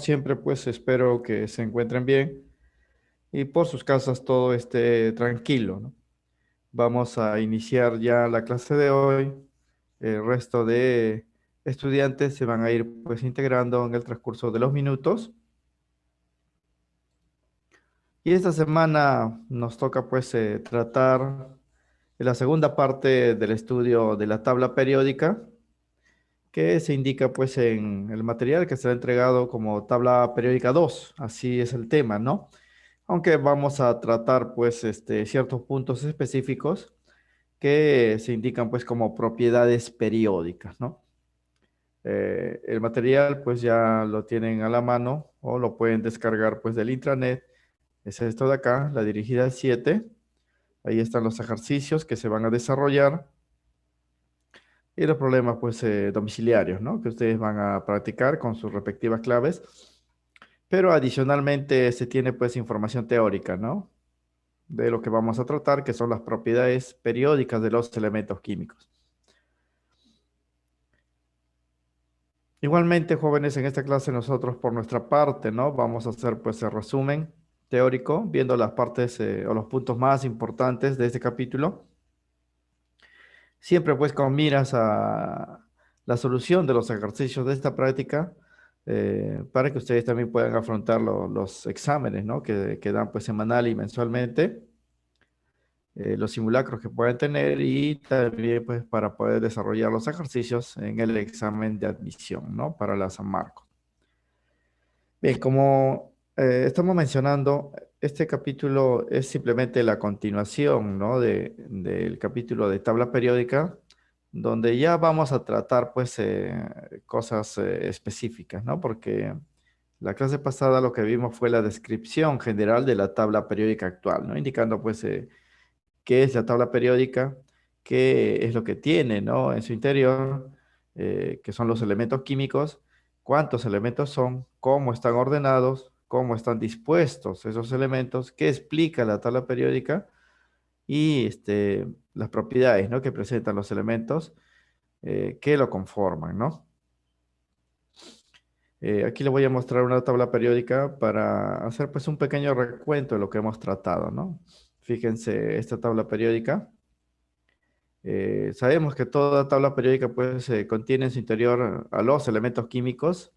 siempre, pues espero que se encuentren bien y por sus casas todo esté tranquilo, ¿no? Vamos a iniciar ya la clase de hoy. El resto de estudiantes se van a ir pues integrando en el transcurso de los minutos. Y esta semana nos toca pues tratar la segunda parte del estudio de la tabla periódica, que se indica pues en el material que será entregado como tabla periódica 2. Así es el tema, ¿no? Aunque vamos a tratar pues ciertos puntos específicos que se indican pues como propiedades periódicas, ¿no? El material pues ya lo tienen a la mano o lo pueden descargar pues del intranet. Es esto de acá, la dirigida 7. Ahí están los ejercicios que se van a desarrollar y los problemas pues domiciliarios, ¿no? Que ustedes van a practicar con sus respectivas claves. Pero adicionalmente se tiene pues información teórica, ¿no? De lo que vamos a tratar, que son las propiedades periódicas de los elementos químicos. Igualmente, jóvenes, en esta clase nosotros por nuestra parte, ¿no? Vamos a hacer pues el resumen teórico, viendo las partes o los puntos más importantes de este capítulo. Siempre pues con miras a la solución de los ejercicios de esta práctica, para que ustedes también puedan afrontar los exámenes, ¿no? Que dan pues semanal y mensualmente. Los simulacros que pueden tener y también pues para poder desarrollar los ejercicios en el examen de admisión, ¿no? Para la San Marcos. Bien, como estamos mencionando, este capítulo es simplemente la continuación, ¿no? Del capítulo de tabla periódica, donde ya vamos a tratar pues cosas específicas, ¿no? Porque la clase pasada lo que vimos fue la descripción general de la tabla periódica actual, ¿no? Indicando pues qué es la tabla periódica, qué es lo que tiene, ¿no? En su interior, qué son los elementos químicos, cuántos elementos son, cómo están ordenados, cómo están dispuestos esos elementos, qué explica la tabla periódica y las propiedades, ¿no? Que presentan los elementos que lo conforman, ¿no? Aquí le voy a mostrar una tabla periódica para hacer pues un pequeño recuento de lo que hemos tratado, ¿no? Fíjense esta tabla periódica. Sabemos que toda tabla periódica pues, contiene en su interior a los elementos químicos,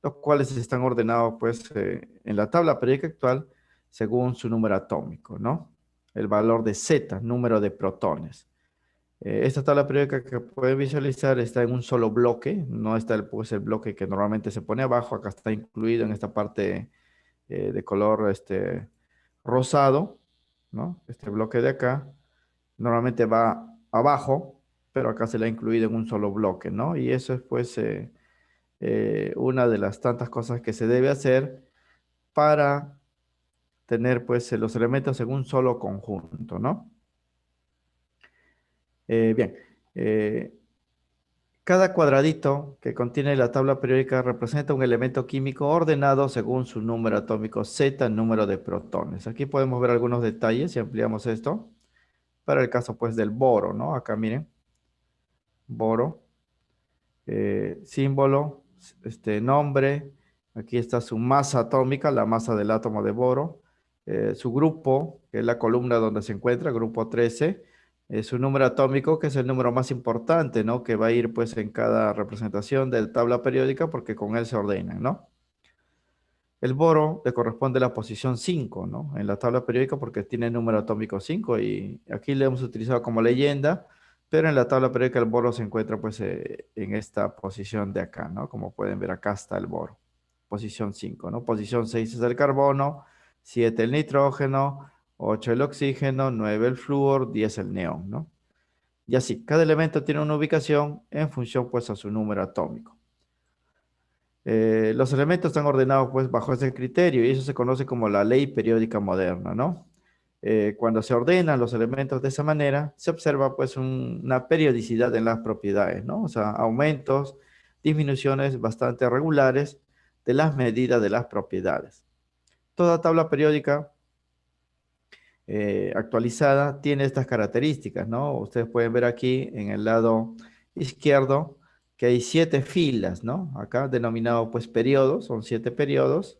los cuales están ordenados pues, en la tabla periódica actual según su número atómico, ¿no? El valor de Z, número de protones. Esta tabla periódica que pueden visualizar está en un solo bloque, no está pues, el bloque que normalmente se pone abajo, acá está incluido en esta parte de color rosado, ¿no? Este bloque de acá normalmente va abajo, pero acá se le ha incluido en un solo bloque, ¿no? Y eso es pues una de las tantas cosas que se debe hacer para tener pues los elementos en un solo conjunto, ¿no? Bien, eh, cada cuadradito que contiene la tabla periódica representa un elemento químico ordenado según su número atómico Z, número de protones. Aquí podemos ver algunos detalles si ampliamos esto. Para el caso pues del boro, ¿no? Acá miren, boro. Símbolo, nombre, aquí está su masa atómica, la masa del átomo de boro, su grupo, que es la columna donde se encuentra, grupo 13, su número atómico, que es el número más importante, ¿no? Que va a ir pues en cada representación de la tabla periódica porque con él se ordenan, ¿no? El boro le corresponde a la posición 5, ¿no? En la tabla periódica porque tiene el número atómico 5 y aquí le hemos utilizado como leyenda, pero en la tabla periódica el boro se encuentra pues en esta posición de acá, ¿no? Como pueden ver acá está el boro, posición 5, ¿no? Posición 6 es el carbono, 7 el nitrógeno, 8 el oxígeno, 9 el flúor, 10 el neón, ¿no? Y así, cada elemento tiene una ubicación en función pues a su número atómico. Los elementos están ordenados pues bajo ese criterio y eso se conoce como la ley periódica moderna, ¿no? Cuando se ordenan los elementos de esa manera, se observa pues una periodicidad en las propiedades, ¿no? O sea, aumentos, disminuciones bastante regulares de las medidas de las propiedades. Toda tabla periódica actualizada tiene estas características, ¿no? Ustedes pueden ver aquí en el lado izquierdo que hay 7 filas, ¿no? Acá denominado pues periodos, son 7 periodos,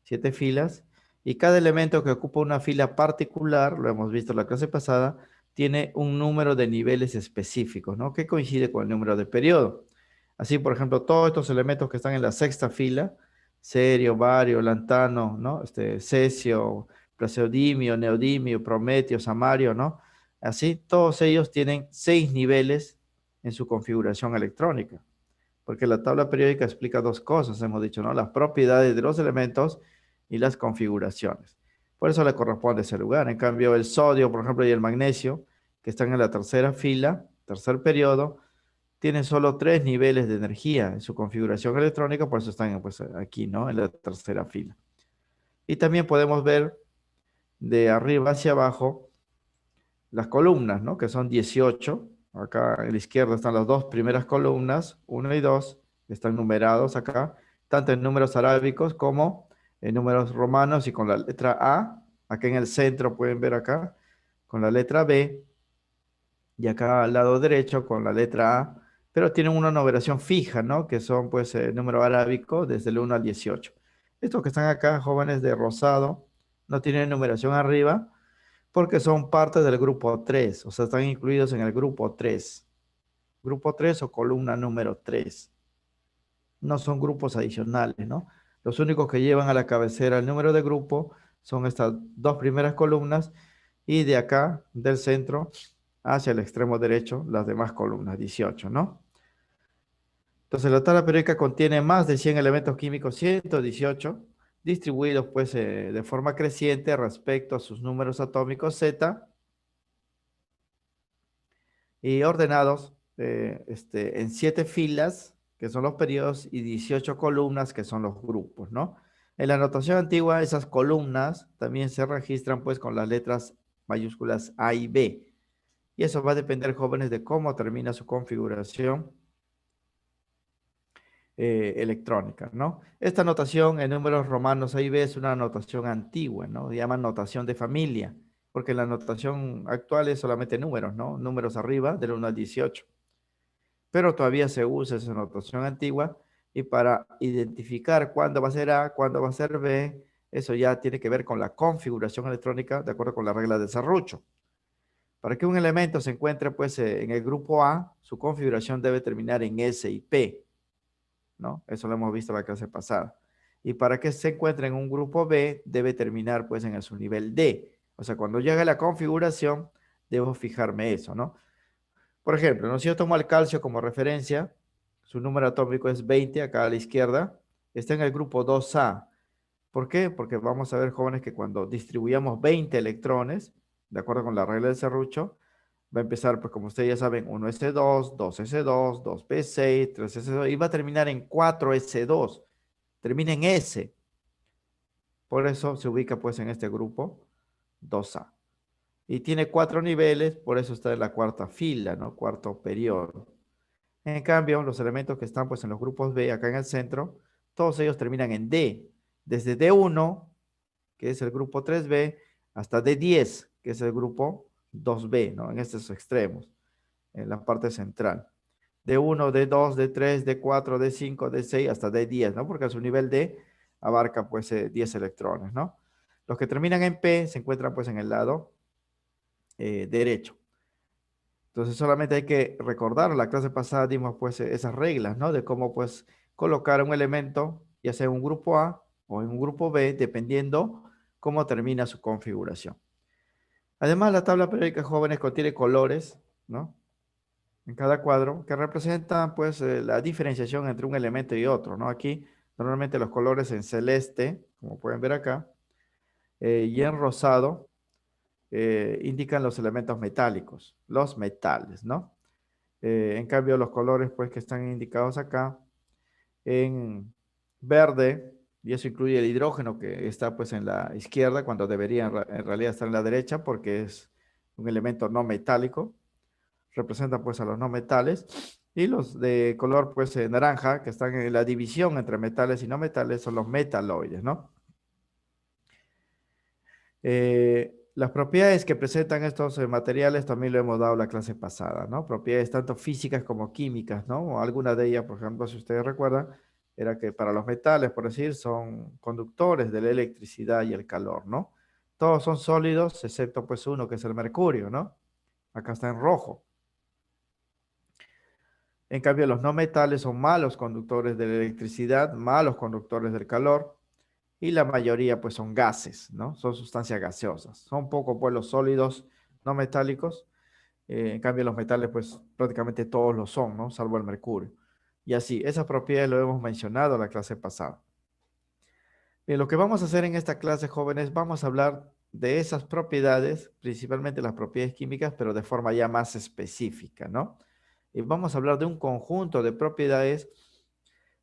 7 filas, y cada elemento que ocupa una fila particular, lo hemos visto en la clase pasada, tiene un número de niveles específicos, ¿no? Que coincide con el número de periodo. Así, por ejemplo, todos estos elementos que están en la sexta fila, cerio, bario, lantano, ¿no? Cesio, praseodimio, neodimio, prometio, samario, ¿no? Así, todos ellos tienen 6 niveles en su configuración electrónica, porque la tabla periódica explica dos cosas, hemos dicho, ¿no? Las propiedades de los elementos y las configuraciones. Por eso le corresponde ese lugar. En cambio, el sodio, por ejemplo, y el magnesio, que están en la tercera fila, tercer periodo, tienen solo 3 niveles de energía en su configuración electrónica, por eso están pues, aquí, ¿no? En la tercera fila. Y también podemos ver de arriba hacia abajo las columnas, ¿no? Que son 18. Acá a la izquierda están las dos primeras columnas, 1 y 2, están numerados acá, tanto en números arábicos como en números romanos y con la letra A. Acá en el centro pueden ver acá, con la letra B, y acá al lado derecho con la letra A, pero tienen una numeración fija, ¿no? Que son pues número arábico desde el 1 al 18. Estos que están acá, jóvenes de rosado, no tienen numeración arriba, porque son parte del grupo 3, o sea, están incluidos en el grupo 3. Grupo 3 o columna número 3. No son grupos adicionales, ¿no? Los únicos que llevan a la cabecera el número de grupo son estas dos primeras columnas y de acá, del centro, hacia el extremo derecho, las demás columnas, 18, ¿no? Entonces, la tabla periódica contiene más de 100 elementos químicos, 118, distribuidos pues de forma creciente respecto a sus números atómicos Z, y ordenados en 7 filas, que son los periodos, y 18 columnas, que son los grupos, ¿no? En la notación antigua, esas columnas también se registran pues con las letras mayúsculas A y B. Y eso va a depender, jóvenes, de cómo termina su configuración electrónica, ¿no? Esta notación en números romanos A y B es una notación antigua, ¿no? Se llama notación de familia, porque la notación actual es solamente números, ¿no? Números arriba del 1 al 18. Pero todavía se usa esa notación antigua y para identificar cuándo va a ser A, cuándo va a ser B, eso ya tiene que ver con la configuración electrónica de acuerdo con la regla de Serrucho. Para que un elemento se encuentre pues en el grupo A, su configuración debe terminar en S y P, ¿no? Eso lo hemos visto en la clase pasada. Y para que se encuentre en un grupo B, debe terminar pues en el subnivel D. O sea, cuando llegue la configuración, debo fijarme eso, ¿no? Por ejemplo, ¿no? Si yo tomo el calcio como referencia, su número atómico es 20, acá a la izquierda, está en el grupo 2A. ¿Por qué? Porque vamos a ver, jóvenes, que cuando distribuyamos 20 electrones, de acuerdo con la regla del serrucho, va a empezar, pues como ustedes ya saben, 1s2, 2s2, 2p6, 3s2, y va a terminar en 4s2. Termina en S. Por eso se ubica pues en este grupo 2A. Y tiene 4 niveles, por eso está en la cuarta fila, ¿no? Cuarto periodo. En cambio, los elementos que están pues en los grupos B, acá en el centro, todos ellos terminan en D. Desde D1, que es el grupo 3B, hasta D10, que es el grupo 2B, ¿no? En estos extremos, en la parte central. D1, D2, D3, D4, D5, D6, hasta D10, ¿no? Porque a su nivel D abarca pues 10 electrones, ¿no? Los que terminan en P se encuentran pues en el lado derecho. Entonces solamente hay que recordar, la clase pasada dimos pues esas reglas, ¿no? De cómo pues colocar un elemento, ya sea en un grupo A o en un grupo B, dependiendo cómo termina su configuración. Además, la tabla periódica, jóvenes, contiene colores, ¿no? En cada cuadro que representan pues la diferenciación entre un elemento y otro, ¿no? Aquí normalmente los colores en celeste, como pueden ver acá, y en rosado indican los elementos metálicos, los metales, ¿no? En cambio, los colores pues que están indicados acá en verde, y eso incluye el hidrógeno que está pues en la izquierda cuando debería en realidad estar en la derecha porque es un elemento no metálico, representa pues a los no metales, y los de color pues naranja que están en la división entre metales y no metales son los metaloides, ¿no? Las propiedades que presentan estos materiales también lo hemos dado la clase pasada, ¿no? Propiedades tanto físicas como químicas, ¿no? Algunas de ellas, por ejemplo, si ustedes recuerdan, era que para los metales, por decir, son conductores de la electricidad y el calor, ¿no? Todos son sólidos, excepto pues uno que es el mercurio, ¿no? Acá está en rojo. En cambio, los no metales son malos conductores de la electricidad, malos conductores del calor, y la mayoría pues son gases, ¿no? Son sustancias gaseosas. Son poco pues los sólidos no metálicos. En cambio, los metales, pues prácticamente todos lo son, ¿no? Salvo el mercurio. Y así, esas propiedades lo hemos mencionado en la clase pasada. Bien, lo que vamos a hacer en esta clase, jóvenes, vamos a hablar de esas propiedades, principalmente las propiedades químicas, pero de forma ya más específica, ¿no? Y vamos a hablar de un conjunto de propiedades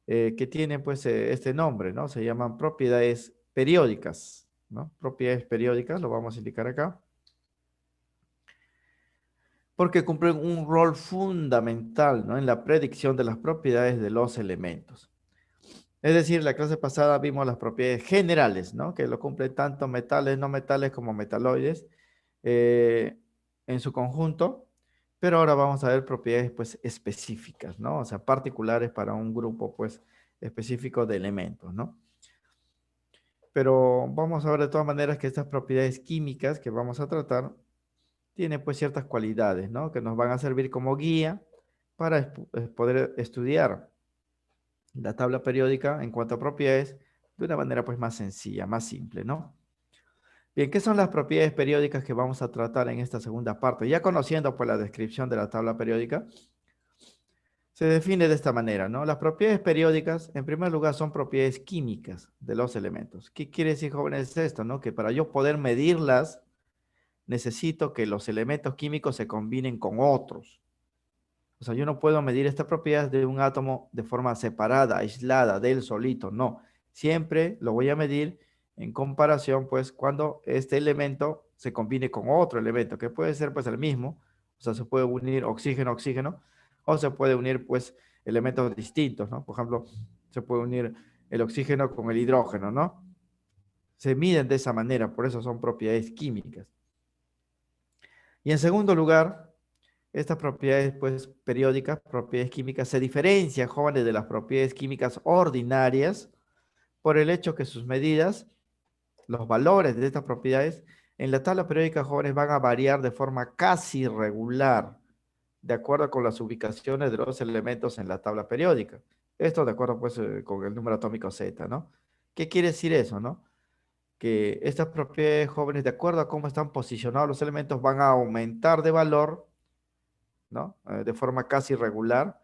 que tienen, pues, este nombre, ¿no? Se llaman propiedades periódicas, ¿no? Propiedades periódicas, lo vamos a indicar acá. Porque cumplen un rol fundamental, ¿no? En la predicción de las propiedades de los elementos. Es decir, la clase pasada vimos las propiedades generales, ¿no? Que lo cumplen tanto metales, no metales como metaloides eh, en su conjunto, pero ahora vamos a ver propiedades pues específicas, ¿no? O sea, particulares para un grupo pues específico de elementos, ¿no? Pero vamos a ver de todas maneras que estas propiedades químicas que vamos a tratar tiene pues ciertas cualidades, ¿no? Que nos van a servir como guía para poder estudiar la tabla periódica en cuanto a propiedades de una manera pues más sencilla, más simple, ¿no? Bien, ¿qué son las propiedades periódicas que vamos a tratar en esta segunda parte? Ya conociendo pues la descripción de la tabla periódica, se define de esta manera, ¿no? Las propiedades periódicas, en primer lugar, son propiedades químicas de los elementos. ¿Qué quiere decir, jóvenes, esto, no? Que para yo poder medirlas, necesito que los elementos químicos se combinen con otros. O sea, yo no puedo medir esta propiedad de un átomo de forma separada, aislada, del solito, no. Siempre lo voy a medir en comparación, pues, cuando este elemento se combine con otro elemento, que puede ser, pues, el mismo. O sea, se puede unir oxígeno, oxígeno, o se puede unir, pues, elementos distintos, ¿no? Por ejemplo, se puede unir el oxígeno con el hidrógeno, ¿no? Se miden de esa manera, por eso son propiedades químicas. Y en segundo lugar, estas propiedades pues, periódicas, propiedades químicas, se diferencian, jóvenes, de las propiedades químicas ordinarias por el hecho que sus medidas, los valores de estas propiedades, en la tabla periódica, jóvenes, van a variar de forma casi regular, de acuerdo con las ubicaciones de los elementos en la tabla periódica. Esto de acuerdo pues con el número atómico Z, ¿no? ¿Qué quiere decir eso, no? Que estas propiedades, jóvenes, de acuerdo a cómo están posicionados los elementos, van a aumentar de valor, ¿no? De forma casi regular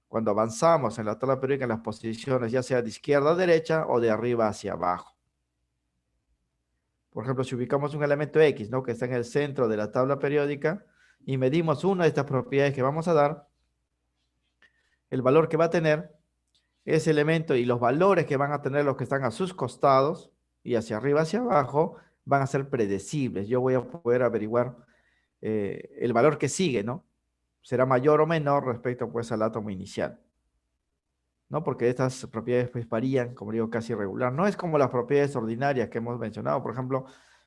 cuando avanzamos en la tabla periódica en las posiciones, ya sea de izquierda a derecha o de arriba hacia abajo. Por ejemplo, si ubicamos un elemento X, ¿no? Que está en el centro de la tabla periódica y medimos una de estas propiedades que vamos a dar, el valor que va a tener ese elemento y los valores que van a tener los que están a sus costados y hacia arriba, hacia abajo, van a ser predecibles. Yo voy a poder averiguar el valor que sigue, ¿no? Será mayor o menor respecto pues al átomo inicial. ¿No? Porque estas propiedades pues varían, como digo, casi regular. No es como las propiedades ordinarias que hemos mencionado. Por ejemplo,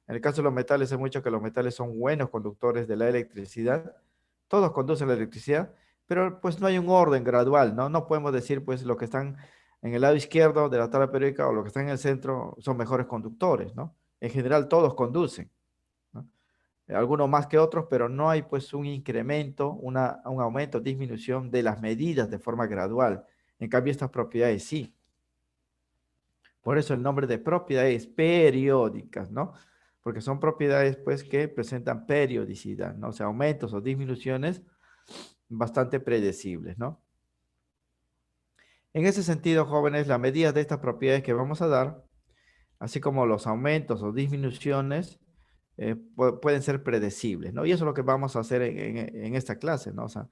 en el caso de los metales, hay mucho que los metales son buenos conductores de la electricidad. Todos conducen la electricidad, pero pues no hay un orden gradual, ¿no? No podemos decir pues lo que están en el lado izquierdo de la tabla periódica o lo que están en el centro son mejores conductores, ¿no? En general todos conducen, ¿no? Algunos más que otros, pero no hay pues un incremento, un aumento, disminución de las medidas de forma gradual. En cambio, estas propiedades sí. Por eso el nombre de propiedades periódicas, ¿no? Porque son propiedades pues que presentan periodicidad, ¿no? O sea, aumentos o disminuciones bastante predecibles, ¿no? En ese sentido, jóvenes, las medidas de estas propiedades que vamos a dar, así como los aumentos o disminuciones, pueden ser predecibles, ¿no? Y eso es lo que vamos a hacer en esta clase, ¿no? O sea,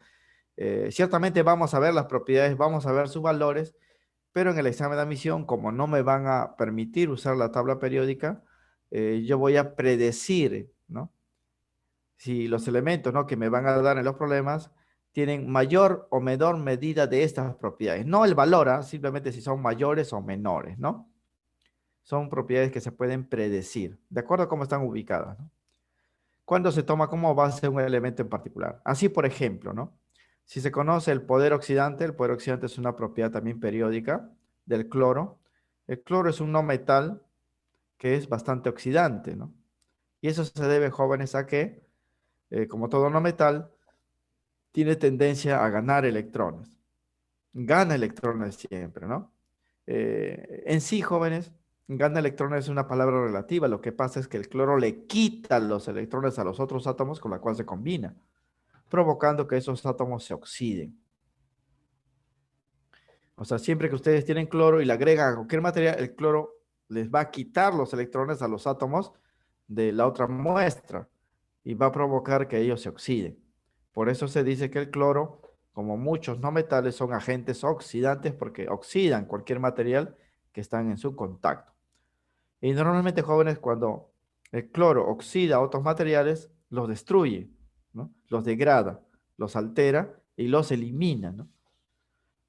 ciertamente vamos a ver las propiedades, vamos a ver sus valores, pero en el examen de admisión, como no me van a permitir usar la tabla periódica, yo voy a predecir, ¿no? Si los elementos, ¿no? que me van a dar en los problemas tienen mayor o menor medida de estas propiedades. No el valor, ¿ah? Simplemente si son mayores o menores, ¿no? Son propiedades que se pueden predecir, de acuerdo a cómo están ubicadas, ¿no? cuando se toma como base un elemento en particular. Así, por ejemplo, ¿no? Si se conoce el poder oxidante es una propiedad también periódica del cloro. El cloro es un no metal que es bastante oxidante, ¿no? Y eso se debe, jóvenes, a que, como todo no metal, tiene tendencia a ganar electrones. Gana electrones siempre, ¿no? En sí, jóvenes, gana electrones es una palabra relativa. Lo que pasa es que el cloro le quita los electrones a los otros átomos con los cuales se combina, provocando que esos átomos se oxiden. O sea, siempre que ustedes tienen cloro y le agregan a cualquier material, el cloro les va a quitar los electrones a los átomos de la otra muestra y va a provocar que ellos se oxiden. Por eso se dice que el cloro, como muchos no metales, son agentes oxidantes porque oxidan cualquier material que están en su contacto. Y normalmente, jóvenes, cuando el cloro oxida otros materiales, los destruye, ¿no? Los degrada, los altera y los elimina, ¿no?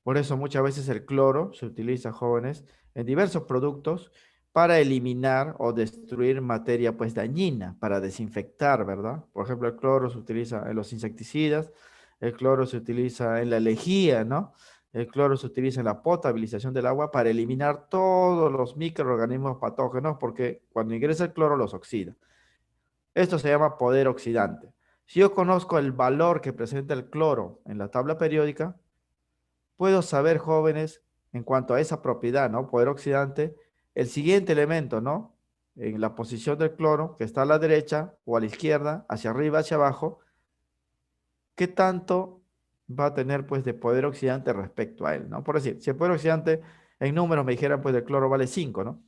Por eso muchas veces el cloro se utiliza, jóvenes, en diversos productos para eliminar o destruir materia pues dañina, para desinfectar, ¿verdad? Por ejemplo, el cloro se utiliza en los insecticidas, el cloro se utiliza en la lejía, ¿no? El cloro se utiliza en la potabilización del agua para eliminar todos los microorganismos patógenos porque cuando ingresa el cloro los oxida. Esto se llama poder oxidante. Si yo conozco el valor que presenta el cloro en la tabla periódica, puedo saber, jóvenes, en cuanto a esa propiedad, ¿no? Poder oxidante, el siguiente elemento, ¿no? En la posición del cloro, que está a la derecha o a la izquierda, hacia arriba, hacia abajo, ¿qué tanto va a tener, pues, de poder oxidante respecto a él, ¿no? Por decir, si el poder oxidante en números me dijeran, pues, el cloro vale 5, ¿no?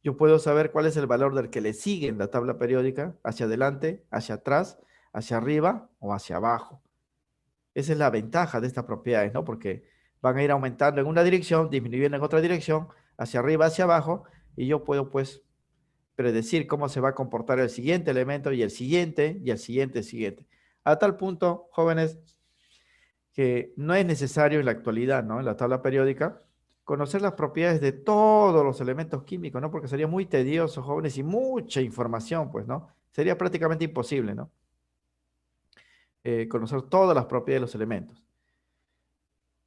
Yo puedo saber cuál es el valor del que le sigue en la tabla periódica, hacia adelante, hacia atrás, hacia arriba o hacia abajo. Esa es la ventaja de estas propiedades, ¿no? Porque van a ir aumentando en una dirección, disminuyendo en otra dirección, hacia arriba, hacia abajo, y yo puedo, pues, predecir cómo se va a comportar el siguiente elemento y el siguiente y el siguiente, siguiente. A tal punto, jóvenes, que no es necesario en la actualidad, ¿no? En la tabla periódica, conocer las propiedades de todos los elementos químicos, ¿no? Porque sería muy tedioso, jóvenes, y mucha información, pues, ¿no? Sería prácticamente imposible, ¿no? Conocer todas las propiedades de los elementos.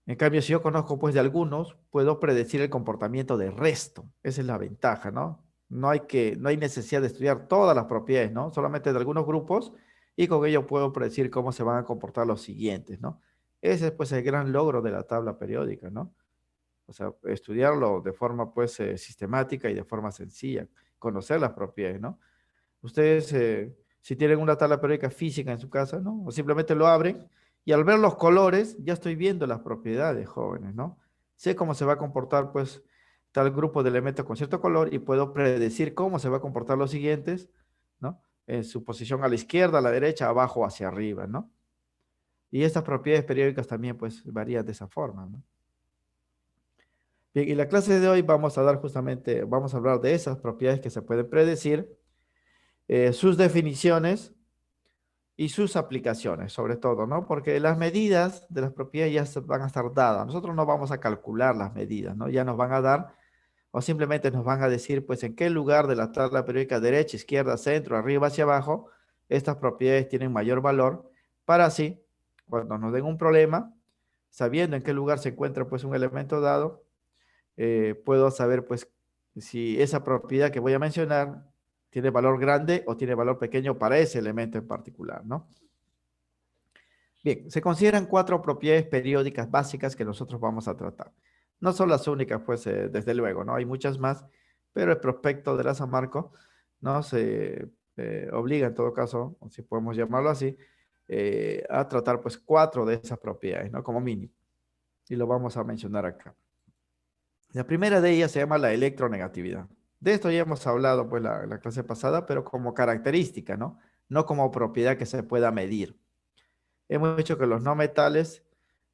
En cambio, si yo conozco pues de algunos, puedo predecir el comportamiento del resto. Esa es la ventaja, ¿no? No hay necesidad de estudiar todas las propiedades, ¿no? Solamente de algunos grupos y con ello puedo predecir cómo se van a comportar los siguientes, ¿no? Ese es pues el gran logro de la tabla periódica, ¿no? O sea, estudiarlo de forma pues sistemática y de forma sencilla, conocer las propiedades, ¿no? Ustedes, si tienen una tabla periódica física en su casa, ¿no? O simplemente lo abren y al ver los colores, ya estoy viendo las propiedades, jóvenes, ¿no? Sé cómo se va a comportar, pues, tal grupo de elementos con cierto color y puedo predecir cómo se va a comportar los siguientes, ¿no? En su posición a la izquierda, a la derecha, abajo, hacia arriba, ¿no? Y estas propiedades periódicas también, pues, varían de esa forma, ¿no? Bien, y la clase de hoy vamos a dar justamente, vamos a hablar de esas propiedades que se pueden predecir, sus definiciones y sus aplicaciones, sobre todo, ¿no? Porque las medidas de las propiedades van a estar dadas. Nosotros no vamos a calcular las medidas, ¿no? Ya nos van a dar o simplemente nos van a decir, pues, en qué lugar de la tabla periódica, derecha, izquierda, centro, arriba, hacia abajo, estas propiedades tienen mayor valor para así, cuando nos den un problema, sabiendo en qué lugar se encuentra, pues, un elemento dado, puedo saber, pues, si esa propiedad que voy a mencionar tiene valor grande o tiene valor pequeño para ese elemento en particular, ¿no? Bien, se consideran cuatro propiedades periódicas básicas que nosotros vamos a tratar. No son las únicas, pues, desde luego, ¿no? Hay muchas más, pero el prospecto de la San Marco nos obliga, en todo caso, o si podemos llamarlo así, a tratar, pues, cuatro de esas propiedades, ¿no? Como mínimo. Y lo vamos a mencionar acá. La primera de ellas se llama la electronegatividad. De esto ya hemos hablado, pues, la clase pasada, pero como característica, ¿no? No como propiedad que se pueda medir. Hemos dicho que los no metales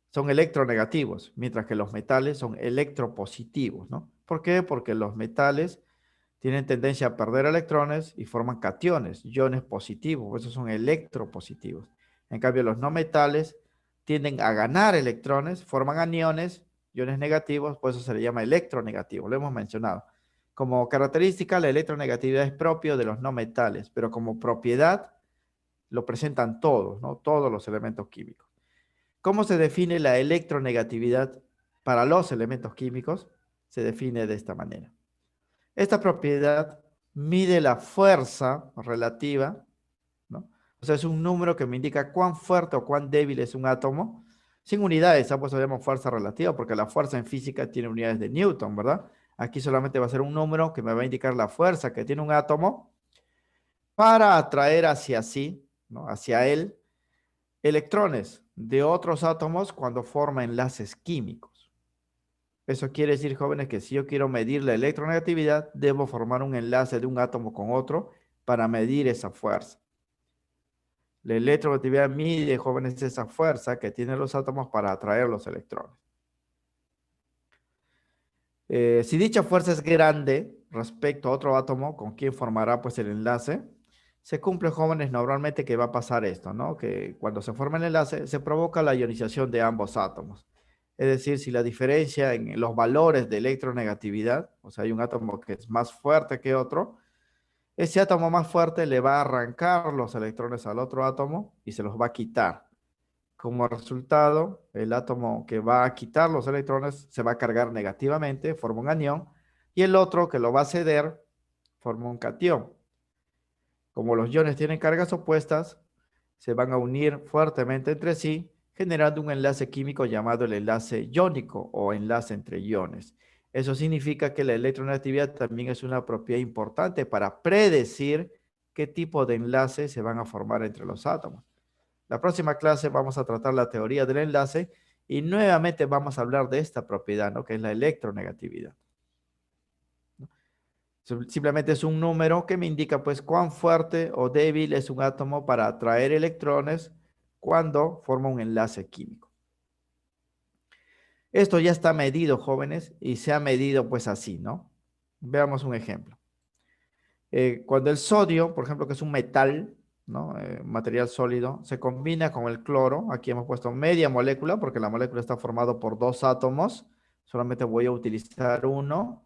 son electronegativos, mientras que los metales son electropositivos, ¿no? ¿Por qué? Porque los metales tienen tendencia a perder electrones y forman cationes, iones positivos, por eso son electropositivos. En cambio, los no metales tienden a ganar electrones, forman aniones, iones negativos, por eso se le llama electronegativo, lo hemos mencionado. Como característica, la electronegatividad es propio de los no metales, pero como propiedad lo presentan todos, ¿no? Todos los elementos químicos. ¿Cómo se define la electronegatividad para los elementos químicos? Se define de esta manera. Esta propiedad mide la fuerza relativa, ¿no? O sea, es un número que me indica cuán fuerte o cuán débil es un átomo. Sin unidades, pues lo llamamos fuerza relativa, porque la fuerza en física tiene unidades de Newton, ¿verdad? Aquí solamente va a ser un número que me va a indicar la fuerza que tiene un átomo para atraer hacia sí, ¿no? Hacia él, electrones de otros átomos cuando forma enlaces químicos. Eso quiere decir, jóvenes, que si yo quiero medir la electronegatividad, debo formar un enlace de un átomo con otro para medir esa fuerza. La electronegatividad mide, jóvenes, esa fuerza que tienen los átomos para atraer los electrones. Si dicha fuerza es grande respecto a otro átomo con quien formará pues el enlace, se cumple, jóvenes, normalmente que va a pasar esto, ¿no? Que cuando se forma el enlace se provoca la ionización de ambos átomos. Es decir, si la diferencia en los valores de electronegatividad, o sea, hay un átomo que es más fuerte que otro, ese átomo más fuerte le va a arrancar los electrones al otro átomo y se los va a quitar. Como resultado, el átomo que va a quitar los electrones se va a cargar negativamente, forma un anión, y el otro que lo va a ceder forma un catión. Como los iones tienen cargas opuestas, se van a unir fuertemente entre sí, generando un enlace químico llamado el enlace iónico o enlace entre iones. Eso significa que la electronegatividad también es una propiedad importante para predecir qué tipo de enlaces se van a formar entre los átomos. La próxima clase vamos a tratar la teoría del enlace y nuevamente vamos a hablar de esta propiedad, ¿no? Que es la electronegatividad. Simplemente es un número que me indica pues cuán fuerte o débil es un átomo para atraer electrones cuando forma un enlace químico. Esto ya está medido, jóvenes, y se ha medido pues así, ¿no? Veamos un ejemplo. Cuando el sodio, por ejemplo, que es un metal, ¿no? Material sólido, se combina con el cloro, aquí hemos puesto media molécula porque la molécula está formada por dos átomos, solamente voy a utilizar uno.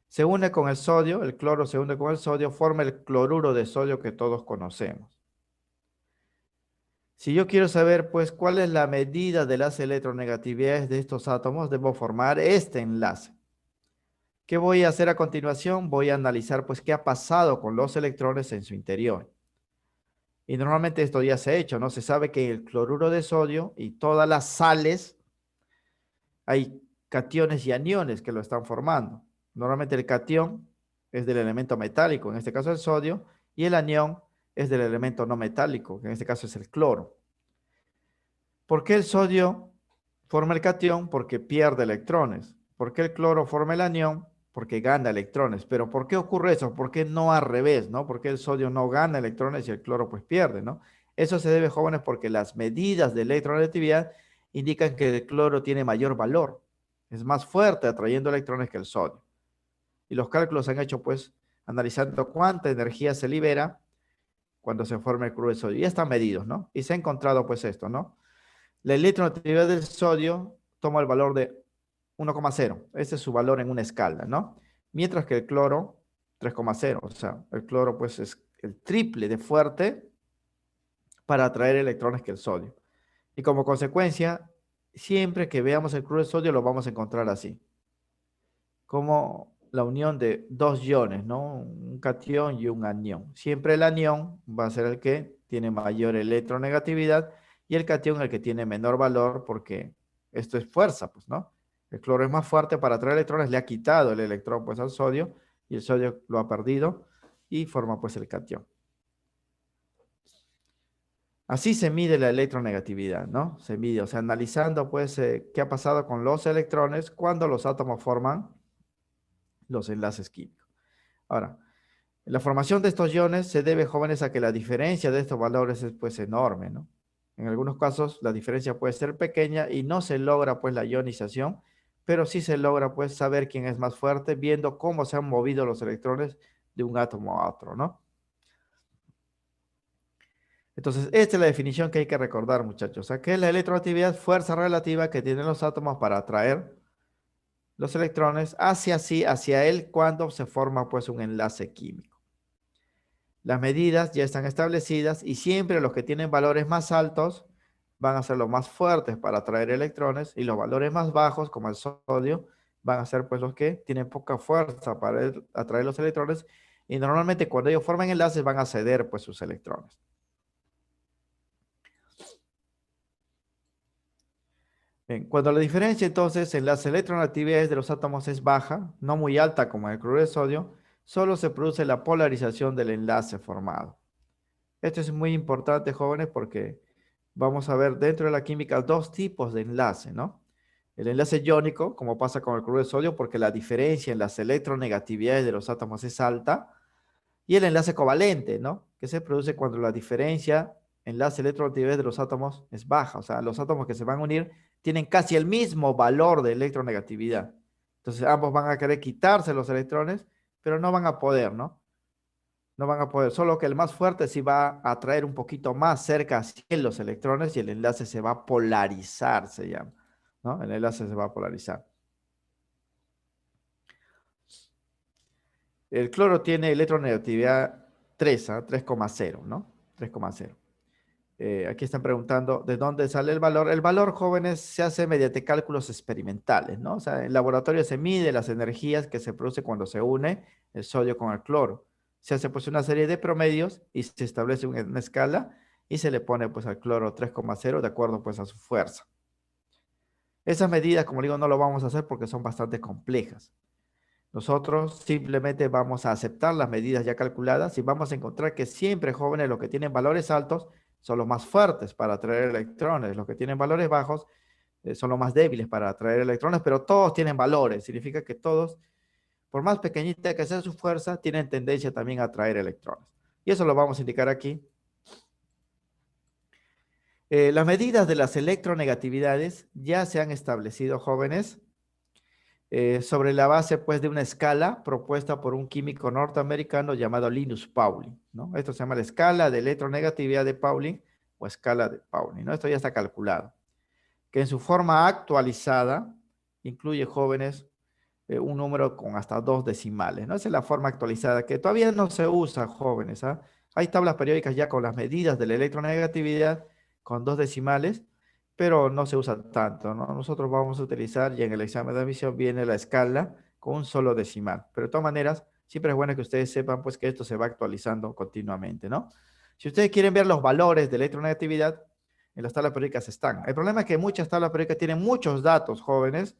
Se une con el sodio, el cloro se une con el sodio, forma el cloruro de sodio que todos conocemos. Si yo quiero saber, pues, cuál es la medida de las electronegatividades de estos átomos, debo formar este enlace. ¿Qué voy a hacer a continuación? Voy a analizar, pues, qué ha pasado con los electrones en su interior. Y normalmente esto ya se ha hecho, ¿no? Se sabe que el cloruro de sodio y todas las sales, hay cationes y aniones que lo están formando. Normalmente el catión es del elemento metálico, en este caso el sodio, y el anión es del elemento no metálico, que en este caso es el cloro. ¿Por qué el sodio forma el catión? Porque pierde electrones. ¿Por qué el cloro forma el anión? Porque gana electrones. Pero ¿por qué ocurre eso? ¿Por qué no al revés, no? ¿Por qué el sodio no gana electrones y el cloro pues pierde, no? Eso se debe, jóvenes, porque las medidas de electronegatividad indican que el cloro tiene mayor valor. Es más fuerte atrayendo electrones que el sodio. Y los cálculos se han hecho pues analizando cuánta energía se libera cuando se forma el cloruro de sodio. Ya están medidos, ¿no? Y se ha encontrado pues esto, ¿no? La electronegatividad del sodio toma el valor de 1,0. Ese es su valor en una escala, ¿no? Mientras que el cloro, 3,0. O sea, el cloro pues es el triple de fuerte para atraer electrones que el sodio. Y como consecuencia, siempre que veamos el cloruro de sodio lo vamos a encontrar así. Como la unión de dos iones, ¿no? Un catión y un anión. Siempre el anión va a ser el que tiene mayor electronegatividad y el catión el que tiene menor valor porque esto es fuerza, pues, ¿no? El cloro es más fuerte para atraer electrones, le ha quitado el electrón pues al sodio y el sodio lo ha perdido y forma pues el catión. Así se mide la electronegatividad, ¿no? Se mide, o sea, analizando pues qué ha pasado con los electrones cuando los átomos forman los enlaces químicos. Ahora, la formación de estos iones se debe, jóvenes, a que la diferencia de estos valores es pues enorme, ¿no? En algunos casos la diferencia puede ser pequeña y no se logra pues la ionización, pero sí se logra pues saber quién es más fuerte viendo cómo se han movido los electrones de un átomo a otro, ¿no? Entonces, esta es la definición que hay que recordar, muchachos. O sea, que es la electronegatividad, fuerza relativa que tienen los átomos para atraer los electrones hacia él cuando se forma pues un enlace químico. Las medidas ya están establecidas y siempre los que tienen valores más altos van a ser los más fuertes para atraer electrones y los valores más bajos, como el sodio, van a ser pues los que tienen poca fuerza para atraer los electrones y normalmente cuando ellos forman enlaces van a ceder pues sus electrones. Bien, cuando la diferencia entonces en las electronegatividades de los átomos es baja, no muy alta como en el cloruro de sodio, solo se produce la polarización del enlace formado. Esto es muy importante, jóvenes, porque vamos a ver dentro de la química dos tipos de enlace, ¿no? El enlace iónico, como pasa con el cloruro de sodio, porque la diferencia en las electronegatividades de los átomos es alta, y el enlace covalente, ¿no? Que se produce cuando la diferencia en las electronegatividades de los átomos es baja, o sea, los átomos que se van a unir tienen casi el mismo valor de electronegatividad. Entonces, ambos van a querer quitarse los electrones, pero no van a poder, ¿no? No van a poder, solo que el más fuerte sí va a atraer un poquito más cerca hacia él los electrones y el enlace se va a polarizar, se llama, ¿no? El enlace se va a polarizar. El cloro tiene electronegatividad 3, ¿ah? 3,0, ¿no? 3,0. Aquí están preguntando de dónde sale el valor. El valor, jóvenes, se hace mediante cálculos experimentales, ¿no? O sea, en laboratorio se mide las energías que se produce cuando se une el sodio con el cloro. Se hace pues una serie de promedios y se establece una escala y se le pone pues al cloro 3,0 de acuerdo pues a su fuerza. Esas medidas, como digo, no lo vamos a hacer porque son bastante complejas. Nosotros simplemente vamos a aceptar las medidas ya calculadas y vamos a encontrar que siempre, jóvenes, los que tienen valores altos son los más fuertes para atraer electrones, los que tienen valores bajos son los más débiles para atraer electrones, pero todos tienen valores, significa que todos, por más pequeñita que sea su fuerza, tienen tendencia también a atraer electrones. Y eso lo vamos a indicar aquí. Las medidas de las electronegatividades ya se han establecido, jóvenes, sobre la base pues de una escala propuesta por un químico norteamericano llamado Linus Pauling, ¿no? Esto se llama la escala de electronegatividad de Pauling o escala de Pauling, ¿no? Esto ya está calculado, que en su forma actualizada incluye, jóvenes, un número con hasta 2 decimales, ¿no? Esa es la forma actualizada que todavía no se usa, jóvenes, ¿ah? Hay tablas periódicas ya con las medidas de la electronegatividad con 2 decimales, pero no se usa tanto, ¿no? Nosotros vamos a utilizar, y en el examen de admisión viene la escala con un solo decimal. Pero de todas maneras, siempre es bueno que ustedes sepan pues que esto se va actualizando continuamente, ¿no? Si ustedes quieren ver los valores de electronegatividad, en las tablas periódicas están. El problema es que muchas tablas periódicas tienen muchos datos, jóvenes,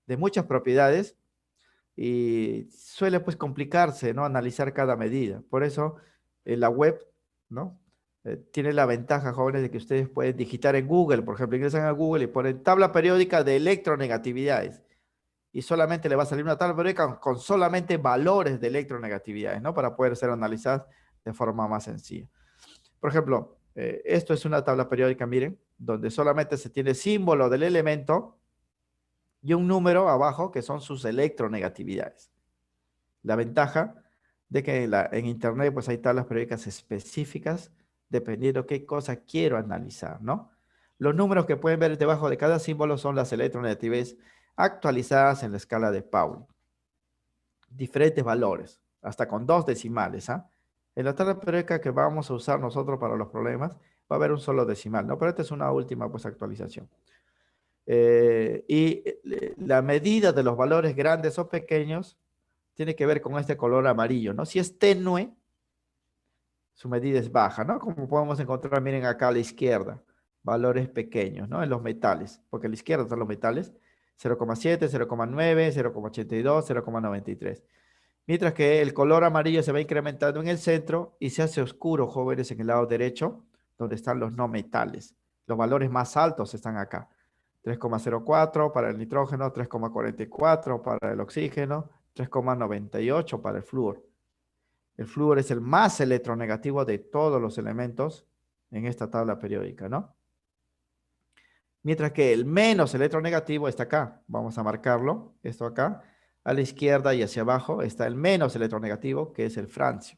de muchas propiedades, y suele pues complicarse, ¿no? Analizar cada medida. Por eso la web, ¿no? Tiene la ventaja, jóvenes, de que ustedes pueden digitar en Google, por ejemplo, ingresan a Google y ponen tabla periódica de electronegatividades y solamente le va a salir una tabla periódica con solamente valores de electronegatividades, ¿no? Para poder ser analizadas de forma más sencilla. Por ejemplo, esto es una tabla periódica, miren, donde solamente se tiene símbolo del elemento y un número abajo que son sus electronegatividades. La ventaja de que en Internet pues hay tablas periódicas específicas dependiendo qué cosa quiero analizar, ¿no? Los números que pueden ver debajo de cada símbolo son las electronegatividades actualizadas en la escala de Pauling. Diferentes valores, hasta con 2 decimales, ¿ah? En la tabla periódica que vamos a usar nosotros para los problemas va a haber un solo decimal, ¿no? Pero esta es una última pues actualización. La medida de los valores grandes o pequeños tiene que ver con este color amarillo, ¿no? Si es tenue, su medida es baja, ¿no? Como podemos encontrar, miren acá a la izquierda, valores pequeños, ¿no? En los metales, porque a la izquierda están los metales, 0,7, 0,9, 0,82, 0,93. Mientras que el color amarillo se va incrementando en el centro y se hace oscuro, jóvenes, en el lado derecho, donde están los no metales. Los valores más altos están acá. 3,04 para el nitrógeno, 3,44 para el oxígeno, 3,98 para el flúor. El flúor es el más electronegativo de todos los elementos en esta tabla periódica, ¿no? Mientras que el menos electronegativo está acá. Vamos a marcarlo, esto acá. A la izquierda y hacia abajo está el menos electronegativo, que es el francio.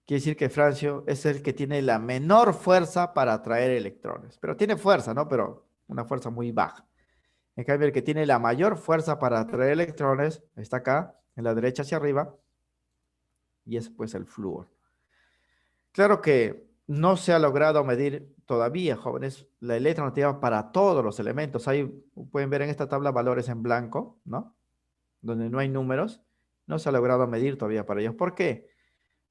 Quiere decir que francio es el que tiene la menor fuerza para atraer electrones. Pero tiene fuerza, ¿no? Pero una fuerza muy baja. En cambio, el que tiene la mayor fuerza para atraer electrones está acá, en la derecha hacia arriba, y es pues el flúor. Claro que no se ha logrado medir todavía, jóvenes, la electronegatividad para todos los elementos. Ahí pueden ver en esta tabla valores en blanco, ¿no? Donde no hay números. No se ha logrado medir todavía para ellos. ¿Por qué?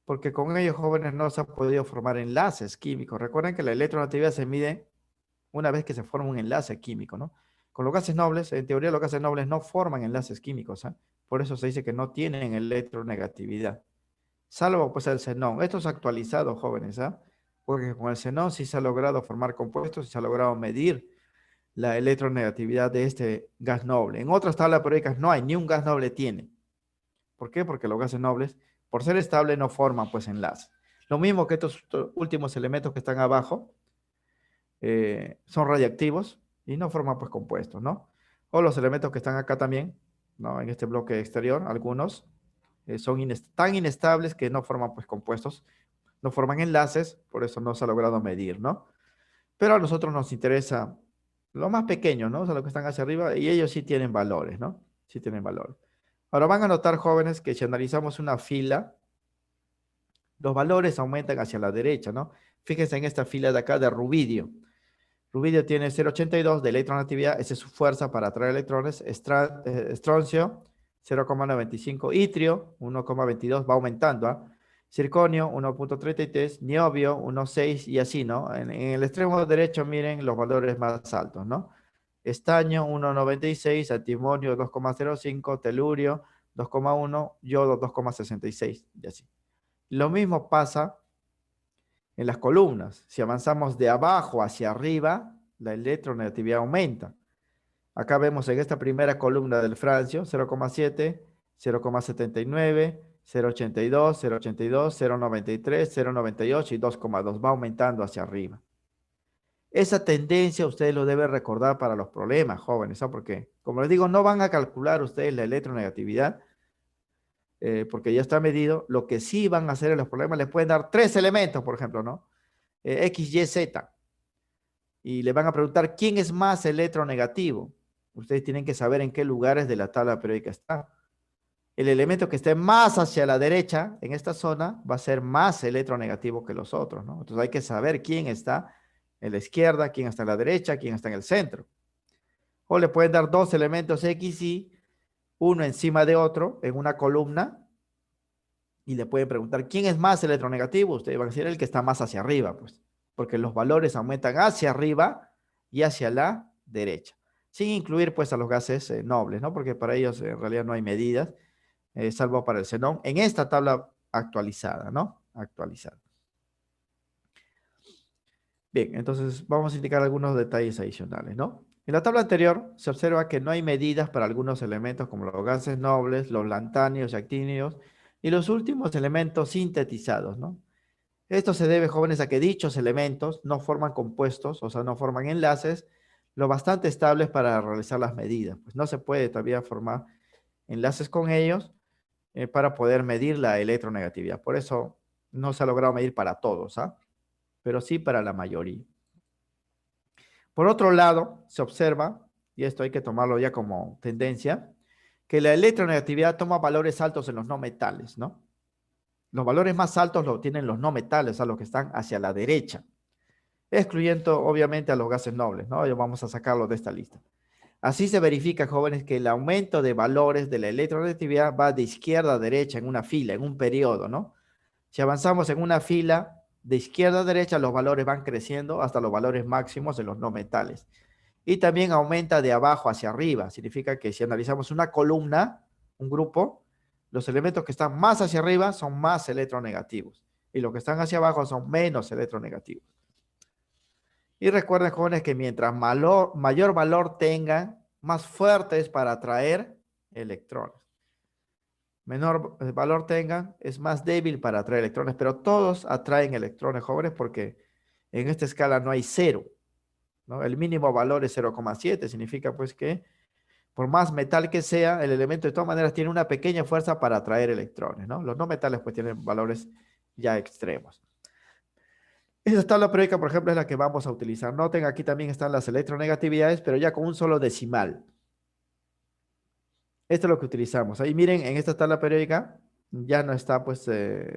Porque con ellos, jóvenes, no se ha podido formar enlaces químicos. Recuerden que la electronegatividad se mide una vez que se forma un enlace químico, ¿no? Con los gases nobles, en teoría los gases nobles no forman enlaces químicos, ¿eh? Por eso se dice que no tienen electronegatividad. Salvo pues el xenón. Esto es actualizado, jóvenes, ¿ah? Porque con el xenón sí se ha logrado formar compuestos y se ha logrado medir la electronegatividad de este gas noble. En otras tablas periódicas no hay, ni un gas noble tiene. ¿Por qué? Porque los gases nobles, por ser estables, no forman pues enlaces. Lo mismo que estos últimos elementos que están abajo, son radiactivos y no forman pues compuestos, ¿no? O los elementos que están acá también, ¿no? En este bloque exterior, algunos son tan inestables que no forman pues compuestos, no forman enlaces, por eso no se ha logrado medir, ¿no? Pero a nosotros nos interesa lo más pequeño, ¿no? O sea, lo que están hacia arriba, y ellos sí tienen valores, ¿no? Sí tienen valores. Ahora van a notar, jóvenes, que si analizamos una fila, los valores aumentan hacia la derecha, ¿no? Fíjense en esta fila de acá de rubidio. Rubidio tiene 0,82 de electronegatividad, esa es su fuerza para atraer electrones. Estroncio, 0,95. Itrio, 1,22, va aumentando. ¿Ah? Circonio, 1,33. Niobio, 1,6 y así, ¿no? En el extremo derecho, miren los valores más altos, ¿no? Estaño, 1,96. Antimonio, 2,05. Telurio, 2,1. Yodo, 2,66 y así. Lo mismo pasa en las columnas. Si avanzamos de abajo hacia arriba, la electronegatividad aumenta. Acá vemos en esta primera columna del francio 0,7, 0,79, 0,82, 0,82, 0,93, 0,98 y 2,2. Va aumentando hacia arriba. Esa tendencia ustedes lo deben recordar para los problemas, jóvenes, ¿sabes por qué? Como les digo, no van a calcular ustedes la electronegatividad, porque ya está medido. Lo que sí van a hacer en los problemas, les pueden dar 3 elementos, por ejemplo, ¿no? X, Y, Z. Y le van a preguntar quién es más electronegativo. Ustedes tienen que saber en qué lugares de la tabla periódica está. El elemento que esté más hacia la derecha en esta zona va a ser más electronegativo que los otros, ¿no? Entonces hay que saber quién está en la izquierda, quién está en la derecha, quién está en el centro. O le pueden dar 2 elementos X y uno encima de otro en una columna y le pueden preguntar quién es más electronegativo. Ustedes van a decir el que está más hacia arriba, pues, porque los valores aumentan hacia arriba y hacia la derecha, sin incluir pues a los gases nobles, ¿no? Porque para ellos en realidad no hay medidas, salvo para el xenón, en esta tabla actualizada, ¿no? Actualizada. Bien, entonces vamos a indicar algunos detalles adicionales, ¿no? En la tabla anterior se observa que no hay medidas para algunos elementos como los gases nobles, los lantáneos y actíneos y los últimos elementos sintetizados, ¿no? Esto se debe, jóvenes, a que dichos elementos no forman compuestos, o sea, no forman enlaces lo bastante estables para realizar las medidas. Pues no se puede todavía formar enlaces con ellos para poder medir la electronegatividad. Por eso no se ha logrado medir para todos, ¿ah? Pero sí para la mayoría. Por otro lado, se observa, y esto hay que tomarlo ya como tendencia, que la electronegatividad toma valores altos en los no metales, ¿no? Los valores más altos lo tienen los no metales, a los que están hacia la derecha, excluyendo obviamente a los gases nobles, ¿no? Ya vamos a sacarlos de esta lista. Así se verifica, jóvenes, que el aumento de valores de la electronegatividad va de izquierda a derecha en una fila, en un periodo, ¿no? Si avanzamos en una fila de izquierda a derecha, los valores van creciendo hasta los valores máximos de los no metales. Y también aumenta de abajo hacia arriba. Significa que si analizamos una columna, un grupo, los elementos que están más hacia arriba son más electronegativos y los que están hacia abajo son menos electronegativos. Y recuerden, jóvenes, que mientras mayor valor tengan, más fuerte es para atraer electrones. Menor valor tengan, es más débil para atraer electrones, pero todos atraen electrones, jóvenes, porque en esta escala no hay cero, ¿no? El mínimo valor es 0,7, significa pues que por más metal que sea, el elemento de todas maneras tiene una pequeña fuerza para atraer electrones, ¿no? Los no metales pues tienen valores ya extremos. Esta tabla periódica, por ejemplo, es la que vamos a utilizar. Noten, aquí también están las electronegatividades, pero ya con un solo decimal. Esto es lo que utilizamos. Ahí miren, en esta tabla periódica ya no está pues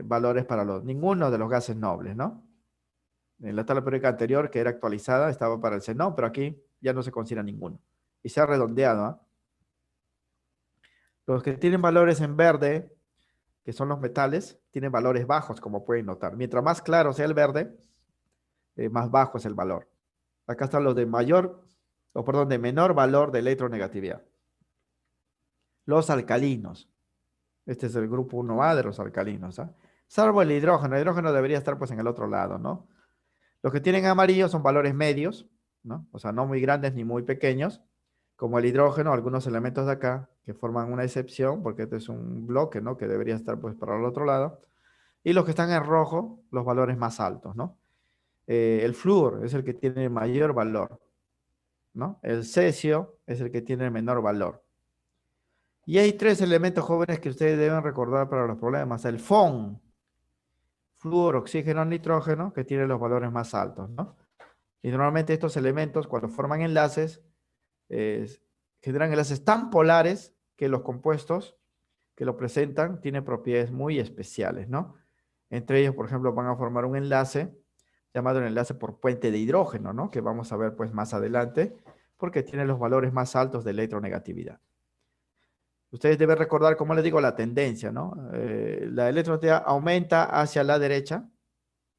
valores para ninguno de los gases nobles, ¿no? En la tabla periódica anterior, que era actualizada, estaba para el xenón, pero aquí ya no se considera ninguno. Y se ha redondeado, ¿ah? Los que tienen valores en verde, que son los metales, tienen valores bajos, como pueden notar. Mientras más claro sea el verde, más bajo es el valor. Acá están los de de menor valor de electronegatividad. Los alcalinos. Este es el grupo 1A de los alcalinos, ¿ah? Salvo el hidrógeno. El hidrógeno debería estar pues en el otro lado, ¿no? Los que tienen amarillo son valores medios, ¿no? O sea, no muy grandes ni muy pequeños, como el hidrógeno, algunos elementos de acá que forman una excepción, porque este es un bloque, ¿no? Que debería estar pues para el otro lado. Y los que están en rojo, los valores más altos, ¿no? El flúor es el que tiene mayor valor, ¿no? El cesio es el que tiene menor valor. Y hay tres elementos jóvenes que ustedes deben recordar para los problemas. El FON, flúor, oxígeno, nitrógeno, que tiene los valores más altos, ¿no? Y normalmente estos elementos, cuando forman enlaces, eh, generan enlaces tan polares que los compuestos que lo presentan tienen propiedades muy especiales, ¿no? Entre ellos, por ejemplo, van a formar un enlace llamado el enlace por puente de hidrógeno, ¿no? Que vamos a ver pues más adelante, porque tiene los valores más altos de electronegatividad. Ustedes deben recordar, como les digo, la tendencia, ¿no? La electronegatividad aumenta hacia la derecha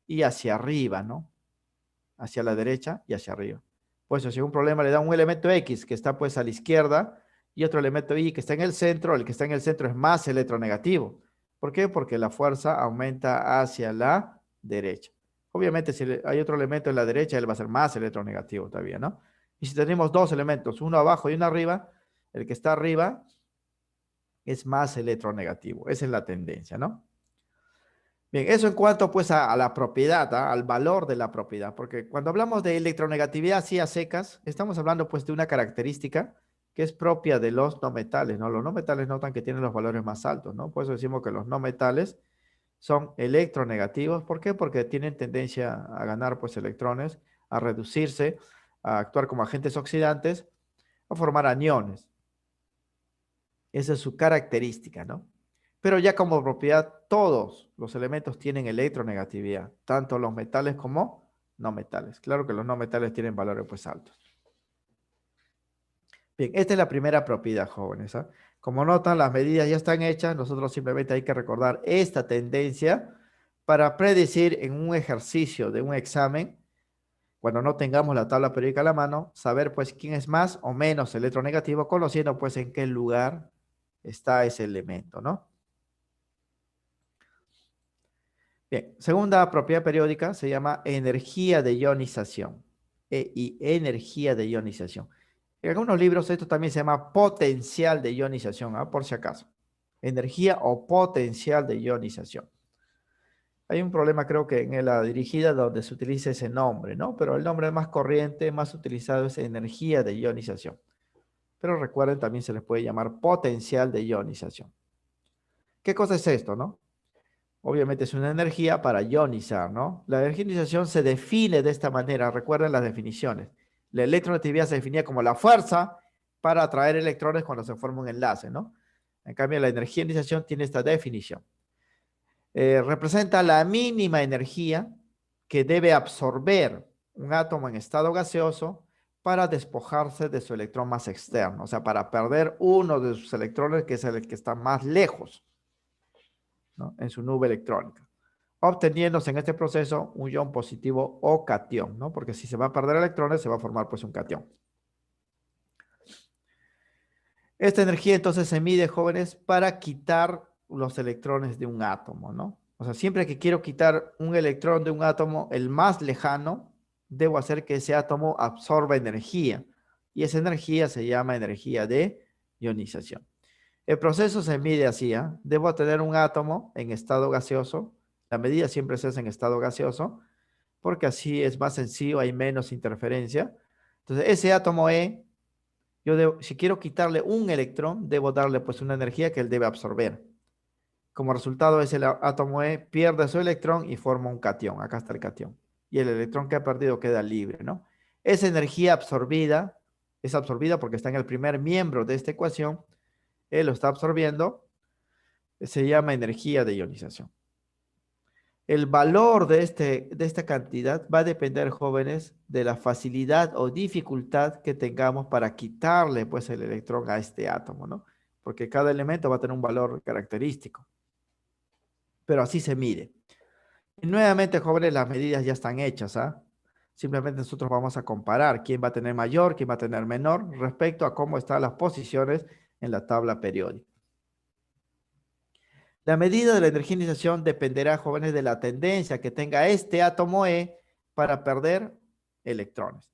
y hacia arriba, ¿no? Hacia la derecha y hacia arriba. Pues si un problema le da un elemento X que está pues a la izquierda y otro elemento Y que está en el centro, el que está en el centro es más electronegativo. ¿Por qué? Porque la fuerza aumenta hacia la derecha. Obviamente si hay otro elemento en la derecha, él va a ser más electronegativo todavía, ¿no? Y si tenemos dos elementos, uno abajo y uno arriba, el que está arriba es más electronegativo. Esa es la tendencia, ¿no? Bien, eso en cuanto pues a la propiedad, ¿ah? Al valor de la propiedad, porque cuando hablamos de electronegatividad así a secas, estamos hablando pues de una característica que es propia de los no metales, ¿no? Los no metales notan que tienen los valores más altos, ¿no? Por eso decimos que los no metales son electronegativos. ¿Por qué? Porque tienen tendencia a ganar pues electrones, a reducirse, a actuar como agentes oxidantes, a formar aniones. Esa es su característica, ¿no? Pero ya como propiedad, todos los elementos tienen electronegatividad, tanto los metales como no metales. Claro que los no metales tienen valores pues altos. Bien, esta es la primera propiedad, jóvenes, ¿ah? Como notan, las medidas ya están hechas, nosotros simplemente hay que recordar esta tendencia para predecir en un ejercicio de un examen, cuando no tengamos la tabla periódica a la mano, saber pues quién es más o menos electronegativo, conociendo pues en qué lugar está ese elemento, ¿no? Bien, segunda propiedad periódica se llama energía de ionización. Energía de ionización. En algunos libros esto también se llama potencial de ionización, ¿ah? Por si acaso. Energía o potencial de ionización. Hay un problema creo que en la dirigida donde se utiliza ese nombre, ¿no? Pero el nombre más corriente, más utilizado es energía de ionización. Pero recuerden, también se les puede llamar potencial de ionización. ¿Qué cosa es esto, no? Obviamente es una energía para ionizar, ¿no? La ionización se define de esta manera, recuerden las definiciones. La electronegatividad se definía como la fuerza para atraer electrones cuando se forma un enlace, ¿no? En cambio, la energía de ionización tiene esta definición. Representa la mínima energía que debe absorber un átomo en estado gaseoso para despojarse de su electrón más externo, o sea, para perder uno de sus electrones, que es el que está más lejos, ¿no? En su nube electrónica, obteniéndose en este proceso un ion positivo o catión, ¿no? Porque si se va a perder electrones, se va a formar pues un catión. Esta energía entonces se mide, jóvenes, para quitar los electrones de un átomo, ¿no? O sea, siempre que quiero quitar un electrón de un átomo, el más lejano, debo hacer que ese átomo absorba energía. Y esa energía se llama energía de ionización. El proceso se mide así, ¿eh? Debo tener un átomo en estado gaseoso. La medida siempre se hace en estado gaseoso, porque así es más sencillo, hay menos interferencia. Entonces, ese átomo E, si quiero quitarle un electrón, debo darle pues una energía que él debe absorber. Como resultado, ese átomo E pierde su electrón y forma un catión. Acá está el catión. Y el electrón que ha perdido queda libre, ¿no? Esa energía absorbida es absorbida porque está en el primer miembro de esta ecuación. él lo está absorbiendo, se llama energía de ionización. El valor de esta cantidad va a depender, jóvenes, de la facilidad o dificultad que tengamos para quitarle pues el electrón a este átomo, ¿no? Porque cada elemento va a tener un valor característico, pero así se mide. Y nuevamente, jóvenes, las medidas ya están hechas, ¿ah? Simplemente nosotros vamos a comparar quién va a tener mayor, quién va a tener menor respecto a cómo están las posiciones en la tabla periódica. La medida de la energización dependerá, jóvenes, de la tendencia que tenga este átomo E para perder electrones.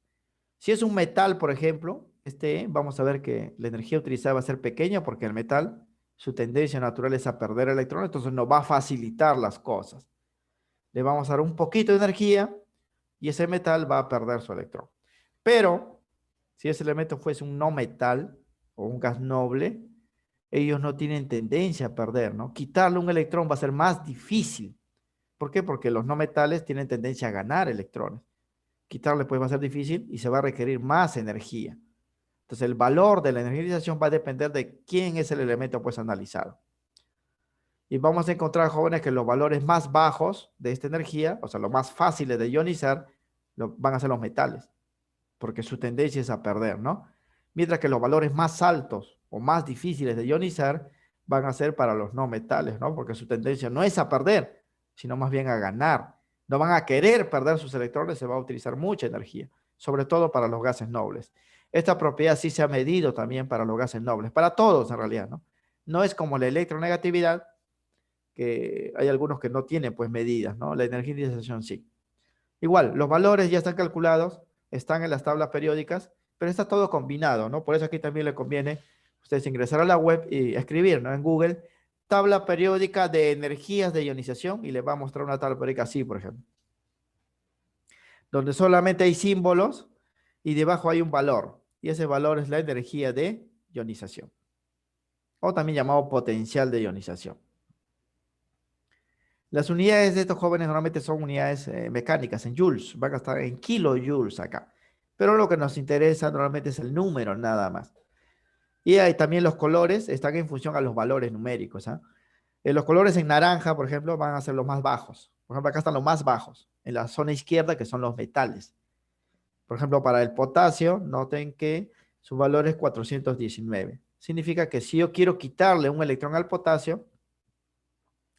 Si es un metal, por ejemplo, este E, vamos a ver que la energía utilizada va a ser pequeña porque el metal, su tendencia natural es a perder electrones, entonces nos va a facilitar las cosas. Le vamos a dar un poquito de energía y ese metal va a perder su electrón. Pero si ese elemento fuese un no metal o un gas noble, ellos no tienen tendencia a perder, ¿no? Quitarle un electrón va a ser más difícil. ¿Por qué? Porque los no metales tienen tendencia a ganar electrones. Quitarle pues va a ser difícil y se va a requerir más energía. Entonces el valor de la energización va a depender de quién es el elemento pues analizado. Y vamos a encontrar, jóvenes, que los valores más bajos de esta energía, o sea, los más fáciles de ionizar, van a ser los metales, porque su tendencia es a perder, ¿no? Mientras que los valores más altos o más difíciles de ionizar van a ser para los no metales, ¿no? Porque su tendencia no es a perder, sino más bien a ganar. No van a querer perder sus electrones, se va a utilizar mucha energía, sobre todo para los gases nobles. Esta propiedad sí se ha medido también para los gases nobles, para todos en realidad, ¿no? No es como la electronegatividad, que hay algunos que no tienen pues medidas, ¿no? La energización sí. Igual, los valores ya están calculados, están en las tablas periódicas, pero está todo combinado, ¿no? Por eso aquí también le conviene ustedes ingresar a la web y escribir, ¿no? En Google, tabla periódica de energías de ionización y les va a mostrar una tabla periódica así, por ejemplo, donde solamente hay símbolos y debajo hay un valor, y ese valor es la energía de ionización, o también llamado potencial de ionización. Las unidades de estos jóvenes normalmente son unidades mecánicas en joules, van a estar en kilojoules acá. Pero lo que nos interesa normalmente es el número, nada más. Y ahí también los colores están en función a los valores numéricos, ¿ah? Los colores en naranja, por ejemplo, van a ser los más bajos. Por ejemplo, acá están los más bajos, en la zona izquierda, que son los metales. Por ejemplo, para el potasio, noten que su valor es 419. Significa que si yo quiero quitarle un electrón al potasio,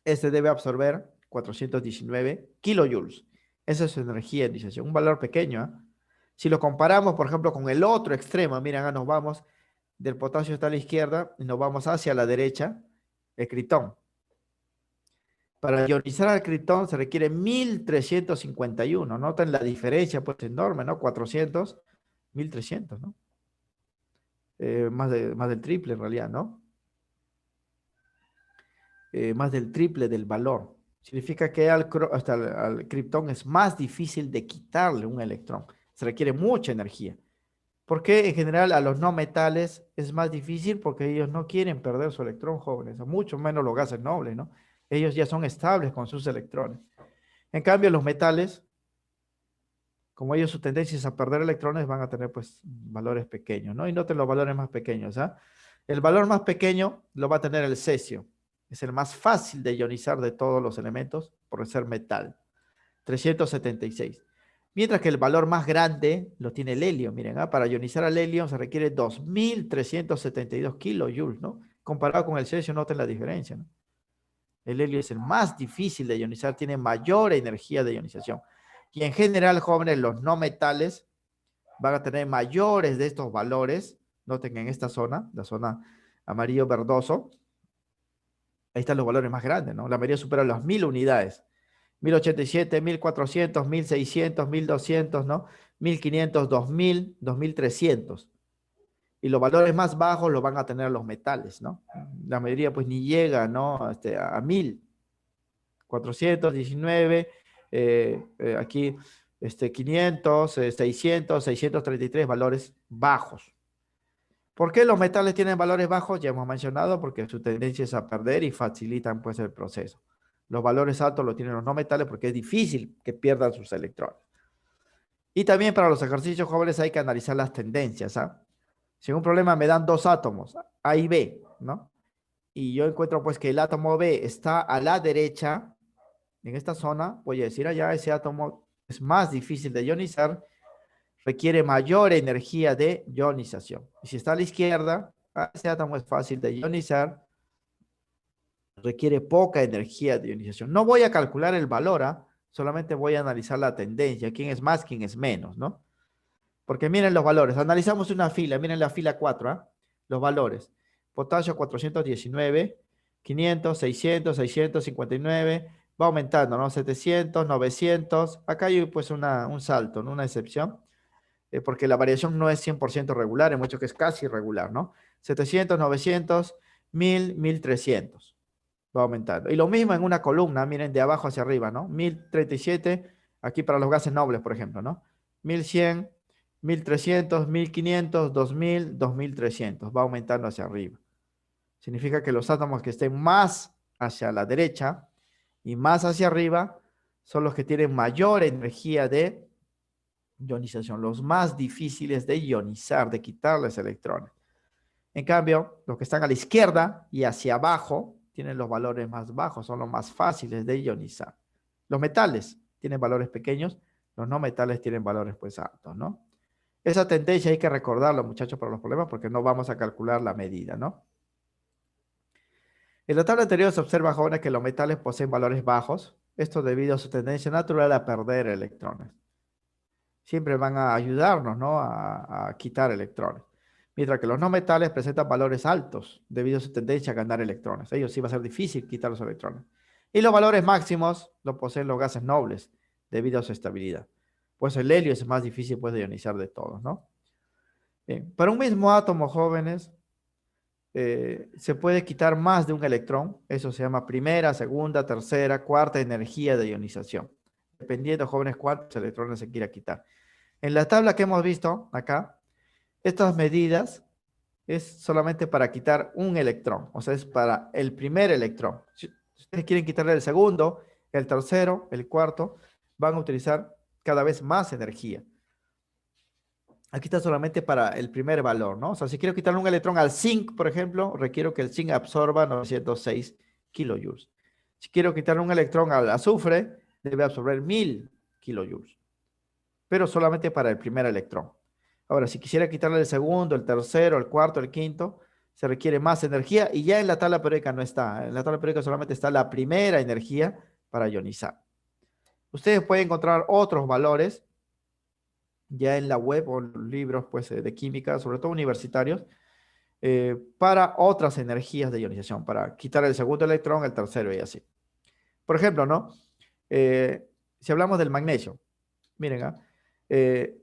este debe absorber 419 kilojoules. Esa es su energía de iniciación, un valor pequeño, ¿eh? Si lo comparamos, por ejemplo, con el otro extremo, miren, acá nos vamos, del potasio está a la izquierda y nos vamos hacia la derecha, el critón. Para ionizar al critón se requiere 1351. Noten la diferencia, pues enorme, ¿no? 400, 1300, ¿no? Más del triple en realidad, ¿no? Más del triple del valor. Significa que hasta al criptón es más difícil de quitarle un electrón. Se requiere mucha energía. ¿Por qué en general a los no metales es más difícil? Porque ellos no quieren perder su electrón, jóvenes, o mucho menos los gases nobles, ¿no? Ellos ya son estables con sus electrones. En cambio, los metales, como ellos su tendencia es a perder electrones, van a tener pues valores pequeños, ¿no? Y noten los valores más pequeños, ¿ah? El valor más pequeño lo va a tener el cesio. Es el más fácil de ionizar de todos los elementos por ser metal. 376. Mientras que el valor más grande lo tiene el helio. Miren, para ionizar al helio se requiere 2372 kilojoules, ¿no? Comparado con el cesio, noten la diferencia, ¿no? El helio es el más difícil de ionizar, tiene mayor energía de ionización. Y en general, jóvenes, los no metales van a tener mayores de estos valores. Noten en esta zona, la zona amarillo verdoso, ahí están los valores más grandes, ¿no? La mayoría supera las 1000 unidades. 1087, 1400, 1600, 1200, ¿no? 1500, 2000, 2300. Y los valores más bajos los van a tener los metales, ¿no? La mayoría pues ni llega, ¿no? A 1000. 419, aquí 500, 600, 633 valores bajos. ¿Por qué los metales tienen valores bajos? Ya hemos mencionado, porque su tendencia es a perder y facilitan pues el proceso. Los valores altos los tienen los no metales porque es difícil que pierdan sus electrones. Y también para los ejercicios jóvenes hay que analizar las tendencias, ¿ah? Si en un problema me dan dos átomos, A y B, ¿no? y yo encuentro pues que el átomo B está a la derecha, en esta zona, voy a decir allá, ese átomo es más difícil de ionizar, requiere mayor energía de ionización. Y si está a la izquierda, ese átomo es fácil de ionizar, requiere poca energía de ionización. No voy a calcular el valor, ¿ah? Solamente voy a analizar la tendencia, quién es más, quién es menos, ¿no? Porque miren los valores, analizamos una fila, miren la fila 4, ¿ah? Los valores. Potasio 419, 500, 600, 659, va aumentando, ¿no? 700, 900, acá hay pues un salto, ¿no? Una excepción, porque la variación no es 100% regular, en mucho que es casi regular, ¿no? 700, 900, 1000, 1300 va aumentando. Y lo mismo en una columna, miren, de abajo hacia arriba, ¿no? 1037, aquí para los gases nobles, por ejemplo, ¿no? 1100, 1300, 1500, 2000, 2300, va aumentando hacia arriba. Significa que los átomos que estén más hacia la derecha y más hacia arriba son los que tienen mayor energía de ionización, los más difíciles de ionizar, de quitarles electrones. En cambio, los que están a la izquierda y hacia abajo tienen los valores más bajos, son los más fáciles de ionizar. Los metales tienen valores pequeños, los no metales tienen valores pues altos, ¿no? Esa tendencia hay que recordarlo, muchachos, para los problemas, porque no vamos a calcular la medida, ¿no? En la tabla anterior se observa, jóvenes, que los metales poseen valores bajos, esto debido a su tendencia natural a perder electrones. Siempre van a ayudarnos, ¿no? A quitar electrones. Mientras que los no metales presentan valores altos debido a su tendencia a ganar electrones. Ellos sí va a ser difícil quitar los electrones. Y los valores máximos los poseen los gases nobles debido a su estabilidad. Pues el helio es más difícil pues, de ionizar de todos, ¿no? Bien. Para un mismo átomo, jóvenes, se puede quitar más de un electrón. Eso se llama primera, segunda, tercera, cuarta energía de ionización. Dependiendo, jóvenes, cuántos electrones se quiera quitar. En la tabla que hemos visto acá, estas medidas es solamente para quitar un electrón, o sea, es para el primer electrón. Si ustedes quieren quitarle el segundo, el tercero, el cuarto, van a utilizar cada vez más energía. Aquí está solamente para el primer valor, ¿no? O sea, si quiero quitarle un electrón al zinc, por ejemplo, requiero que el zinc absorba 906 kilojoules. Si quiero quitarle un electrón al azufre, debe absorber 1000 kilojoules, pero solamente para el primer electrón. Ahora, si quisiera quitarle el segundo, el tercero, el cuarto, el quinto, se requiere más energía y ya en la tabla periódica no está. En la tabla periódica solamente está la primera energía para ionizar. Ustedes pueden encontrar otros valores ya en la web o en los libros pues, de química, sobre todo universitarios, para otras energías de ionización, para quitar el segundo electrón, el tercero y así. Por ejemplo, ¿no? Si hablamos del magnesio, miren,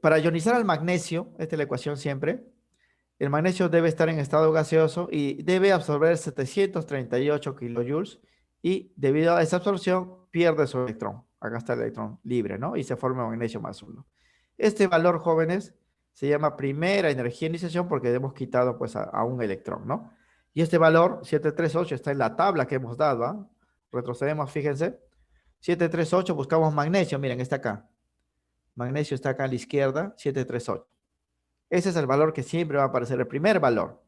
para ionizar al magnesio, esta es la ecuación siempre, el magnesio debe estar en estado gaseoso y debe absorber 738 kilojoules y debido a esa absorción pierde su electrón. Acá está el electrón libre, ¿no? Y se forma magnesio más uno. Este valor, jóvenes, se llama primera energía de iniciación porque hemos quitado pues a un electrón, ¿no? Y este valor, 738, está en la tabla que hemos dado, ¿ah? Retrocedemos, fíjense. 738, buscamos magnesio, miren, está acá. Magnesio está acá a la izquierda, 738. Ese es el valor que siempre va a aparecer, el primer valor.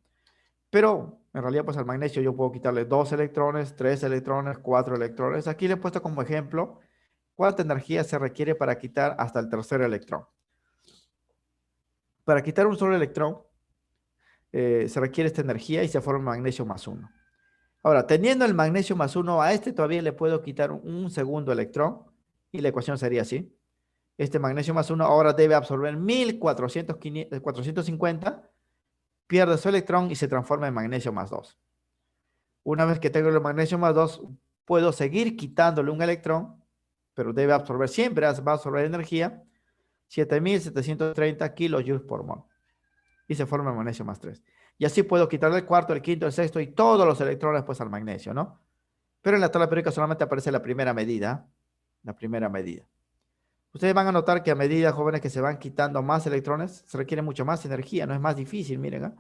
Pero en realidad, pues al magnesio yo puedo quitarle 2 electrones, 3 electrones, 4 electrones. Aquí le he puesto como ejemplo cuánta energía se requiere para quitar hasta el tercer electrón. Para quitar un solo electrón, se requiere esta energía y se forma magnesio más 1. Ahora, teniendo el magnesio más 1, a este todavía le puedo quitar un segundo electrón y la ecuación sería así. Este magnesio más 1 ahora debe absorber 1450, pierde su electrón y se transforma en magnesio más 2. Una vez que tengo el magnesio más 2, puedo seguir quitándole un electrón, pero debe absorber siempre, va a absorber energía, 7730 kilojoules por mol. Y se forma el magnesio más 3. Y así puedo quitarle el cuarto, el quinto, el sexto y todos los electrones pues al magnesio, ¿no? Pero en la tabla periódica solamente aparece la primera medida. La primera medida. Ustedes van a notar que a medida, jóvenes, que se van quitando más electrones, se requiere mucho más energía, no es más difícil, miren. ¿Eh?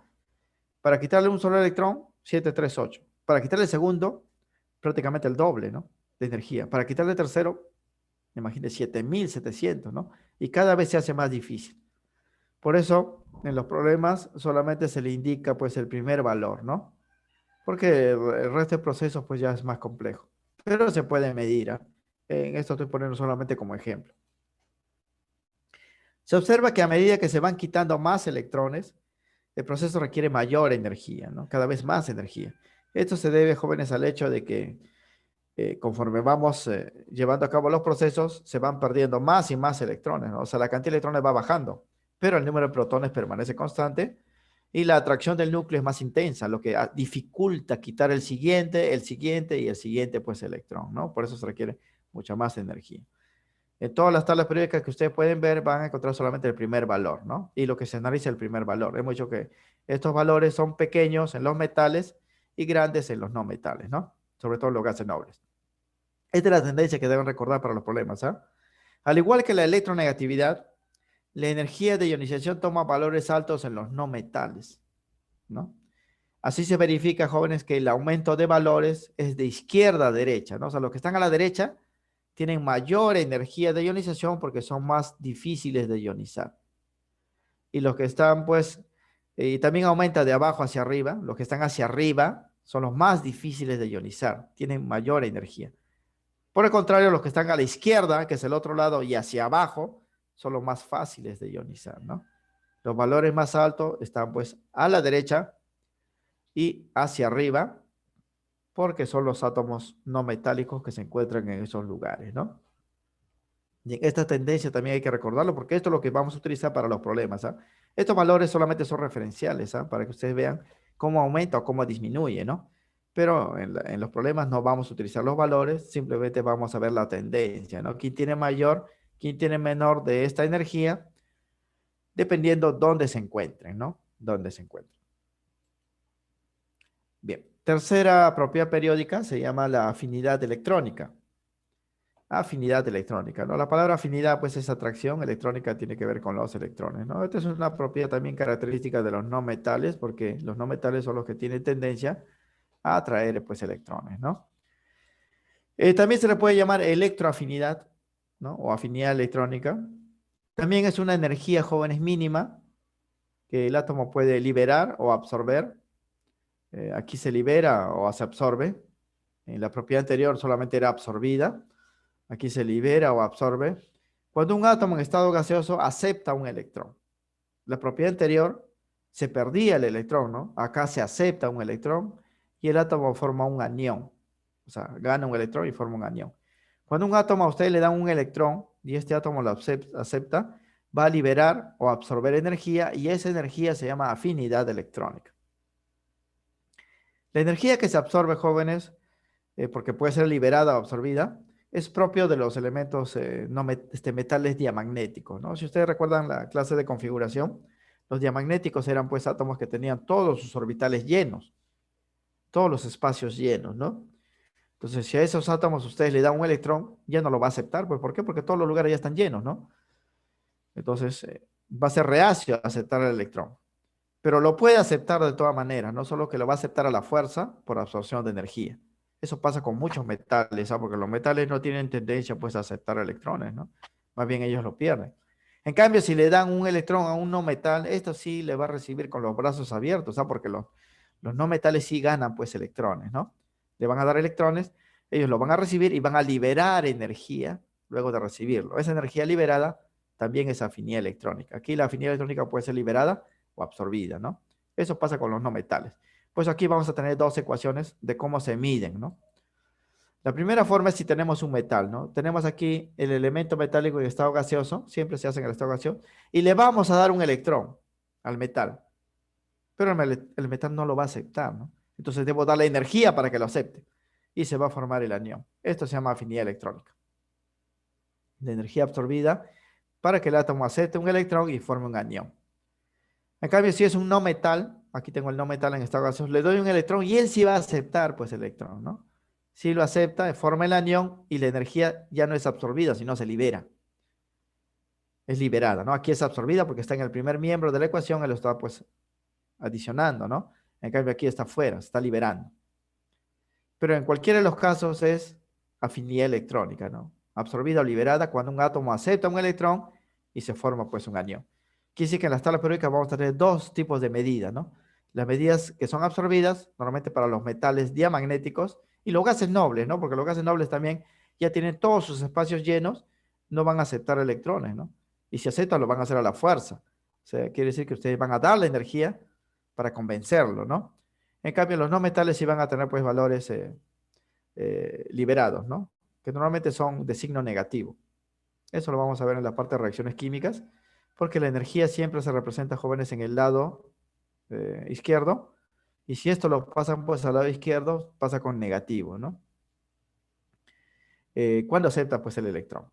Para quitarle un solo electrón, 738. Para quitarle el segundo, prácticamente el doble, ¿no? De energía. Para quitarle el tercero, imagínense, 7700, ¿no? Y cada vez se hace más difícil. Por eso, en los problemas solamente se le indica pues el primer valor, ¿no? porque el resto de procesos pues ya es más complejo. Pero se puede medir, ¿ah? En esto estoy poniendo solamente como ejemplo. Se observa que a medida que se van quitando más electrones, el proceso requiere mayor energía, ¿no? Cada vez más energía. Esto se debe, jóvenes, al hecho de que conforme vamos llevando a cabo los procesos, se van perdiendo más y más electrones, ¿no? O sea, la cantidad de electrones va bajando, pero el número de protones permanece constante y la atracción del núcleo es más intensa, lo que dificulta quitar el siguiente y el siguiente, pues, electrón, ¿no? Por eso se requiere mucha más energía. En todas las tablas periódicas que ustedes pueden ver, van a encontrar solamente el primer valor, ¿no? Y lo que se analiza es el primer valor. Hemos dicho que estos valores son pequeños en los metales y grandes en los no metales, ¿no? Sobre todo en los gases nobles. Esta es la tendencia que deben recordar para los problemas, ¿ah? Al igual que la electronegatividad, la energía de ionización toma valores altos en los no metales, ¿no? Así se verifica, jóvenes, que el aumento de valores es de izquierda a derecha, ¿no? O sea, los que están a la derecha tienen mayor energía de ionización porque son más difíciles de ionizar. Y los que están, pues, y también aumenta de abajo hacia arriba, los que están hacia arriba son los más difíciles de ionizar, tienen mayor energía. Por el contrario, los que están a la izquierda, que es el otro lado, y hacia abajo, son los más fáciles de ionizar, ¿no? Los valores más altos están, pues, a la derecha y hacia arriba, porque son los átomos no metálicos que se encuentran en esos lugares, ¿no? Y esta tendencia también hay que recordarlo porque esto es lo que vamos a utilizar para los problemas, ¿ah? Estos valores solamente son referenciales, ¿ah? Para que ustedes vean cómo aumenta o cómo disminuye, ¿no? Pero en los problemas no vamos a utilizar los valores, simplemente vamos a ver la tendencia, ¿no? ¿Quién tiene mayor, quién tiene menor de esta energía? Dependiendo dónde se encuentren, ¿no? Dónde se encuentren. Bien, tercera propiedad periódica se llama la afinidad electrónica. Afinidad electrónica, ¿no? La palabra afinidad, pues, es atracción electrónica, tiene que ver con los electrones, ¿no? Esta es una propiedad también característica de los no metales, porque los no metales son los que tienen tendencia a atraer, pues, electrones, ¿no? También se le puede llamar electroafinidad, ¿no? O afinidad electrónica. También es una energía, jóvenes, mínima que el átomo puede liberar o absorber. Aquí se libera o se absorbe. En la propiedad anterior solamente era absorbida. Aquí se libera o absorbe. Cuando un átomo en estado gaseoso acepta un electrón. La propiedad anterior se perdía el electrón, ¿no? Acá se acepta un electrón y el átomo forma un anión. O sea, gana un electrón y forma un anión. Cuando un átomo a usted le dan un electrón y este átomo lo acepta, va a liberar o absorber energía y esa energía se llama afinidad electrónica. La energía que se absorbe, jóvenes, porque puede ser liberada o absorbida, es propio de los elementos no metales diamagnéticos, ¿no? Si ustedes recuerdan la clase de configuración, los diamagnéticos eran pues átomos que tenían todos sus orbitales llenos, todos los espacios llenos, ¿no? Entonces, si a esos átomos ustedes le dan un electrón, ya no lo va a aceptar, pues ¿por qué? Porque todos los lugares ya están llenos, ¿no? Entonces, va a ser reacio a aceptar el electrón. Pero lo puede aceptar de todas maneras, no solo que lo va a aceptar a la fuerza por absorción de energía. Eso pasa con muchos metales, ¿ah? Porque los metales no tienen tendencia pues a aceptar electrones, ¿no? Más bien ellos lo pierden. En cambio, si le dan un electrón a un no metal, esto sí le va a recibir con los brazos abiertos, ¿ah? Porque los no metales sí ganan pues electrones, ¿no? Le van a dar electrones, ellos lo van a recibir y van a liberar energía luego de recibirlo. Esa energía liberada también es afinidad electrónica. Aquí la afinidad electrónica puede ser liberada o absorbida, ¿no? Eso pasa con los no metales. Pues aquí vamos a tener dos ecuaciones de cómo se miden, ¿no? La primera forma es si tenemos un metal, ¿no? Tenemos aquí el elemento metálico en estado gaseoso, siempre se hace en el estado gaseoso, y le vamos a dar un electrón al metal, pero el metal no lo va a aceptar, ¿no? Entonces debo darle energía para que lo acepte y se va a formar el anión. Esto se llama afinidad electrónica. La energía absorbida para que el átomo acepte un electrón y forme un anión. En cambio, si es un no metal, aquí tengo el no metal en estado gaseoso, le doy un electrón y él sí va a aceptar pues el electrón, ¿no? Si lo acepta, forma el anión y la energía ya no es absorbida, sino se libera. Es liberada, ¿no? Aquí es absorbida porque está en el primer miembro de la ecuación, él lo está pues adicionando, ¿no? En cambio aquí está fuera, está liberando. Pero en cualquiera de los casos es afinidad electrónica, ¿no? Absorbida o liberada cuando un átomo acepta un electrón y se forma pues un anión. Quiere decir que en las tablas periódicas vamos a tener dos tipos de medidas, ¿no? Las medidas que son absorbidas, normalmente para los metales diamagnéticos y los gases nobles, ¿no? Porque los gases nobles también ya tienen todos sus espacios llenos, no van a aceptar electrones, ¿no? Y si aceptan, lo van a hacer a la fuerza. O sea, quiere decir que ustedes van a dar la energía para convencerlo, ¿no? En cambio, los no metales sí van a tener, pues, valores liberados, ¿no? Que normalmente son de signo negativo. Eso lo vamos a ver en la parte de reacciones químicas, porque la energía siempre se representa, jóvenes, en el lado izquierdo, y si esto lo pasan pues al lado izquierdo, pasa con negativo, ¿no? Cuando acepta pues el electrón.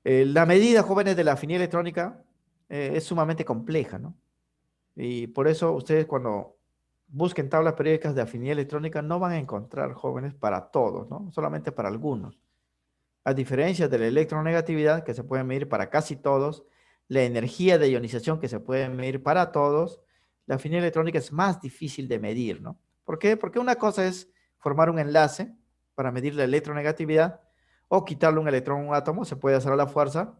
La medida, jóvenes, de la afinidad electrónica es sumamente compleja, ¿no? Y por eso ustedes cuando busquen tablas periódicas de afinidad electrónica no van a encontrar, jóvenes, para todos, ¿no? Solamente para algunos. A diferencia de la electronegatividad, que se puede medir para casi todos, la energía de ionización, que se puede medir para todos, la afinidad electrónica es más difícil de medir, ¿no? ¿Por qué? Porque una cosa es formar un enlace para medir la electronegatividad o quitarle un electrón a un átomo, se puede hacer a la fuerza,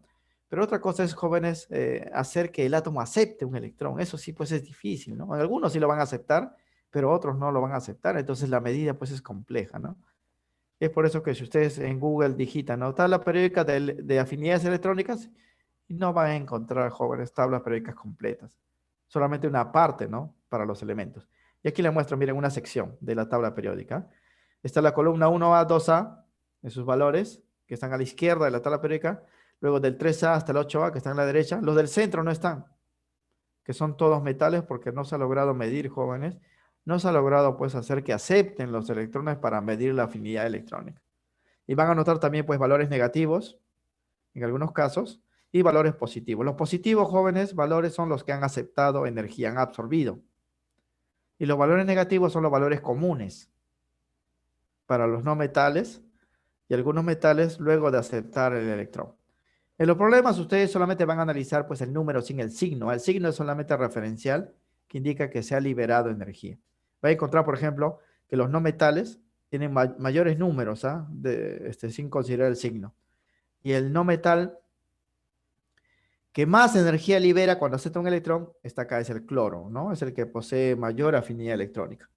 pero otra cosa es, jóvenes, hacer que el átomo acepte un electrón. Eso sí, pues es difícil, ¿no? Algunos sí lo van a aceptar, pero otros no lo van a aceptar, entonces la medida pues es compleja, ¿no? Es por eso que si ustedes en Google digitan, ¿no?, tabla periódica de afinidades electrónicas, no van a encontrar, jóvenes, tablas periódicas completas. Solamente una parte, ¿no?, para los elementos. Y aquí les muestro, miren, una sección de la tabla periódica. Está la columna 1A, 2A, en sus valores, que están a la izquierda de la tabla periódica. Luego del 3A hasta el 8A, que están a la derecha. Los del centro no están, que son todos metales, porque no se ha logrado medir, jóvenes. No se ha logrado, pues, hacer que acepten los electrones para medir la afinidad electrónica. Y van a notar también, pues, valores negativos, en algunos casos, y valores positivos. Los positivos, jóvenes, valores son los que han aceptado energía, han absorbido. Y los valores negativos son los valores comunes para los no metales y algunos metales luego de aceptar el electrón. En los problemas ustedes solamente van a analizar, pues, el número sin el signo. El signo es solamente referencial, que indica que se ha liberado energía. Va a encontrar, por ejemplo, que los no metales tienen mayores números, ¿ah?, sin considerar el signo. Y el no metal que más energía libera cuando acepta un electrón, está acá, es el cloro, ¿no? Es el que posee mayor afinidad electrónica.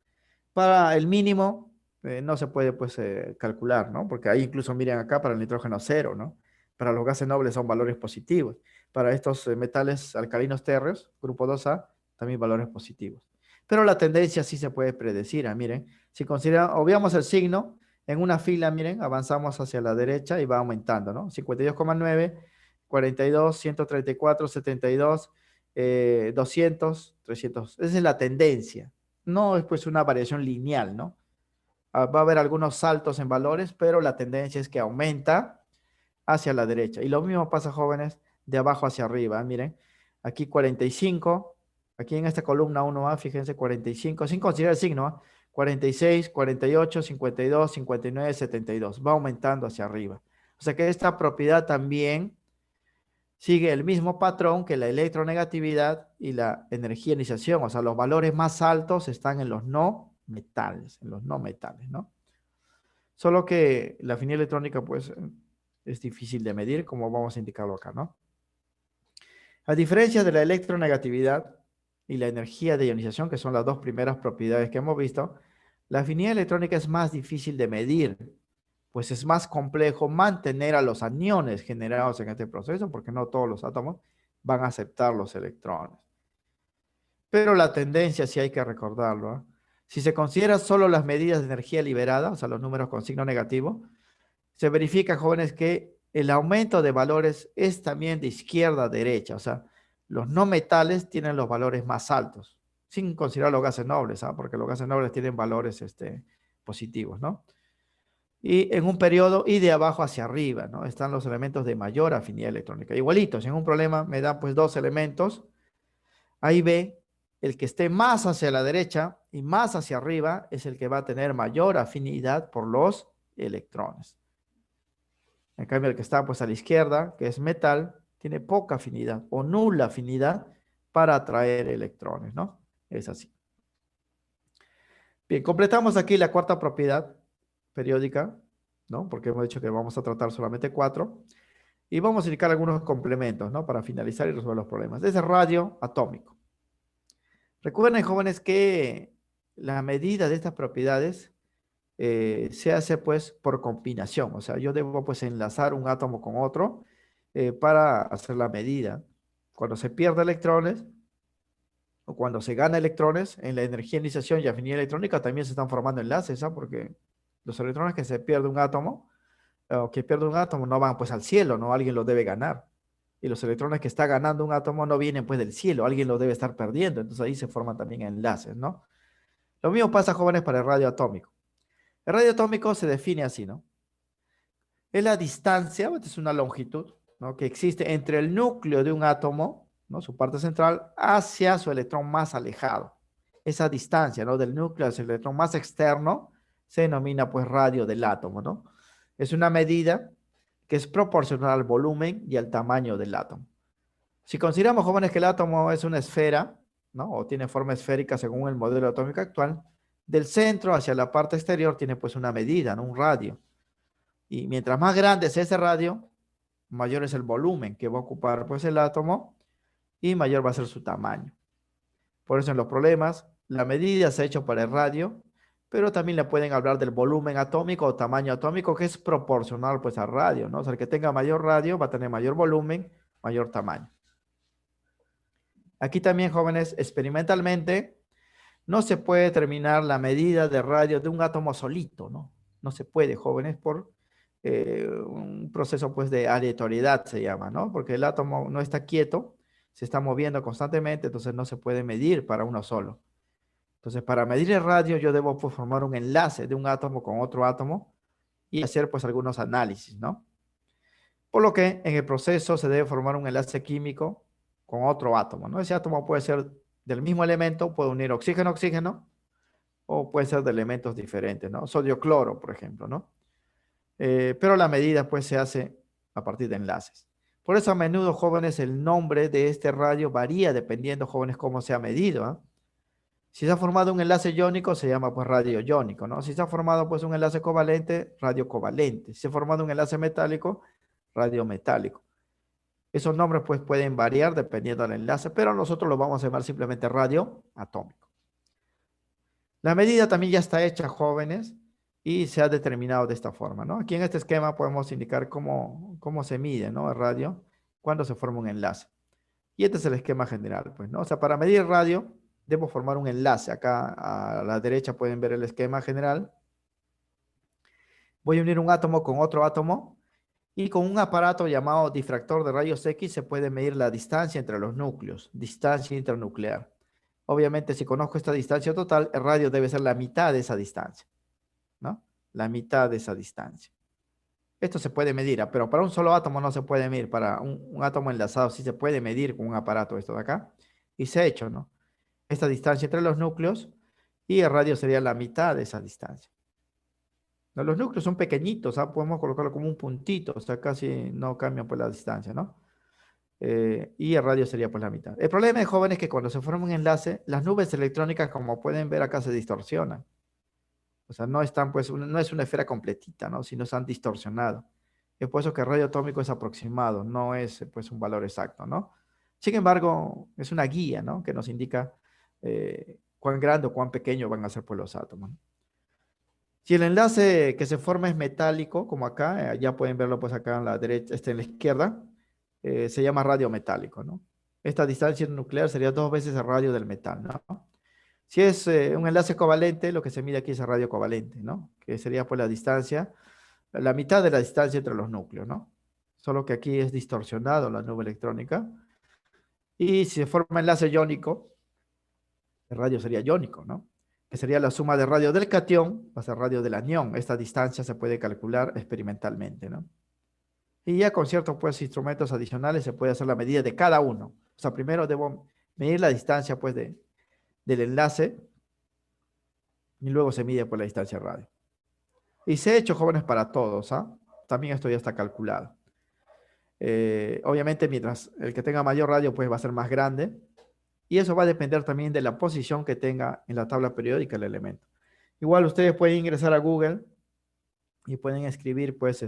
Para el mínimo, no se puede, pues, calcular, ¿no? Porque ahí incluso, miren acá, para el nitrógeno cero, ¿no? Para los gases nobles son valores positivos. Para estos metales alcalinos térreos, grupo 2A, también valores positivos. Pero la tendencia sí se puede predecir. Miren, si consideran, obviamos el signo, en una fila, miren, avanzamos hacia la derecha y va aumentando, ¿no? 52,9, 42, 134, 72, 200, 300. Esa es la tendencia. No es, pues, una variación lineal, ¿no? Va a haber algunos saltos en valores, pero la tendencia es que aumenta hacia la derecha. Y lo mismo pasa, jóvenes, de abajo hacia arriba. Miren, aquí 45, aquí en esta columna 1A, fíjense, 45, sin considerar el signo, ¿ah? 46, 48, 52, 59, 72. Va aumentando hacia arriba. O sea que esta propiedad también sigue el mismo patrón que la electronegatividad y la energianización. O sea, los valores más altos están en los no metales, ¿no? Solo que la afinidad electrónica, pues, es difícil de medir, como vamos a indicarlo acá, ¿no? A diferencia de la electronegatividad y la energía de ionización, que son las dos primeras propiedades que hemos visto, la afinidad electrónica es más difícil de medir, pues es más complejo mantener a los aniones generados en este proceso, porque no todos los átomos van a aceptar los electrones. Pero la tendencia, sí hay que recordarlo, ¿eh? Si se considera solo las medidas de energía liberada, o sea, los números con signo negativo, se verifica, jóvenes, que el aumento de valores es también de izquierda a derecha. O sea, los no metales tienen los valores más altos, sin considerar los gases nobles, ¿ah? Porque los gases nobles tienen valores positivos, ¿no? Y en un periodo y de abajo hacia arriba, ¿no?, están los elementos de mayor afinidad electrónica. Igualitos, en un problema me dan, pues, dos elementos. Ahí ve, el que esté más hacia la derecha y más hacia arriba es el que va a tener mayor afinidad por los electrones. En cambio, el que está, pues, a la izquierda, que es metal, tiene poca afinidad o nula afinidad para atraer electrones, ¿no? Es así. Bien, completamos aquí la cuarta propiedad periódica, ¿no? Porque hemos dicho que vamos a tratar solamente 4. Y vamos a indicar algunos complementos, ¿no?, para finalizar y resolver los problemas. Es el radio atómico. Recuerden, jóvenes, que la medida de estas propiedades se hace pues por combinación. O sea, yo debo pues enlazar un átomo con otro para hacer la medida. Cuando se pierde electrones o cuando se gana electrones en la energía de iniciación y afinidad electrónica también se están formando enlaces, ¿ah? Porque los electrones que se pierde un átomo o que pierde un átomo no van pues al cielo, ¿no? Alguien los debe ganar. Y los electrones que está ganando un átomo no vienen pues del cielo, alguien los debe estar perdiendo. Entonces ahí se forman también enlaces, ¿no? Lo mismo pasa, jóvenes, para el radio atómico. El radio atómico se define así, ¿no? Es la distancia, es una longitud, ¿no? Que existe entre el núcleo de un átomo, ¿no? Su parte central, hacia su electrón más alejado. Esa distancia, ¿no? Del núcleo hacia el electrón más externo se denomina pues radio del átomo, ¿no? Es una medida que es proporcional al volumen y al tamaño del átomo. Si consideramos, jóvenes, que el átomo es una esfera, ¿no? O tiene forma esférica según el modelo atómico actual, del centro hacia la parte exterior tiene pues una medida, ¿no? Un radio. Y mientras más grande sea ese radio, mayor es el volumen que va a ocupar pues el átomo y mayor va a ser su tamaño. Por eso en los problemas, la medida se ha hecho para el radio, pero también le pueden hablar del volumen atómico o tamaño atómico, que es proporcional pues al radio, ¿no? O sea, el que tenga mayor radio va a tener mayor volumen, mayor tamaño. Aquí también, jóvenes, experimentalmente, no se puede determinar la medida de radio de un átomo solito, ¿no? No se puede, jóvenes, por un proceso pues de aleatoriedad se llama, ¿no? Porque el átomo no está quieto, se está moviendo constantemente, entonces no se puede medir para uno solo. Entonces, para medir el radio, yo debo pues, formar un enlace de un átomo con otro átomo y hacer pues algunos análisis, ¿no? Por lo que en el proceso se debe formar un enlace químico con otro átomo, ¿no? Ese átomo puede ser del mismo elemento, puede unir oxígeno-oxígeno, o puede ser de elementos diferentes, ¿no? Sodio-cloro, por ejemplo, ¿no? Pero la medida pues se hace a partir de enlaces. Por eso a menudo, jóvenes, el nombre de este radio varía dependiendo, jóvenes, cómo se ha medido, ¿eh? Si se ha formado un enlace iónico, se llama pues radio iónico, ¿no? Si se ha formado pues un enlace covalente, radio covalente. Si se ha formado un enlace metálico, radio metálico. Esos nombres pues pueden variar dependiendo del enlace, pero nosotros lo vamos a llamar simplemente radio atómico. La medida también ya está hecha, jóvenes, y se ha determinado de esta forma, ¿no? Aquí en este esquema podemos indicar cómo se mide, ¿no? El radio, cuando se forma un enlace. Y este es el esquema general, pues, ¿no? O sea, para medir radio, debo formar un enlace. Acá a la derecha pueden ver el esquema general. Voy a unir un átomo con otro átomo y con un aparato llamado difractor de rayos X se puede medir la distancia entre los núcleos, distancia internuclear. Obviamente, si conozco esta distancia total, el radio debe ser la mitad de esa distancia, ¿no? La mitad de esa distancia. Esto se puede medir, pero para un solo átomo no se puede medir. Para un átomo enlazado sí se puede medir con un aparato esto de acá. Y se ha hecho, ¿no? Esta distancia entre los núcleos y el radio sería la mitad de esa distancia. ¿No? Los núcleos son pequeñitos, ¿ah? Podemos colocarlo como un puntito, o sea, casi no cambian por la distancia, ¿no? Y el radio sería pues la mitad. El problema, joven, es que cuando se forma un enlace, las nubes electrónicas, como pueden ver acá, se distorsionan. O sea, no están, pues, no es una esfera completita, ¿no? Sino se han distorsionado. Es por eso que el radio atómico es aproximado, no es, pues, un valor exacto, ¿no? Sin embargo, es una guía, ¿no? Que nos indica cuán grande o cuán pequeño van a ser, pues, los átomos, ¿no? Si el enlace que se forma es metálico, como acá, ya pueden verlo, pues, acá en la derecha, en la izquierda, se llama radio metálico, ¿no? Esta distancia nuclear sería 2 veces el radio del metal, ¿no? Si es un enlace covalente, lo que se mide aquí es el radio covalente, ¿no? Que sería pues la distancia, la mitad de la distancia entre los núcleos, ¿no? Solo que aquí es distorsionado la nube electrónica. Y si se forma enlace iónico, el radio sería iónico, ¿no? Que sería la suma de radio del catión más el radio del anión. Esta distancia se puede calcular experimentalmente, ¿no? Y ya con ciertos pues instrumentos adicionales se puede hacer la medida de cada uno. O sea, primero debo medir la distancia pues del enlace y luego se mide por la distancia radio. Y se ha hecho, jóvenes, para todos, ¿ah? También esto ya está calculado. Obviamente, mientras el que tenga mayor radio, pues va a ser más grande. Y eso va a depender también de la posición que tenga en la tabla periódica el elemento. Igual ustedes pueden ingresar a Google y pueden escribir, pues,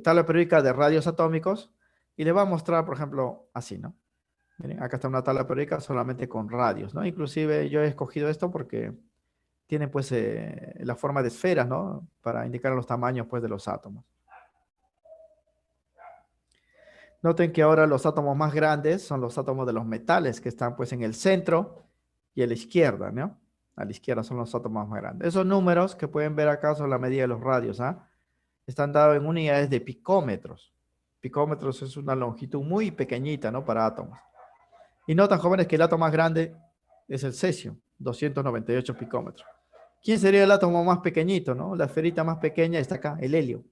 tabla periódica de radios atómicos y le va a mostrar, por ejemplo, así, ¿no? Miren, acá está una tabla periódica solamente con radios, ¿no? Inclusive yo he escogido esto porque tiene pues la forma de esferas, ¿no? Para indicar los tamaños pues de los átomos. Noten que ahora los átomos más grandes son los átomos de los metales que están pues en el centro y a la izquierda, ¿no? A la izquierda son los átomos más grandes. Esos números que pueden ver acá son la medida de los radios, ¿ah? Están dados en unidades de picómetros. Picómetros es una longitud muy pequeñita, ¿no? Para átomos. Y notan, jóvenes, que el átomo más grande es el cesio, 298 picómetros. ¿Quién sería el átomo más pequeñito, no? La esferita más pequeña está acá, el helio,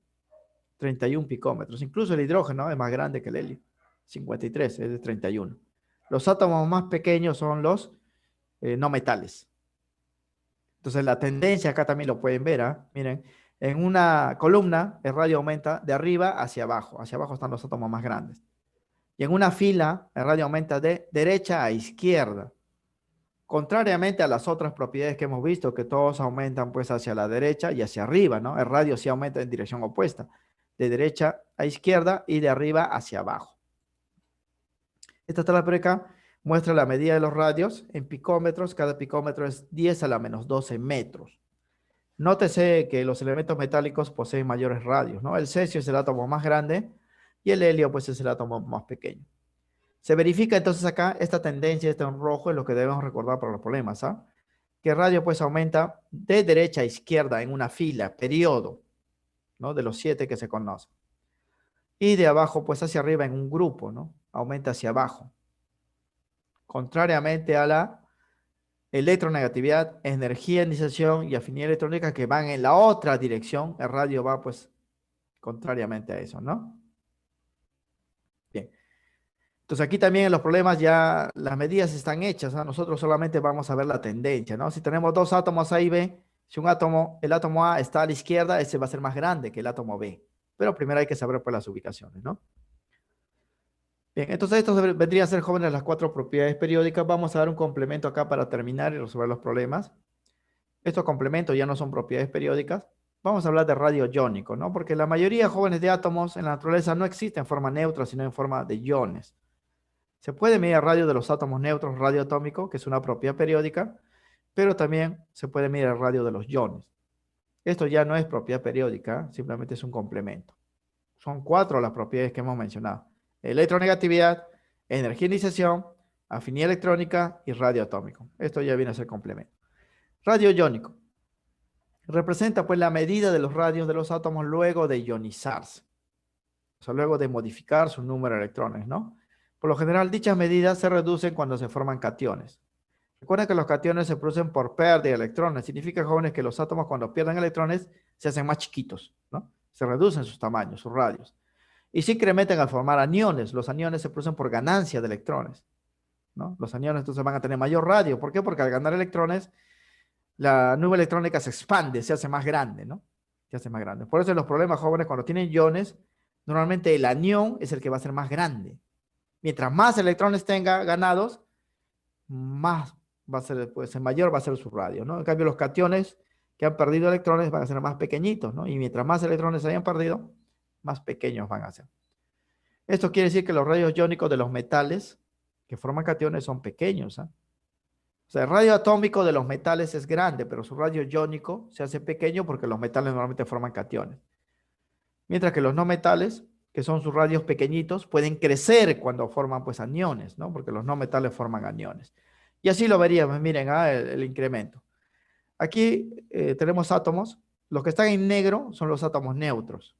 31 picómetros. Incluso el hidrógeno es más grande que el helio, 53, es de 31. Los átomos más pequeños son los no metales. Entonces la tendencia acá también lo pueden ver, ¿ah? Miren, en una columna el radio aumenta de arriba hacia abajo están los átomos más grandes. Y en una fila el radio aumenta de derecha a izquierda. Contrariamente a las otras propiedades que hemos visto, que todos aumentan pues hacia la derecha y hacia arriba, ¿no? El radio sí aumenta en dirección opuesta, de derecha a izquierda y de arriba hacia abajo. Esta tabla por acá muestra la medida de los radios en picómetros. Cada picómetro es 10 a la menos 12 metros. Nótese que los elementos metálicos poseen mayores radios, ¿no? El cesio es el átomo más grande y el helio pues es el átomo más pequeño. Se verifica entonces acá esta tendencia, este en rojo es lo que debemos recordar para los problemas, ¿ah? Que el radio pues aumenta de derecha a izquierda en una fila, periodo, ¿no? De los 7 que se conocen. Y de abajo pues hacia arriba en un grupo, ¿no? Aumenta hacia abajo. Contrariamente a la electronegatividad, energía, iniciación y afinidad electrónica que van en la otra dirección, el radio va pues contrariamente a eso, ¿no? Bien. Entonces aquí también en los problemas ya las medidas están hechas, ¿no? Nosotros solamente vamos a ver la tendencia, ¿no? Si tenemos dos átomos A y B, si un átomo, el átomo A está a la izquierda, ese va a ser más grande que el átomo B. Pero primero hay que saber pues las ubicaciones, ¿no? Bien, entonces estos vendrían a ser, jóvenes, las cuatro propiedades periódicas. Vamos a dar un complemento acá para terminar y resolver los problemas. Estos complementos ya no son propiedades periódicas. Vamos a hablar de radio iónico, ¿no? Porque la mayoría, jóvenes, de átomos en la naturaleza no existe en forma neutra, sino en forma de iones. Se puede medir el radio de los átomos neutros, radio atómico, que es una propiedad periódica, pero también se puede medir el radio de los iones. Esto ya no es propiedad periódica, simplemente es un complemento. Son cuatro las propiedades que hemos mencionado: electronegatividad, energización, afinidad electrónica y radio atómico. Esto ya viene a ser complemento. Radio iónico. Representa pues la medida de los radios de los átomos luego de ionizarse. O sea, luego de modificar su número de electrones, ¿no? Por lo general, dichas medidas se reducen cuando se forman cationes. Recuerden que los cationes se producen por pérdida de electrones. Significa, jóvenes, que los átomos cuando pierden electrones se hacen más chiquitos, ¿no? Se reducen sus tamaños, sus radios. Y se incrementan al formar aniones. Los aniones se producen por ganancia de electrones, ¿no? Los aniones entonces van a tener mayor radio. ¿Por qué? Porque al ganar electrones, la nube electrónica se expande, se hace más grande, ¿no? Se hace más grande. Por eso en los problemas, jóvenes, cuando tienen iones, normalmente el anión es el que va a ser más grande. Mientras más electrones tenga ganados, más va a ser, pues, mayor va a ser su radio, ¿no? En cambio, los cationes que han perdido electrones van a ser más pequeñitos, ¿no? Y mientras más electrones hayan perdido, más pequeños van a ser. Esto quiere decir que los radios iónicos de los metales que forman cationes son pequeños, ¿eh? O sea, el radio atómico de los metales es grande, pero su radio iónico se hace pequeño porque los metales normalmente forman cationes. Mientras que los no metales, que son sus radios pequeñitos, pueden crecer cuando forman pues aniones, ¿no? Porque los no metales forman aniones. Y así lo veríamos, miren, el incremento. Aquí tenemos átomos. Los que están en negro son los átomos neutros.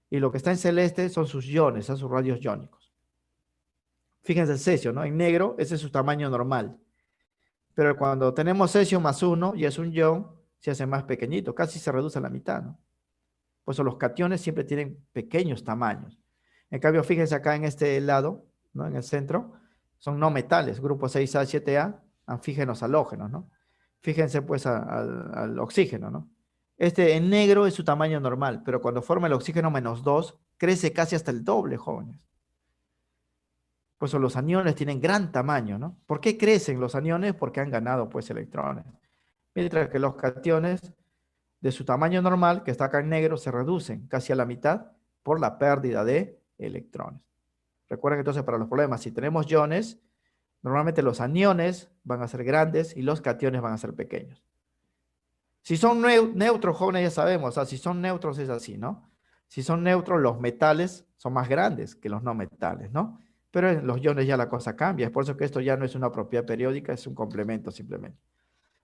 Y lo que está en celeste son sus iones, son sus radios iónicos. Fíjense el cesio, ¿no? En negro, ese es su tamaño normal. Pero cuando tenemos cesio más 1 y es un ion, se hace más pequeñito, casi se reduce a la mitad, ¿no? Por eso los cationes siempre tienen pequeños tamaños. En cambio, fíjense acá en este lado, ¿no? En el centro, son no metales, grupo 6A, 7A, anfígenos halógenos, ¿no? Fíjense pues al oxígeno, ¿no? Este en negro es su tamaño normal, pero cuando forma el oxígeno menos 2, crece casi hasta el doble, jóvenes. Por eso los aniones tienen gran tamaño, ¿no? ¿Por qué crecen los aniones? Porque han ganado pues electrones. Mientras que los cationes de su tamaño normal, que está acá en negro, se reducen casi a la mitad por la pérdida de electrones. Recuerden entonces para los problemas, si tenemos iones, normalmente los aniones van a ser grandes y los cationes van a ser pequeños. Si son neutros, jóvenes, ya sabemos, o sea, si son neutros es así, ¿no? Si son neutros, los metales son más grandes que los no metales, ¿no? Pero en los iones ya la cosa cambia, es por eso que esto ya no es una propiedad periódica, es un complemento simplemente.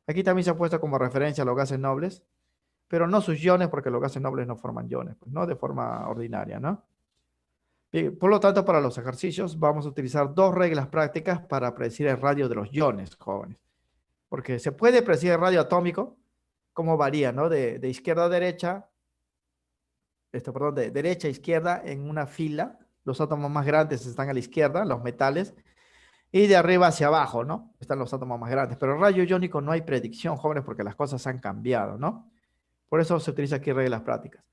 Aquí también se ha puesto como referencia a los gases nobles, pero no sus iones, porque los gases nobles no forman iones, pues, no de forma ordinaria, ¿no? Bien, por lo tanto, para los ejercicios vamos a utilizar dos reglas prácticas para predecir el radio de los iones, jóvenes. Porque se puede predecir el radio atómico, como varía, ¿no? De izquierda a derecha, perdón, de derecha a izquierda en una fila. Los átomos más grandes están a la izquierda, los metales, y de arriba hacia abajo, ¿no? Están los átomos más grandes. Pero el rayo iónico no hay predicción, jóvenes, porque las cosas han cambiado, ¿no? Por eso se utiliza aquí reglas prácticas.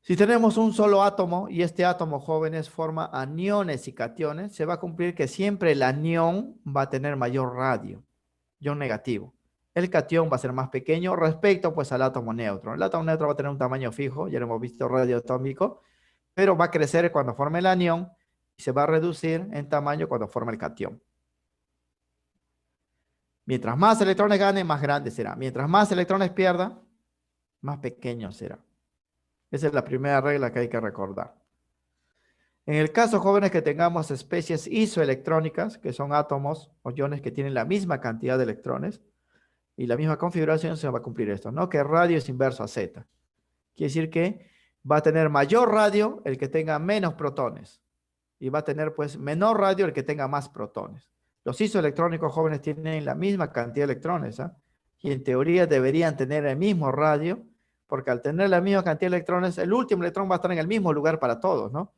Si tenemos un solo átomo y este átomo, jóvenes, forma aniones y cationes, se va a cumplir que siempre el anión va a tener mayor radio, ion negativo. El catión va a ser más pequeño respecto pues al átomo neutro. El átomo neutro va a tener un tamaño fijo, ya lo hemos visto radioatómico, pero va a crecer cuando forme el anión y se va a reducir en tamaño cuando forme el catión. Mientras más electrones gane, más grande será. Mientras más electrones pierda, más pequeño será. Esa es la primera regla que hay que recordar. En el caso, jóvenes, que tengamos especies isoelectrónicas, que son átomos o iones que tienen la misma cantidad de electrones y la misma configuración, se va a cumplir esto, ¿no? Que el radio es inverso a Z. Quiere decir que va a tener mayor radio el que tenga menos protones y va a tener pues menor radio el que tenga más protones. Los isoelectrónicos, jóvenes, tienen la misma cantidad de electrones, ¿ah? Y en teoría deberían tener el mismo radio, porque al tener la misma cantidad de electrones, el último electrón va a estar en el mismo lugar para todos, ¿no?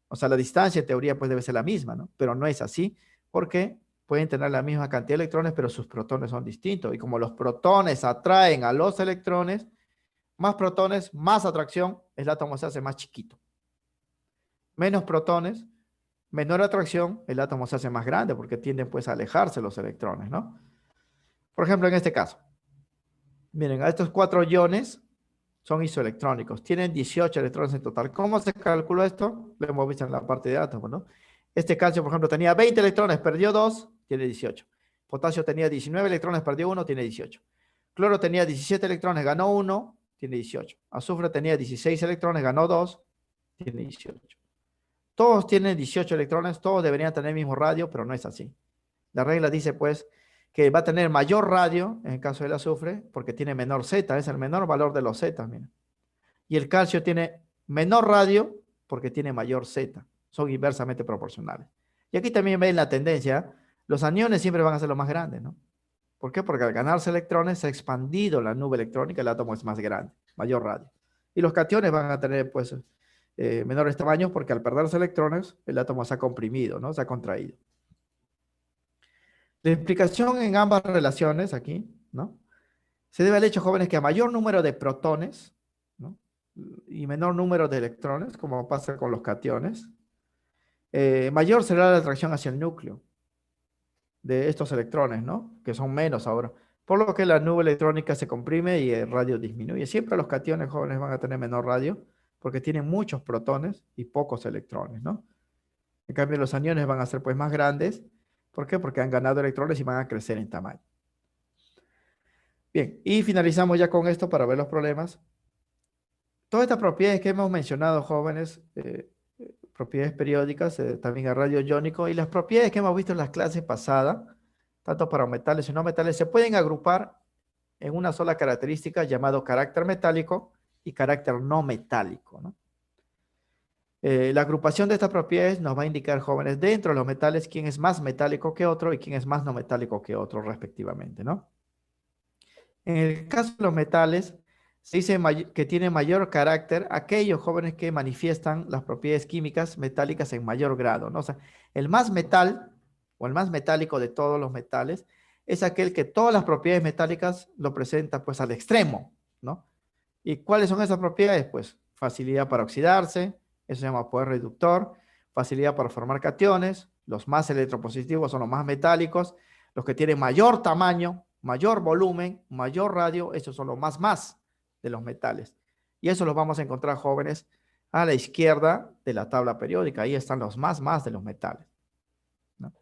O sea, la distancia en teoría pues debe ser la misma, ¿no? Pero no es así, porque pueden tener la misma cantidad de electrones, pero sus protones son distintos. Y como los protones atraen a los electrones, más protones, más atracción, el átomo se hace más chiquito. Menos protones, menor atracción, el átomo se hace más grande, porque tienden pues a alejarse los electrones, ¿no? Por ejemplo, en este caso, miren, a estos 4 iones son isoelectrónicos, tienen 18 electrones en total. ¿Cómo se calculó esto? Lo hemos visto en la parte de átomos, ¿no? Este calcio, por ejemplo, tenía 20 electrones, perdió 2, tiene 18. Potasio tenía 19 electrones, perdió 1, tiene 18. Cloro tenía 17 electrones, ganó 1, tiene 18. Azufre tenía 16 electrones, ganó 2, tiene 18. Todos tienen 18 electrones, todos deberían tener el mismo radio, pero no es así. La regla dice, pues, que va a tener mayor radio en el caso del azufre, porque tiene menor Z, es el menor valor de los Z, miren. Y el calcio tiene menor radio porque tiene mayor Z. Son inversamente proporcionales. Y aquí también ven la tendencia, los aniones siempre van a ser los más grandes, ¿no? ¿Por qué? Porque al ganarse electrones se ha expandido la nube electrónica, el átomo es más grande, mayor radio. Y los cationes van a tener, pues, menores tamaños porque al perderse electrones, el átomo se ha comprimido, ¿no? Se ha contraído. La implicación en ambas relaciones aquí, ¿no? Se debe al hecho, jóvenes, que a mayor número de protones, ¿no? Y menor número de electrones, como pasa con los cationes, mayor será la atracción hacia el núcleo de estos electrones, ¿no? Que son menos ahora. Por lo que la nube electrónica se comprime y el radio disminuye. Siempre los cationes, jóvenes, van a tener menor radio porque tienen muchos protones y pocos electrones, ¿no? En cambio, los aniones van a ser pues más grandes. ¿Por qué? Porque han ganado electrones y van a crecer en tamaño. Bien, y finalizamos ya con esto para ver los problemas. Todas estas propiedades que hemos mencionado, jóvenes, propiedades periódicas, también el radio iónico, y las propiedades que hemos visto en las clases pasadas, tanto para metales y no metales, se pueden agrupar en una sola característica llamado carácter metálico y carácter no metálico, ¿no? La agrupación de estas propiedades nos va a indicar, jóvenes, dentro de los metales, quién es más metálico que otro y quién es más no metálico que otro, respectivamente, ¿no? En el caso de los metales, se dice que tiene mayor carácter aquellos jóvenes que manifiestan las propiedades químicas metálicas en mayor grado, ¿no? O sea, el más metal o el más metálico de todos los metales es aquel que todas las propiedades metálicas lo presenta pues al extremo, ¿no? ¿Y cuáles son esas propiedades? Pues facilidad para oxidarse, eso se llama poder reductor, facilidad para formar cationes, los más electropositivos son los más metálicos, los que tienen mayor tamaño, mayor volumen, mayor radio, esos son los más de los metales. Y eso los vamos a encontrar, jóvenes, a la izquierda de la tabla periódica. Ahí están los más de los metales, ¿no?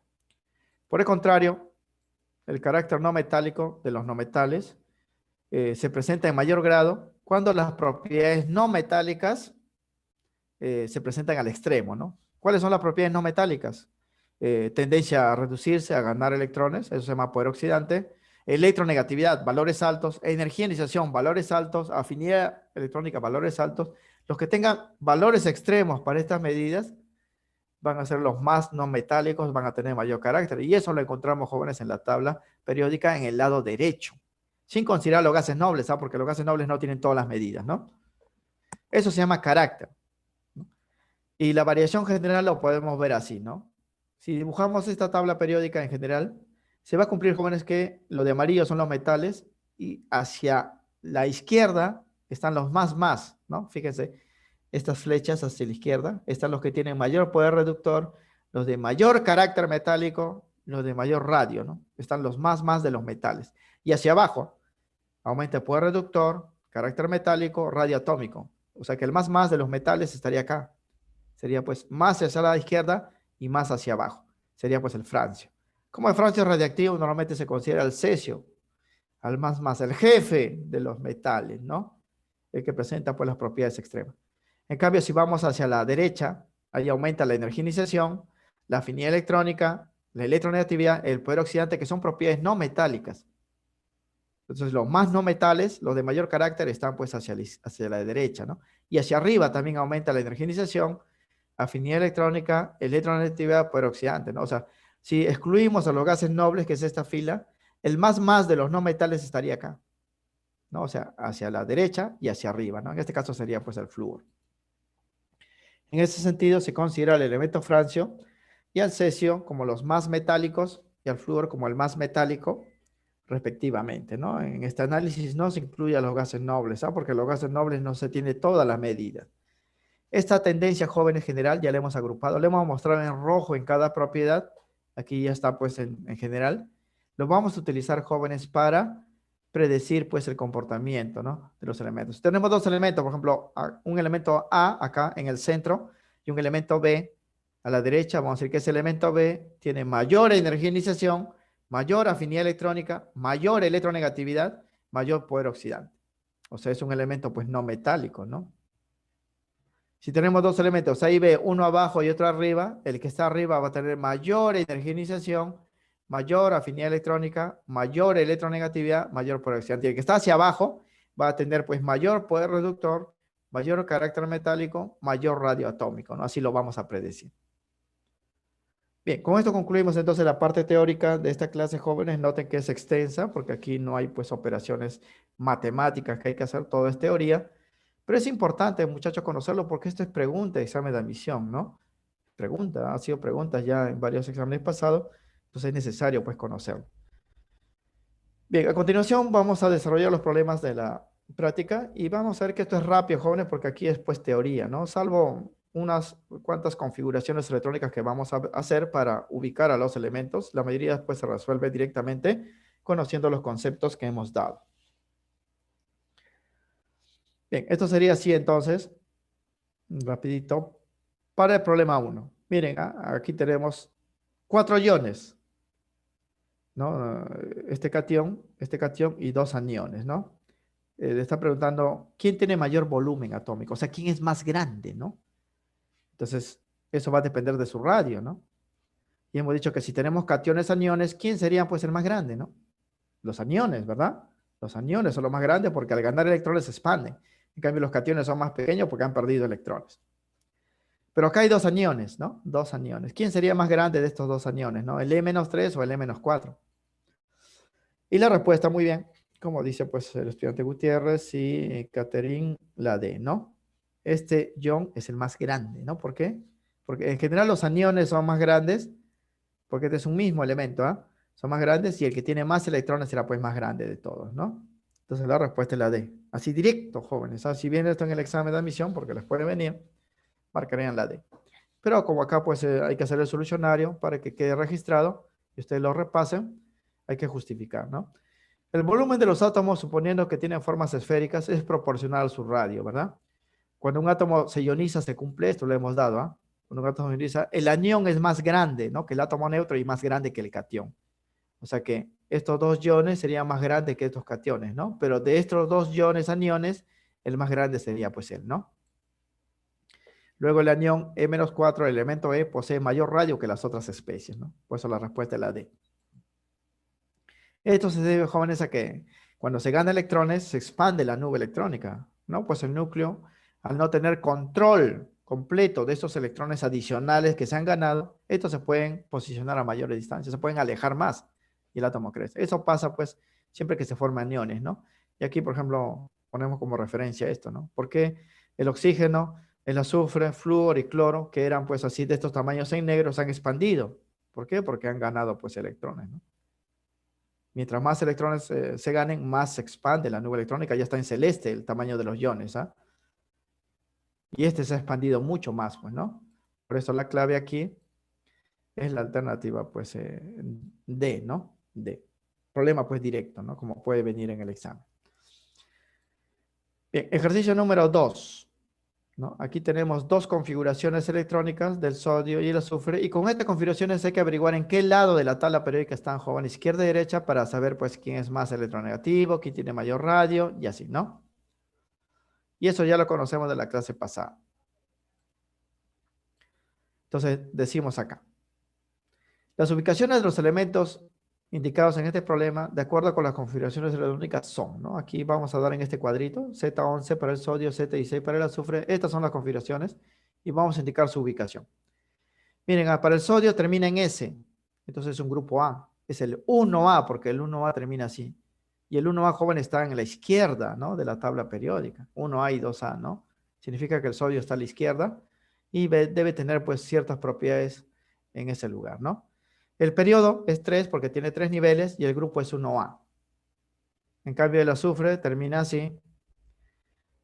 Por el contrario, el carácter no metálico de los no metales se presenta en mayor grado cuando las propiedades no metálicas se presentan al extremo, ¿no? ¿Cuáles son las propiedades no metálicas? Tendencia a reducirse, a ganar electrones, eso se llama poder oxidante. Electronegatividad, valores altos. Energía de iniciación, valores altos. Afinidad electrónica, valores altos. Los que tengan valores extremos para estas medidas van a ser los más no metálicos, van a tener mayor carácter. Y eso lo encontramos, jóvenes, en la tabla periódica en el lado derecho. Sin considerar los gases nobles, ¿ah? Porque los gases nobles no tienen todas las medidas, ¿no? Eso se llama carácter, ¿no? Y la variación general lo podemos ver así, ¿no? Si dibujamos esta tabla periódica en general, se va a cumplir, jóvenes, que lo de amarillo son los metales y hacia la izquierda están los más, ¿no? Fíjense, estas flechas hacia la izquierda están los que tienen mayor poder reductor, los de mayor carácter metálico, los de mayor radio, ¿no? Están los más de los metales. Y hacia abajo aumenta el poder reductor, carácter metálico, radio atómico. O sea que el más de los metales estaría acá. Sería pues más hacia la izquierda y más hacia abajo. Sería pues el francio. Como el francio es radiactivo, normalmente se considera el cesio, al más, el jefe de los metales, ¿no? El que presenta pues las propiedades extremas. En cambio, si vamos hacia la derecha, ahí aumenta la energía de iniciación, la afinidad electrónica, la electronegatividad, el poder oxidante, que son propiedades no metálicas. Entonces, los más no metales, los de mayor carácter, están pues hacia la derecha, ¿no? Y hacia arriba también aumenta la energía de iniciación, afinidad electrónica, electronegatividad, poder oxidante, ¿no? O sea, si excluimos a los gases nobles, que es esta fila, el más de los no metales estaría acá, ¿no? O sea, hacia la derecha y hacia arriba, ¿no? En este caso sería pues el flúor. En ese sentido, se considera el elemento francio y al cesio como los más metálicos y al flúor como el más metálico, respectivamente, ¿no? En este análisis no se incluye a los gases nobles, ¿ah? Porque los gases nobles no se tiene todas las medidas. Esta tendencia joven en general ya la hemos agrupado, le hemos mostrado en rojo en cada propiedad, aquí ya está pues en general. Lo vamos a utilizar, jóvenes, para predecir pues el comportamiento, ¿no?, de los elementos. Tenemos dos elementos, por ejemplo, un elemento A acá en el centro y un elemento B a la derecha. Vamos a decir que ese elemento B tiene mayor energía de iniciación, mayor afinidad electrónica, mayor electronegatividad, mayor poder oxidante. O sea, es un elemento pues no metálico, ¿no? Si tenemos dos elementos, A y B, uno abajo y otro arriba, el que está arriba va a tener mayor energía de iniciación, mayor afinidad electrónica, mayor electronegatividad, mayor poder oxidante. Y el que está hacia abajo va a tener pues mayor poder reductor, mayor carácter metálico, mayor radio atómico, ¿no? Así lo vamos a predecir. Bien, con esto concluimos entonces la parte teórica de esta clase, jóvenes. Noten que es extensa porque aquí no hay pues operaciones matemáticas que hay que hacer, todo es teoría. Pero es importante, muchachos, conocerlo porque esto es pregunta, examen de admisión, ¿no? Pregunta, ha sido preguntas ya en varios exámenes pasados, entonces es necesario pues conocerlo. Bien, a continuación vamos a desarrollar los problemas de la práctica y vamos a ver que esto es rápido, jóvenes, porque aquí es pues teoría, ¿no? Salvo unas cuantas configuraciones electrónicas que vamos a hacer para ubicar a los elementos, la mayoría después se resuelve directamente conociendo los conceptos que hemos dado. Bien, esto sería así entonces, rapidito, para el problema 1. Miren, aquí tenemos 4 iones, ¿no? Este cation y 2 aniones, ¿no? Le está preguntando, ¿quién tiene mayor volumen atómico? O sea, ¿quién es más grande, no? Entonces, eso va a depender de su radio, ¿no? Y hemos dicho que si tenemos cationes, aniones, ¿quién sería pues el más grande, no? Los aniones, ¿verdad? Los aniones son los más grandes porque al ganar electrones se expanden. En cambio, los cationes son más pequeños porque han perdido electrones. Pero acá hay 2 aniones, ¿no? 2 aniones. ¿Quién sería más grande de estos 2 aniones, no? ¿El E-3 o el E-4? Y la respuesta, muy bien, como dice pues el estudiante Gutiérrez y Catherine, la D, ¿no? Este ion es el más grande, ¿no? ¿Por qué? Porque en general los aniones son más grandes, porque este es un mismo elemento, ¿ah? Son más grandes y el que tiene más electrones será pues más grande de todos, ¿no? Entonces la respuesta es la D. Así directo, jóvenes. Si viene esto en el examen de admisión, porque les puede venir, marcarían la D. Pero como acá pues hay que hacer el solucionario para que quede registrado y ustedes lo repasen, hay que justificar, ¿no? El volumen de los átomos, suponiendo que tienen formas esféricas, es proporcional a su radio, ¿verdad? Cuando un átomo se ioniza, se cumple esto, lo hemos dado, ¿ah? Cuando un átomo se ioniza, el anión es más grande, ¿no? Que el átomo neutro y más grande que el catión. O sea que estos dos iones serían más grandes que estos cationes, ¿no? Pero de estos dos iones aniones, el más grande sería pues él, ¿no? Luego el anión E-4, el elemento E, posee mayor radio que las otras especies, ¿no? Por eso la respuesta es la D. Esto se debe, jóvenes, a que cuando se gana electrones, se expande la nube electrónica, ¿no? Pues el núcleo, al no tener control completo de estos electrones adicionales que se han ganado, estos se pueden posicionar a mayores distancias, se pueden alejar más y el átomo crece. Eso pasa, pues, siempre que se forman iones, ¿no? Y aquí, por ejemplo, ponemos como referencia esto, ¿no? Porque el oxígeno, el azufre, flúor y cloro, que eran, pues, así de estos tamaños en negro, se han expandido. ¿Por qué? Porque han ganado, pues, electrones, ¿no? Mientras más electrones se ganen, más se expande la nube electrónica. Ya está en celeste el tamaño de los iones, ¿ah? Y este se ha expandido mucho más, pues, ¿no? Por eso la clave aquí es la alternativa, pues, D, ¿no? D. Problema, pues, directo, ¿no? Como puede venir en el examen. Bien, ejercicio número 2, ¿no? Aquí tenemos dos configuraciones electrónicas del sodio y el azufre, y con estas configuraciones hay que averiguar en qué lado de la tabla periódica están, joven, izquierda y derecha, para saber, pues, quién es más electronegativo, quién tiene mayor radio, y así, ¿no? Y eso ya lo conocemos de la clase pasada. Entonces, decimos acá. Las ubicaciones de los elementos indicados en este problema, de acuerdo con las configuraciones electrónicas, son, ¿no? Aquí vamos a dar en este cuadrito, Z11 para el sodio, Z16 para el azufre. Estas son las configuraciones y vamos a indicar su ubicación. Miren, para el sodio termina en S, entonces es un grupo A. Es el 1A, porque el 1A termina así. Y el 1A, joven, está en la izquierda, ¿no? De la tabla periódica. 1A y 2A, ¿no? Significa que el sodio está a la izquierda y debe tener, pues, ciertas propiedades en ese lugar, ¿no? El periodo es 3 porque tiene 3 niveles y el grupo es 1A. En cambio, el azufre termina así.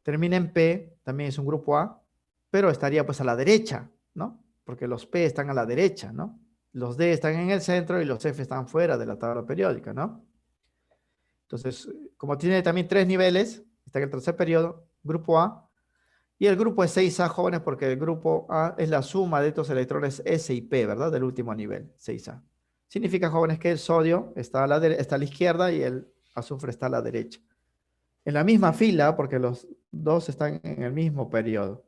Termina en P, también es un grupo A, pero estaría pues a la derecha, ¿no? Porque los P están a la derecha, ¿no? Los D están en el centro y los F están fuera de la tabla periódica, ¿no? Entonces, como tiene también 3 niveles, está en el tercer periodo, grupo A, y el grupo es 6A, jóvenes, porque el grupo A es la suma de estos electrones S y P, ¿verdad? Del último nivel, 6A. Significa, jóvenes, que el sodio está a la izquierda y el azufre está a la derecha. En la misma fila, porque los dos están en el mismo periodo.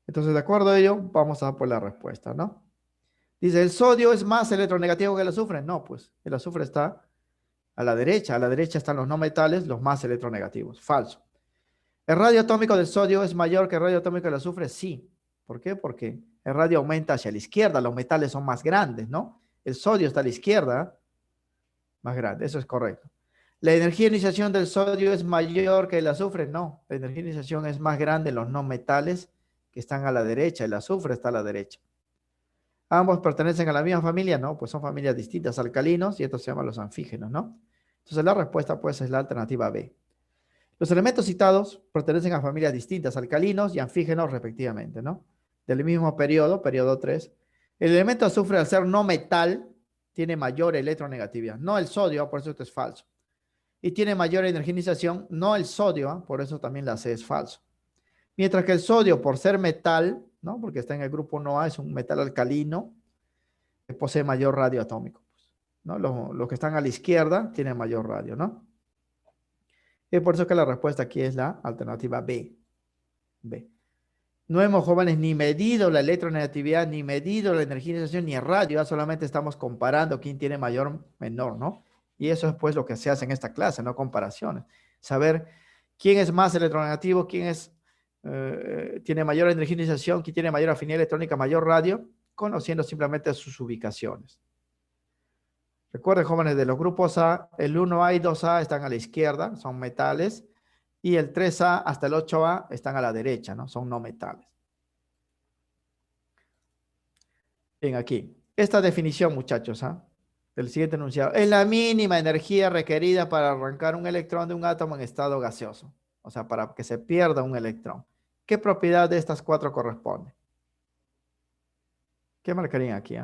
Entonces, de acuerdo a ello, vamos a dar por la respuesta, ¿no? Dice, ¿el sodio es más electronegativo que el azufre? No, pues el azufre está a la derecha. A la derecha están los no metales, los más electronegativos. Falso. ¿El radio atómico del sodio es mayor que el radio atómico del azufre? Sí. ¿Por qué? Porque el radio aumenta hacia la izquierda, los metales son más grandes, ¿no? El sodio está a la izquierda, más grande, eso es correcto. ¿La energía de iniciación del sodio es mayor que el azufre? No, la energía de iniciación es más grande en los no metales que están a la derecha, el azufre está a la derecha. ¿Ambos pertenecen a la misma familia? No, pues son familias distintas, alcalinos, y estos se llaman los anfígenos, ¿no? Entonces la respuesta, pues, es la alternativa B. Los elementos citados pertenecen a familias distintas, alcalinos y anfígenos respectivamente, ¿no? Del mismo periodo, periodo 3. El elemento azufre, al ser no metal, tiene mayor electronegatividad, no el sodio, por eso esto es falso. Y tiene mayor energización, no el sodio, por eso también la C es falso. Mientras que el sodio, por ser metal, ¿no? Porque está en el grupo 1A, es un metal alcalino, que posee mayor radio atómico, ¿no? Los que están a la izquierda tienen mayor radio, ¿no? Y por eso que la respuesta aquí es la alternativa B. B. No hemos, jóvenes, ni medido la electronegatividad, ni medido la energización, ni el radio, solamente estamos comparando quién tiene mayor, menor, ¿no? Y eso es, pues, lo que se hace en esta clase, no comparaciones. Saber quién es más electronegativo, quién tiene mayor energización, quién tiene mayor afinidad electrónica, mayor radio, conociendo simplemente sus ubicaciones. Recuerden, jóvenes, de los grupos A, el 1A y 2A están a la izquierda, son metales, y el 3A hasta el 8A están a la derecha, ¿no? Son no metales. Bien, aquí. Esta definición, muchachos, del siguiente enunciado. Es la mínima energía requerida para arrancar un electrón de un átomo en estado gaseoso. O sea, para que se pierda un electrón. ¿Qué propiedad de estas cuatro corresponde? ¿Qué marcarían aquí?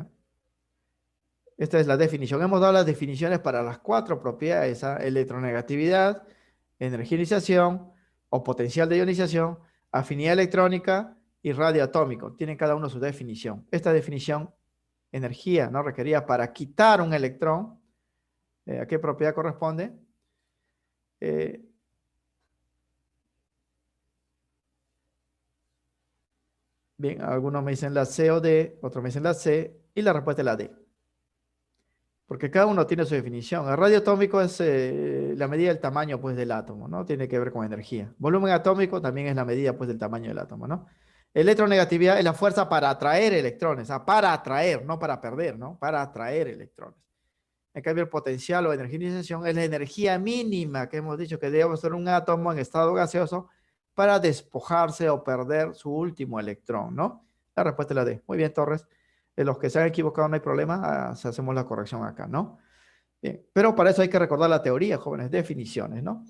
Esta es la definición. Hemos dado las definiciones para las cuatro propiedades: electronegatividad, energización o potencial de ionización, afinidad electrónica y radio atómico. Tienen cada uno su definición. Esta definición, energía, ¿no? Requerida para quitar un electrón. ¿A qué propiedad corresponde? Bien, algunos me dicen la C o D, otros me dicen la C, y la respuesta es la D. Porque cada uno tiene su definición. El radio atómico es la medida del tamaño, pues, del átomo, ¿no? Tiene que ver con energía. Volumen atómico también es la medida, pues, del tamaño del átomo, ¿no? Electronegatividad es la fuerza para atraer electrones, para atraer, no para perder, ¿no? Para atraer electrones. En cambio, el potencial o energía de iniciación es la energía mínima que hemos dicho que debe ser un átomo en estado gaseoso para despojarse o perder su último electrón, ¿no? La respuesta es la D. Muy bien, Torres. De los que se han equivocado no hay problema, hacemos la corrección acá, ¿no? Bien, pero para eso hay que recordar la teoría, jóvenes, definiciones, ¿no?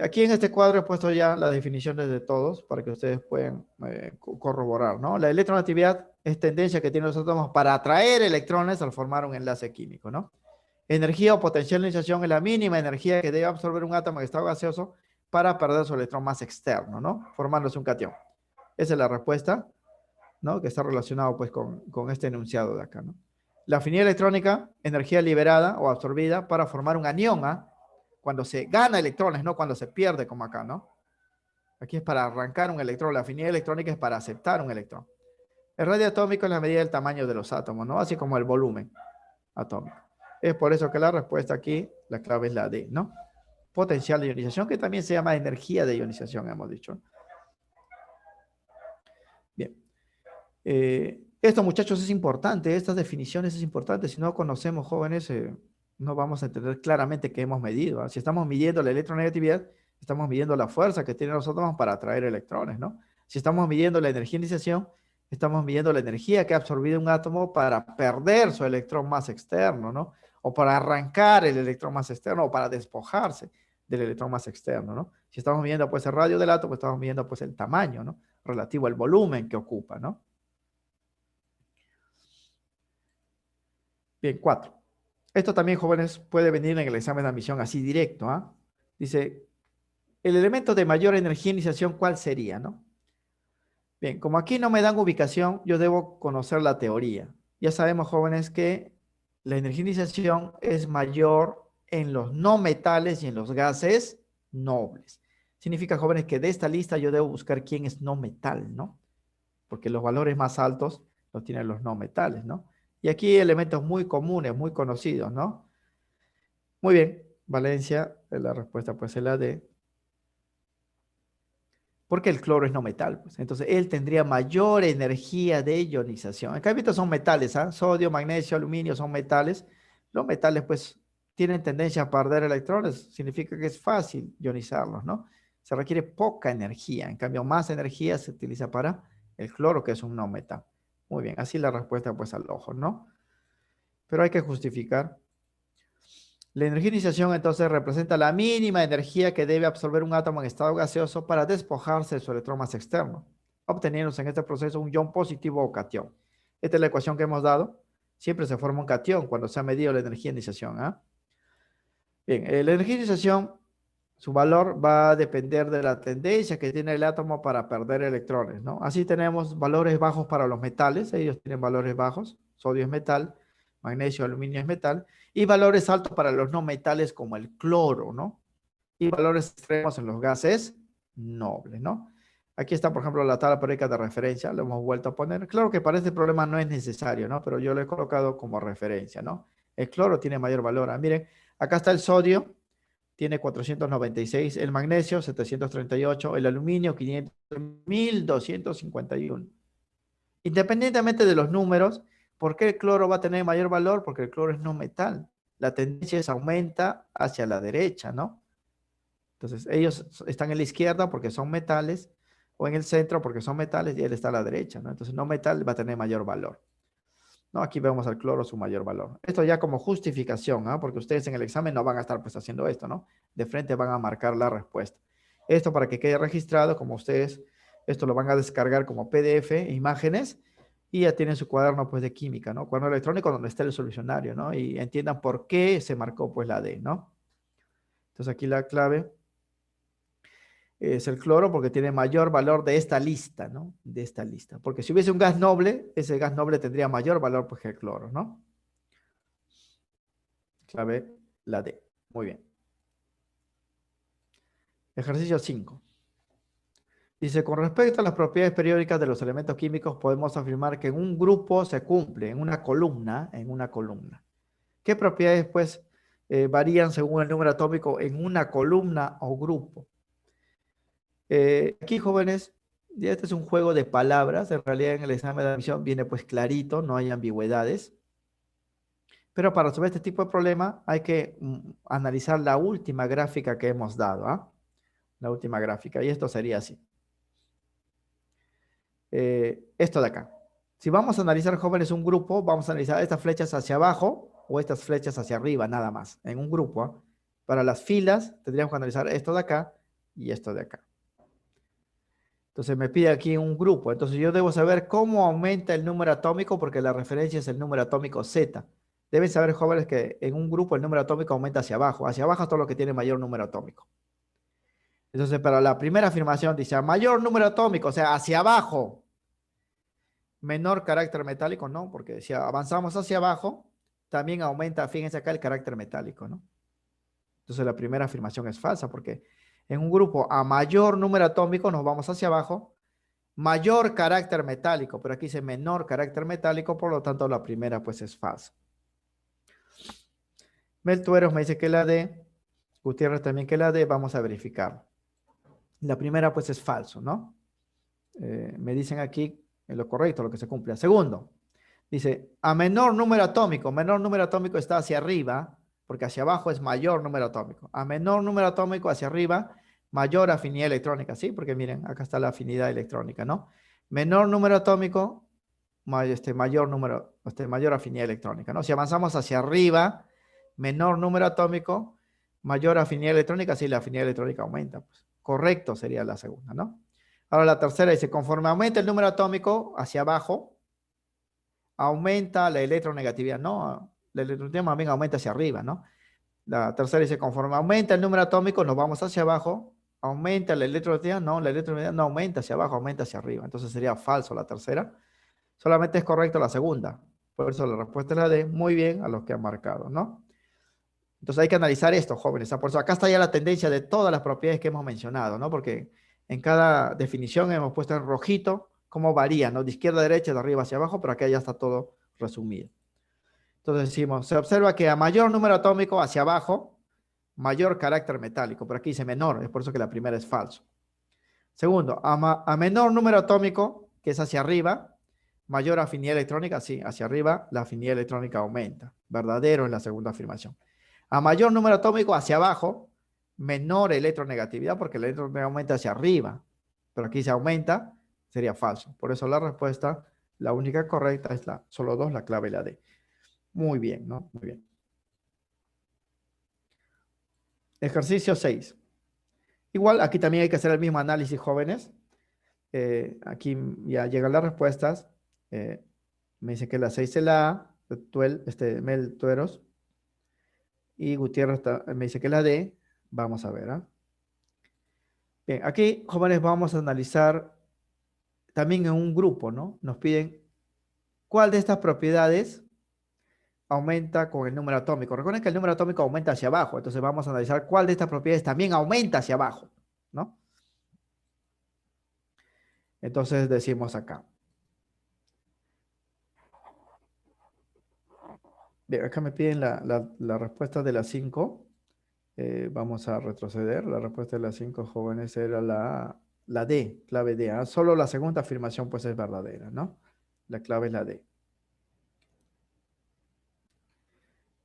Aquí en este cuadro he puesto ya las definiciones de todos para que ustedes puedan corroborar, ¿no? La electronegatividad es tendencia que tienen los átomos para atraer electrones al formar un enlace químico, ¿no? Energía o potencial de iniciación es la mínima energía que debe absorber un átomo en estado gaseoso para perder su electrón más externo, ¿no? Formándose un cation. Esa es la respuesta, ¿no? Que está relacionado, pues, con este enunciado de acá, ¿no? La afinidad electrónica, energía liberada o absorbida para formar un anión, ¿ah? Cuando se gana electrones, no cuando se pierde, como acá, ¿no? Aquí es para arrancar un electrón. La afinidad electrónica es para aceptar un electrón. El radio atómico es la medida del tamaño de los átomos, ¿no? Así como el volumen atómico. Es por eso que la respuesta aquí, la clave es la D, ¿no? Potencial de ionización, que también se llama energía de ionización, hemos dicho. Bien. Esto, muchachos, es importante. Estas definiciones es importante. Si no conocemos, jóvenes, no vamos a entender claramente qué hemos medido, ¿ah? Si estamos midiendo la electronegatividad, estamos midiendo la fuerza que tienen los átomos para atraer electrones, ¿no? Si estamos midiendo la energía de iniciación, estamos midiendo la energía que ha absorbido un átomo para perder su electrón más externo, ¿no? O para arrancar el electrón más externo, o para despojarse del electrón más externo, ¿no? Si estamos midiendo, pues, el radio del átomo, estamos midiendo, pues, el tamaño, ¿no? Relativo al volumen que ocupa, ¿no? Bien, 4. Esto también, jóvenes, puede venir en el examen de admisión así directo, ¿ah? Dice, el elemento de mayor energía de iniciación, ¿cuál sería, no? Bien, como aquí no me dan ubicación, yo debo conocer la teoría. Ya sabemos, jóvenes, que la energía de iniciación es mayor en los no metales y en los gases nobles. Significa, jóvenes, que de esta lista yo debo buscar quién es no metal, ¿no? Porque los valores más altos los tienen los no metales, ¿no? Y aquí elementos muy comunes, muy conocidos, ¿no? Muy bien, Valencia, la respuesta pues es la D, porque el cloro es no metal, pues. Entonces él tendría mayor energía de ionización. En cambio, estos son metales, ¿ah? Sodio, magnesio, aluminio son metales. Los metales pues tienen tendencia a perder electrones, significa que es fácil ionizarlos, ¿no? Se requiere poca energía, en cambio más energía se utiliza para el cloro, que es un no metal. Muy bien, así la respuesta pues al ojo, ¿no? Pero hay que justificar. La energía de iniciación entonces representa la mínima energía que debe absorber un átomo en estado gaseoso para despojarse de su electrón más externo, obteniéndose en este proceso un ion positivo o cation. Esta es la ecuación que hemos dado. Siempre se forma un cation cuando se ha medido la energía de iniciación, ¿ah? Bien, la energía de iniciación, su valor va a depender de la tendencia que tiene el átomo para perder electrones, ¿no? Así tenemos valores bajos para los metales, ellos tienen valores bajos, sodio es metal, magnesio, aluminio es metal, y valores altos para los no metales como el cloro, ¿no? Y valores extremos en los gases nobles, ¿no? Aquí está, por ejemplo, la tabla periódica de referencia, lo hemos vuelto a poner. Claro que para este problema no es necesario, ¿no? Pero yo lo he colocado como referencia, ¿no? El cloro tiene mayor valor. Ah, miren, acá está el sodio, tiene 496, el magnesio 738, el aluminio 500, 1251. Independientemente de los números, ¿por qué el cloro va a tener mayor valor? Porque el cloro es no metal. La tendencia es aumenta hacia la derecha, ¿no? Entonces, ellos están en la izquierda porque son metales, o en el centro porque son metales, y él está a la derecha, ¿no? Entonces, no metal va a tener mayor valor. ¿No? Aquí vemos al cloro su mayor valor. Esto ya como justificación, ¿ah? Porque ustedes en el examen no van a estar pues haciendo esto, ¿no? De frente van a marcar la respuesta. Esto para que quede registrado, como ustedes, esto lo van a descargar como PDF, imágenes, y ya tienen su cuaderno pues de química, ¿no? Cuaderno electrónico donde está el solucionario, ¿no? Y entiendan por qué se marcó pues la D, ¿no? Entonces aquí la clave es el cloro porque tiene mayor valor de esta lista, ¿no? De esta lista. Porque si hubiese un gas noble, ese gas noble tendría mayor valor pues, que el cloro, ¿no? Clave la D. Muy bien. Ejercicio 5. Dice, con respecto a las propiedades periódicas de los elementos químicos, podemos afirmar que en un grupo se cumple, en una columna. ¿Qué propiedades, pues, varían según el número atómico en una columna o grupo? Aquí, jóvenes, ya este es un juego de palabras. En realidad, en el examen de admisión viene, pues, clarito, no hay ambigüedades. Pero para resolver este tipo de problema hay que analizar la última gráfica que hemos dado, ¿ah? La última gráfica. Y esto sería así. Esto de acá. Si vamos a analizar, jóvenes, un grupo, vamos a analizar estas flechas hacia abajo o estas flechas hacia arriba, nada más, en un grupo. ¿Ah? Para las filas, tendríamos que analizar esto de acá y esto de acá. Entonces me pide aquí un grupo. Entonces yo debo saber cómo aumenta el número atómico porque la referencia es el número atómico Z. Deben saber, jóvenes, que en un grupo el número atómico aumenta hacia abajo. Hacia abajo es todo lo que tiene mayor número atómico. Entonces, para la primera afirmación dice, a mayor número atómico, o sea, hacia abajo. Menor carácter metálico, no, porque si avanzamos hacia abajo, también aumenta, fíjense acá, el carácter metálico, ¿no? Entonces la primera afirmación es falsa, porque en un grupo a mayor número atómico nos vamos hacia abajo, mayor carácter metálico, pero aquí dice menor carácter metálico, por lo tanto la primera pues es falsa. Meltueros me dice que la D, Gutiérrez también que la D, vamos a verificar. La primera pues es falso, ¿no? Me dicen aquí lo correcto, lo que se cumple. Segundo, dice, a menor número atómico está hacia arriba, porque hacia abajo es mayor número atómico. A menor número atómico hacia arriba, mayor afinidad electrónica, ¿sí? Porque miren, acá está la afinidad electrónica, ¿no? Menor número atómico, mayor afinidad electrónica, ¿no? Si avanzamos hacia arriba, menor número atómico, mayor afinidad electrónica, sí, la afinidad electrónica aumenta. Pues. Correcto sería la segunda, ¿no? Ahora la tercera dice, conforme aumenta el número atómico hacia abajo, aumenta la electronegatividad. No, la electronegatividad más bien aumenta hacia arriba, ¿no? La tercera dice, conforme aumenta el número atómico, nos vamos hacia abajo, aumenta la electronegatividad. No, la electronegatividad no aumenta hacia abajo, aumenta hacia arriba. Entonces sería falso la tercera. Solamente es correcto la segunda. Por eso la respuesta es la D. Muy bien a los que han marcado, ¿no? Entonces hay que analizar esto, jóvenes. Por eso acá está ya la tendencia de todas las propiedades que hemos mencionado, ¿no? Porque en cada definición hemos puesto en rojito cómo varía, ¿no? De izquierda a derecha, de arriba hacia abajo, pero acá ya está todo resumido. Entonces decimos, se observa que a mayor número atómico hacia abajo, mayor carácter metálico, pero aquí dice menor, es por eso que la primera es falso. Segundo, a menor número atómico, que es hacia arriba, mayor afinidad electrónica, sí, hacia arriba la afinidad electrónica aumenta. Verdadero en la segunda afirmación. A mayor número atómico hacia abajo, menor electronegatividad, porque el electronegatividad aumenta hacia arriba, pero aquí se aumenta, sería falso. Por eso la respuesta, la única correcta es la, solo dos, la clave y la D. Muy bien, ¿no? Muy bien. Ejercicio 6. Igual, aquí también hay que hacer el mismo análisis, jóvenes. Aquí ya llegan las respuestas. Me dice que la 6 es la A, Mel Tueros. Y Gutiérrez me dice que la D. Vamos a ver. ¿Ah? Bien, aquí, jóvenes, vamos a analizar también en un grupo, ¿no? Nos piden cuál de estas propiedades aumenta con el número atómico. Recuerden que el número atómico aumenta hacia abajo, entonces vamos a analizar cuál de estas propiedades también aumenta hacia abajo, ¿no? Entonces decimos acá. Bien, acá me piden la respuesta de las 5. Vamos a retroceder. La respuesta de las 5 jóvenes era la D, clave D. ¿Ah? Solo la segunda afirmación pues es verdadera, ¿no? La clave es la D.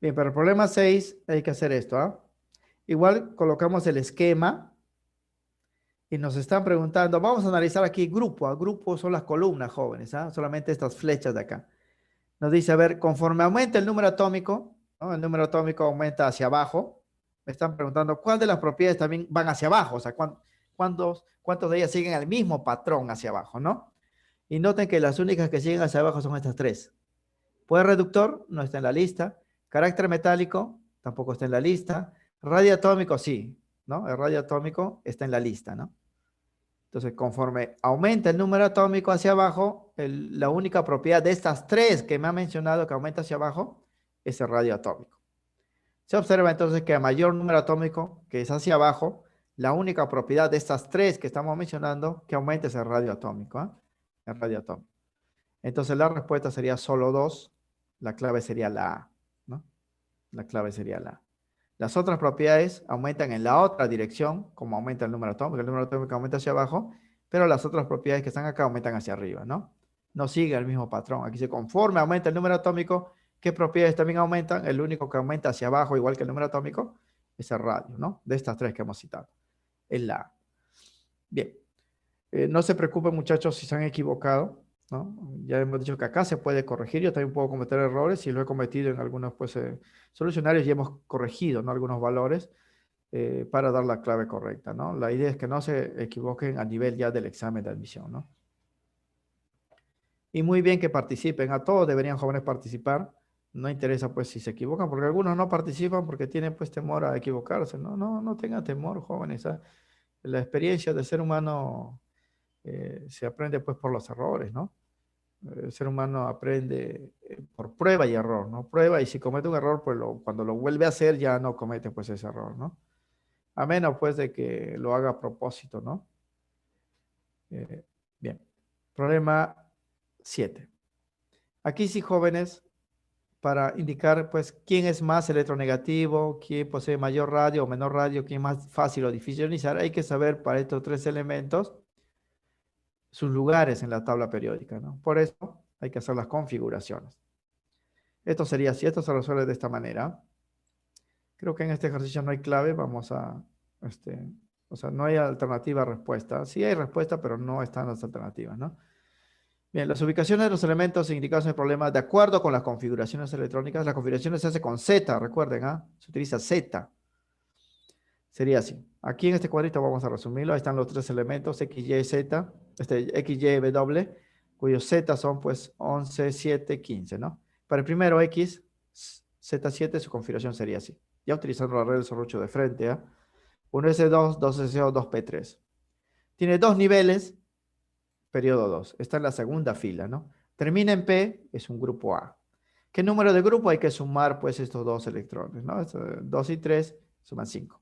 Bien, para el problema 6 hay que hacer esto. ¿Ah? Igual colocamos el esquema y nos están preguntando, vamos a analizar aquí grupo. ¿Ah? Grupo son las columnas, jóvenes. ¿Ah? Solamente estas flechas de acá. Nos dice, a ver, conforme aumenta el número atómico, ¿no? El número atómico aumenta hacia abajo. Me están preguntando, ¿cuál de las propiedades también van hacia abajo? O sea, ¿cuántos de ellas siguen el mismo patrón hacia abajo, no? Y noten que las únicas que siguen hacia abajo son estas tres. Poder reductor no está en la lista. Carácter metálico tampoco está en la lista. Radio atómico sí, ¿no? El radio atómico está en la lista, ¿no? Entonces, conforme aumenta el número atómico hacia abajo, la única propiedad de estas tres que me ha mencionado que aumenta hacia abajo es el radio atómico. Se observa entonces que a mayor número atómico que es hacia abajo, la única propiedad de estas tres que estamos mencionando que aumenta es el radio atómico. El radio atómico. Entonces la respuesta sería solo 2. La clave sería la A, ¿no? La clave sería la A. Las otras propiedades aumentan en la otra dirección, como aumenta el número atómico. El número atómico aumenta hacia abajo, pero las otras propiedades que están acá aumentan hacia arriba, ¿no? No sigue el mismo patrón. Aquí se conforme aumenta el número atómico, ¿qué propiedades también aumentan? El único que aumenta hacia abajo, igual que el número atómico, es el radio, ¿no? De estas tres que hemos citado. Es la A. Bien. No se preocupen, muchachos, si se han equivocado, ¿no? Ya hemos dicho que acá se puede corregir. Yo también puedo cometer errores y lo he cometido en algunos pues, solucionarios y hemos corregido, ¿no? Algunos valores para dar la clave correcta, ¿no? La idea es que no se equivoquen a nivel ya del examen de admisión, ¿no? Y muy bien que participen. A todos deberían jóvenes participar. No interesa pues si se equivocan, porque algunos no participan porque tienen pues temor a equivocarse, ¿no? No tengan temor, jóvenes. La experiencia del ser humano se aprende pues por los errores, ¿no? El ser humano aprende por prueba y error, ¿no? Prueba y si comete un error, pues cuando lo vuelve a hacer ya no comete pues ese error, ¿no? A menos pues de que lo haga a propósito, ¿no? Bien. Problema 7. Aquí sí, jóvenes, para indicar pues quién es más electronegativo, quién posee mayor radio o menor radio, quién es más fácil o difícil de ionizar, hay que saber para estos tres elementos sus lugares en la tabla periódica, ¿no? Por eso hay que hacer las configuraciones. Esto sería así, esto se resuelve de esta manera. Creo que en este ejercicio no hay clave, vamos a, o sea, no hay alternativa a respuesta. Sí hay respuesta, pero no están las alternativas, ¿no? Bien, las ubicaciones de los elementos indicados en el problema, de acuerdo con las configuraciones electrónicas, la configuración se hace con Z, recuerden, se utiliza Z. Sería así. Aquí en este cuadrito vamos a resumirlo. Ahí están los tres elementos, X, Y, Z, X, Y, W, cuyos Z son pues 11, 7, 15, ¿no? Para el primero X, Z7, su configuración sería así. Ya utilizando la red del serrucho de frente, 1S2, 2SO, 2P3. Tiene dos niveles, periodo 2. Está en la segunda fila, ¿no? Termina en P, es un grupo A. ¿Qué número de grupo? Hay que sumar pues estos dos electrones, ¿no? 2 y 3 suman 5.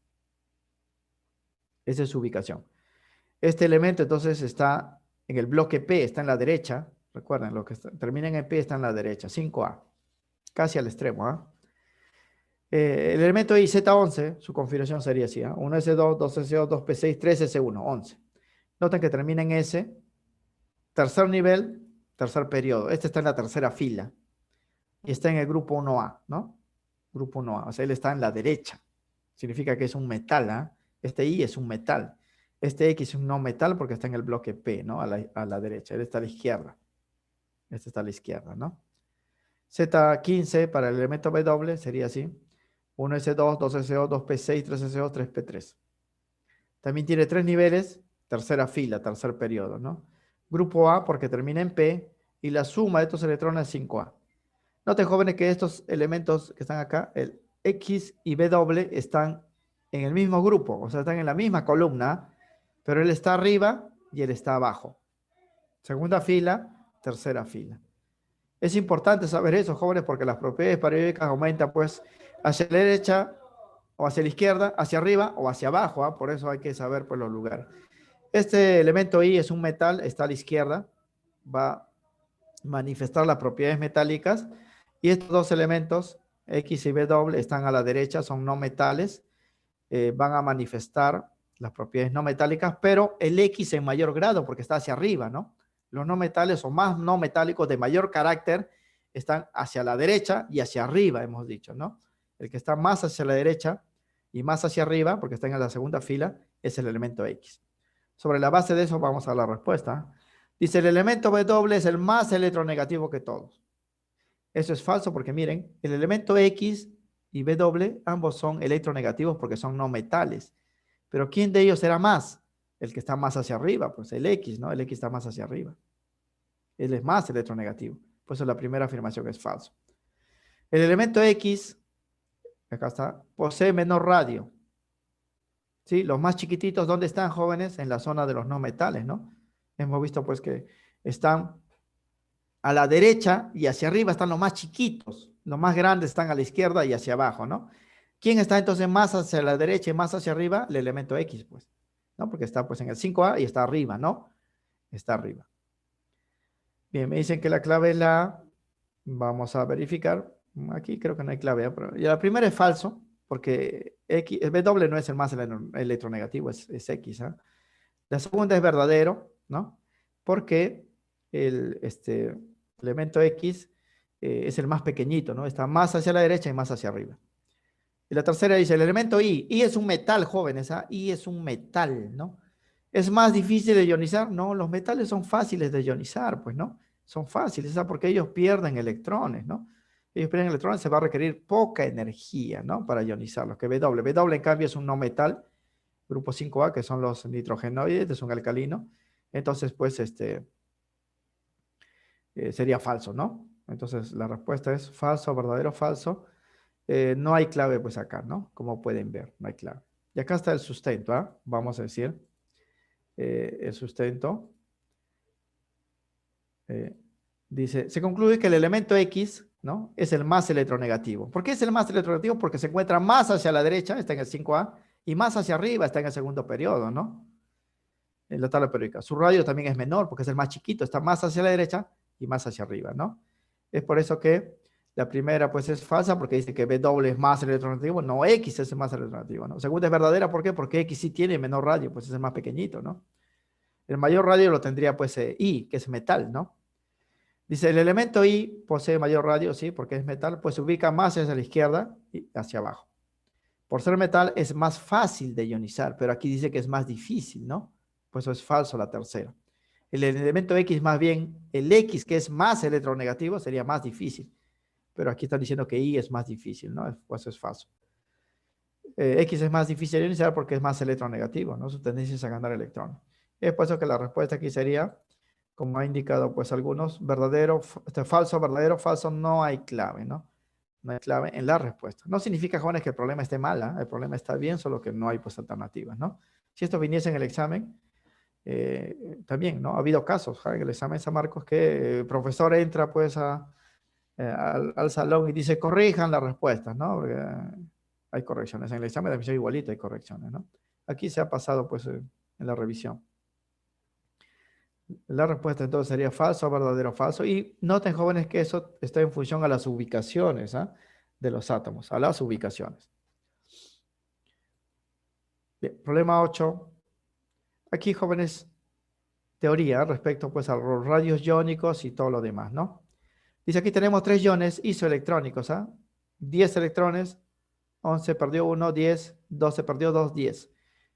Esa es su ubicación. Este elemento entonces está en el bloque P, está en la derecha. Recuerden, lo que termina en P está en la derecha, 5A, casi al extremo. El elemento I, Z11, su configuración sería así: 1S2, 2SO, 2P6, 3S1, 11. Noten que termina en S, tercer nivel, tercer periodo. Este está en la tercera fila y está en el grupo 1A, ¿no? Grupo 1A, o sea, él está en la derecha. Significa que es un metal, Este I es un metal. Este X es un no metal porque está en el bloque P, ¿no? A la derecha. Él está a la izquierda. Este está a la izquierda, ¿no? Z15 para el elemento W sería así: 1S2, 2SO, 2P6, 3SO, 3P3. También tiene tres niveles, tercera fila, tercer periodo, ¿no? Grupo A porque termina en P y la suma de estos electrones es 5A. Noten, jóvenes, que estos elementos que están acá, el X y W, están en el mismo grupo, o sea, están en la misma columna, pero él está arriba y él está abajo. Segunda fila, tercera fila. Es importante saber eso, jóvenes, porque las propiedades periódicas aumentan pues hacia la derecha o hacia la izquierda, hacia arriba o hacia abajo, por eso hay que saber pues los lugares. Este elemento I es un metal, está a la izquierda, va a manifestar las propiedades metálicas, y estos dos elementos, X y W, están a la derecha, son no metales, van a manifestar las propiedades no metálicas, pero el X en mayor grado porque está hacia arriba, ¿no? Los no metales o más no metálicos de mayor carácter están hacia la derecha y hacia arriba, hemos dicho, ¿no? El que está más hacia la derecha y más hacia arriba, porque está en la segunda fila, es el elemento X. Sobre la base de eso vamos a la respuesta. Dice, el elemento W es el más electronegativo que todos. Eso es falso porque miren, el elemento X y W ambos son electronegativos porque son no metales. Pero ¿quién de ellos será más? El que está más hacia arriba, pues el X, ¿no? El X está más hacia arriba. Él es más electronegativo. Por eso la primera afirmación es falso. El elemento X, acá está, posee menor radio. ¿sí? Los más chiquititos, ¿dónde están, jóvenes? En la zona de los no metales, ¿no? Hemos visto pues que están a la derecha y hacia arriba están los más chiquitos. Los más grandes están a la izquierda y hacia abajo, ¿no? ¿Quién está entonces más hacia la derecha y más hacia arriba? El elemento X, pues, ¿no? Porque está pues en el 5A y está arriba, ¿no? Está arriba. Bien, me dicen que la clave es la A. Vamos a verificar. Aquí creo que no hay clave, pero ya la primera es falso, porque X, el W no es el más electronegativo, es X, ¿ah? La segunda es verdadero, ¿no? Porque el elemento X es el más pequeñito, ¿no? Está más hacia la derecha y más hacia arriba. Y la tercera dice, el elemento I. I es un metal, jóvenes, ¿ah? I es un metal, ¿no? ¿Es más difícil de ionizar? No, los metales son fáciles de ionizar, pues, ¿no? Son fáciles, ¿sabes? Porque ellos pierden electrones, ¿no? Ellos pierden electrones, se va a requerir poca energía, ¿no? Para ionizarlos, que W. W, en cambio, es un no metal, grupo 5A, que son los nitrogenoides, es un alcalino. Entonces, pues, sería falso, ¿no? Entonces, la respuesta es falso, verdadero, falso. No hay clave, pues, acá, ¿no? Como pueden ver, no hay clave. Y acá está el sustento, ¿ah? Vamos a decir, el sustento. Dice, se concluye que el elemento X, ¿no? Es el más electronegativo. ¿Por qué es el más electronegativo? Porque se encuentra más hacia la derecha, está en el 5A, y más hacia arriba, está en el segundo periodo, ¿no? En la tabla periódica. Su radio también es menor, porque es el más chiquito, está más hacia la derecha y más hacia arriba, ¿no? Es por eso que la primera, pues, es falsa, porque dice que W es más electronegativo, no, X es el más electronegativo, ¿no? Segunda es verdadera, ¿por qué? Porque X sí tiene menor radio, pues es el más pequeñito, ¿no? El mayor radio lo tendría, pues, I, que es metal, ¿no? Dice, el elemento I posee mayor radio, sí, porque es metal, pues se ubica más hacia la izquierda y hacia abajo. Por ser metal es más fácil de ionizar, pero aquí dice que es más difícil, ¿no? Pues eso es falso la tercera. El elemento X más bien, el X que es más electronegativo sería más difícil, pero aquí están diciendo que Y es más difícil, ¿no? Pues es falso. X es más difícil de ionizar porque es más electronegativo, ¿no? Su tendencia es a ganar electrones. Es por eso que la respuesta aquí sería, como ha indicado pues algunos, verdadero, falso, verdadero, falso, no hay clave, ¿no? No hay clave en la respuesta. No significa, jóvenes, que el problema esté mal, ¿eh? El problema está bien, solo que no hay pues alternativas, ¿no? Si esto viniese en el examen, también, ¿no? Ha habido casos, ¿ja? En el examen San Marcos que el profesor entra pues al salón y dice, corrijan las respuestas, ¿no? Porque hay correcciones. En el examen de admisión igualito hay correcciones, ¿no? Aquí se ha pasado pues en la revisión. La respuesta entonces sería falso, verdadero, falso. Y noten, jóvenes, que eso está en función a las ubicaciones, ¿ah? De los átomos, a las ubicaciones. Bien, problema 8. Aquí, jóvenes, teoría respecto pues a los radios iónicos y todo lo demás, ¿no? Dice, aquí tenemos 3 iones isoelectrónicos, ¿ah? 10 electrones, 11 perdió 1, 10, 12 perdió 2, 10.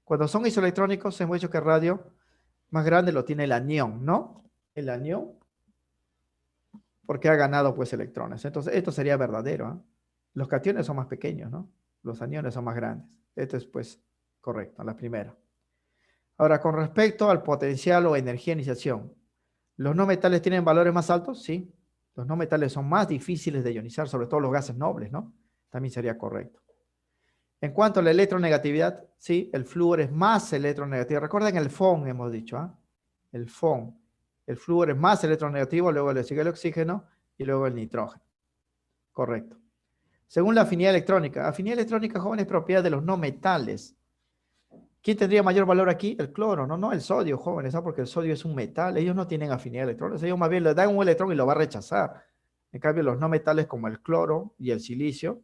Cuando son isoelectrónicos, hemos dicho que el radio más grande lo tiene el anión, ¿no? El anión, porque ha ganado pues electrones. Entonces, esto sería verdadero, ¿eh? Los cationes son más pequeños, ¿no? Los aniones son más grandes. Esto es pues correcto, la primera. Ahora, con respecto al potencial o energía de iniciación, ¿los no metales tienen valores más altos? Sí. Los no metales son más difíciles de ionizar, sobre todo los gases nobles, ¿no? También sería correcto. En cuanto a la electronegatividad, sí, el flúor es más electronegativo. Recuerden el FON, hemos dicho, ¿ah? El FON. El flúor es más electronegativo, luego le sigue el oxígeno y luego el nitrógeno. Correcto. Según la afinidad electrónica, jóvenes, es propiedad de los no metales. ¿Quién tendría mayor valor aquí? El cloro, no el sodio, jóvenes, ¿ah? Porque el sodio es un metal. Ellos no tienen afinidad electrónica. Ellos más bien le dan un electrón y lo va a rechazar. En cambio, los no metales como el cloro y el silicio